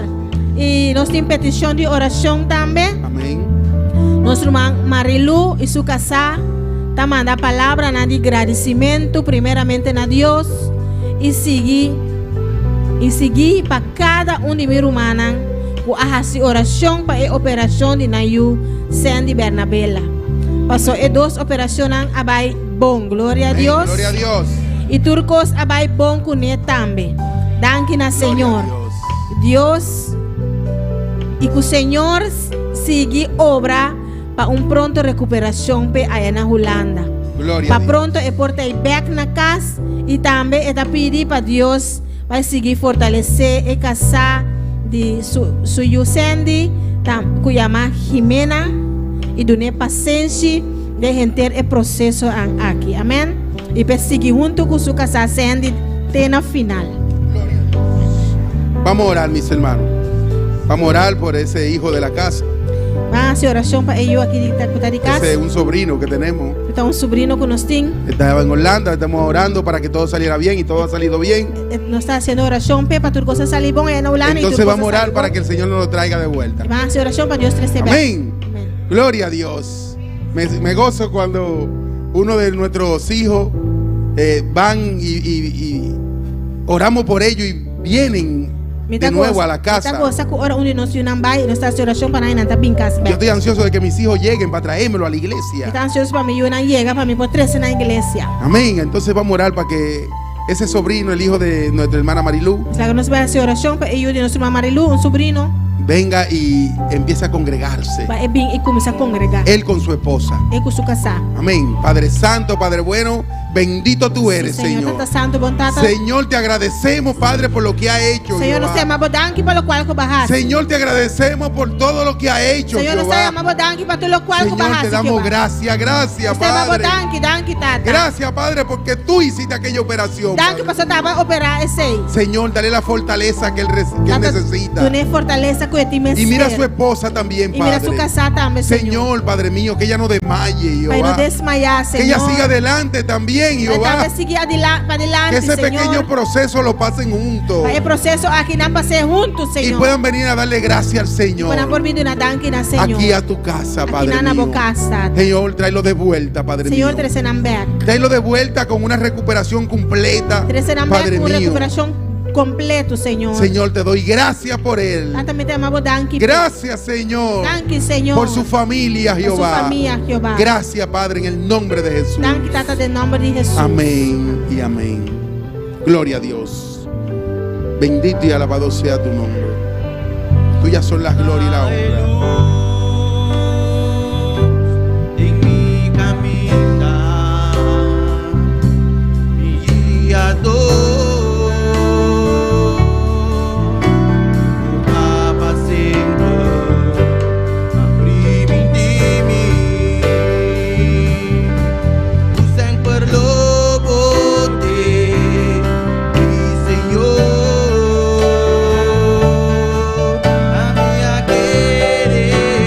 Y nos tiene petición de oración también. Amén. Nuestro hermano Marilu y su casa ta manda palabra de agradecimiento primeramente a Dios y seguir para cada uno de mis hermanos hacer oración para la operación de Nayu Sandy Bernabela. Pasó dos operaciones abay bon, gloria a Amén, Dios. gloria a Dios. Y turcos abay bon con él también. Danke Señor. Dios y que el Señor sigue obra para un pronto recuperación pe allá en Holanda. Gloria a Para Dios. pronto es portar back na casa y también está pedir para Dios para seguir fortalecer el casa de su Yusendi, que llama Jimena, y donar paciencia de gente el proceso aquí. Amén. Y para seguir junto con su casa Sandy, tena final. Vamos a orar, mis hermanos. Vamos a orar por ese hijo de la casa. Vamos a hacer oración para ellos aquí de casa. Ese es un sobrino que tenemos. Está un sobrino con nosotros. Estaba en Holanda, estamos orando para que todo saliera bien y todo ha salido bien. Nos está haciendo oración para tu cosa salir bon en Holanda. Entonces vamos a orar para que el Señor nos lo traiga de vuelta. Vamos a hacer oración para Dios reciba. Amén. Gloria a Dios. Me gozo cuando uno de nuestros hijos van y oramos por ellos y vienen de nuevo a la casa. Yo estoy ansioso de que mis hijos lleguen para traérmelo a la iglesia. Amén. Entonces vamos a orar para que ese sobrino, el hijo de nuestra hermana Marilu, un sobrino, venga y empiece a congregarse. Él con su esposa. Amén. Padre Santo, Padre bueno, bendito tú eres, Señor. Señor, te agradecemos, Padre, por lo que ha hecho. Señor, Señor, te agradecemos por todo lo que ha hecho. Señor, te damos gracias, gracias, Padre. Gracias, Padre, porque tú hiciste aquella operación. Señor, dale la fortaleza que él necesita. Y mira a su esposa también, Padre. Señor, Padre mío, que ella no desmaye, Jehová. Que ella siga adelante también, Jehová. Que ese pequeño proceso lo pasen juntos. Y puedan venir a darle gracias al Señor. Aquí a tu casa, Padre mío. Señor, tráelo de vuelta, Padre mío. Tráelo de vuelta con una recuperación completa, Padre mío. Completo, Señor. Señor, te doy gracias por él. Gracias, Señor, por su familia, Jehová. Gracias, Padre, en el nombre de Jesús. Amén y amén. Gloria a Dios. Bendito y alabado sea tu nombre. Tuyas son las glorias y la honra. En mi caminar, mi guiador. Querer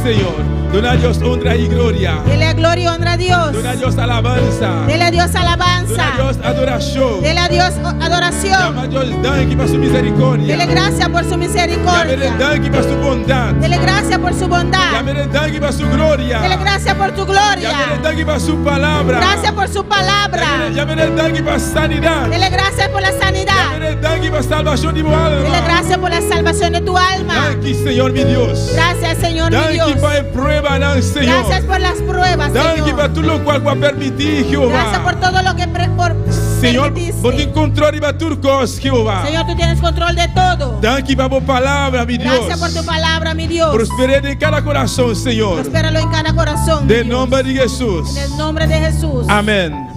Señor. Dona a Dios honra y gloria. Dele gloria y honra a Dios. Dona a Dios alabanza. Dele a Dios Dona a alabanza. Dios adoración. Dele a Dios Llama adoración. a Dios danke por su misericordia. Dele gracias por su Llámele misericordia. danke por su bondad. Dele gracias por su bondad. Llámele danke por su gloria. Dele gracias por tu Llámele gloria. danke por su palabra. Gracias por su palabra. Llámele danke por sanidad. Dele gracias por la sanidad. Llámele danke por salvación de mi Dele alma. gracias por la salvación de tu alma. Danke, Señor mi Dios. Gracias, Señor mi Danke Dios. por la prueba, no, Señor. Gracias por las pruebas, Danke Señor. por todo lo cual va a permitir, Gracias por Jehová. todo lo que Señor, permitiste. porque controle de tu cosas, Jehová. Señor, tú tienes control de todo. Danke por tu palabra, mi Dios. Gracias por tu palabra, mi Dios. Prospere en cada corazón, Señor. Prospéralo en cada corazón. De mi Dios. nombre de Jesús. En el nombre de Jesús. Amén.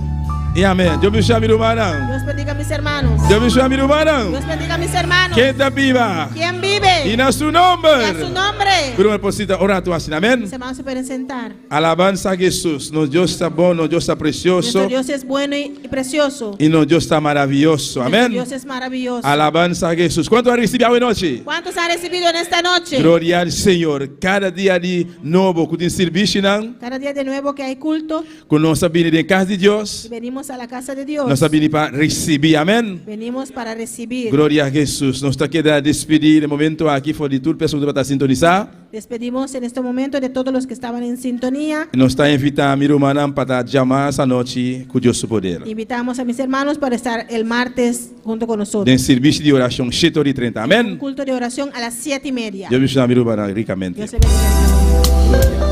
Y amén. Dios bendiga a mi hermana. Dios bendiga a mis hermanos. Dios bendiga a mi hermana. Dios bendiga a mis hermanos. ¿Quién está viva? ¿Quién vive? Y en su nombre. Y a su nombre. Pero me posita orar tú así. Amén. Mis hermanos se pueden sentar. Alabanza a Jesús. Nos Dios está bueno, nos Dios está Nuestro precioso. Dios es bueno y precioso. Y nos Dios está maravilloso. Nuestro Amén. Dios es maravilloso. Alabanza a Jesús. ¿Cuánto ha recibido hoy noche? ¿Cuántos han recibido en esta noche? Gloria al Señor. Cada día de nuevo, que servicio, Cada día de nuevo que hay culto, que nos ha venido en casa de Dios, venimos a la casa de Dios. nos ha venido para recibir. Amén. Venimos para recibir. Gloria a Jesús. Nos está quedando despedir el momento aquí por de todo el personal para sintonizar. Despedimos en este momento de todos los que estaban en sintonía. Nos está invitando a mi hermana para llamar esa noche con Dios su poder. Invitamos a mis hermanos para estar el martes junto con nosotros. En servicio de oración 7:30. Un Amén. culto de oración a las 7:30. Yo bendiga a mi hermana ricamente. Dios le bendiga.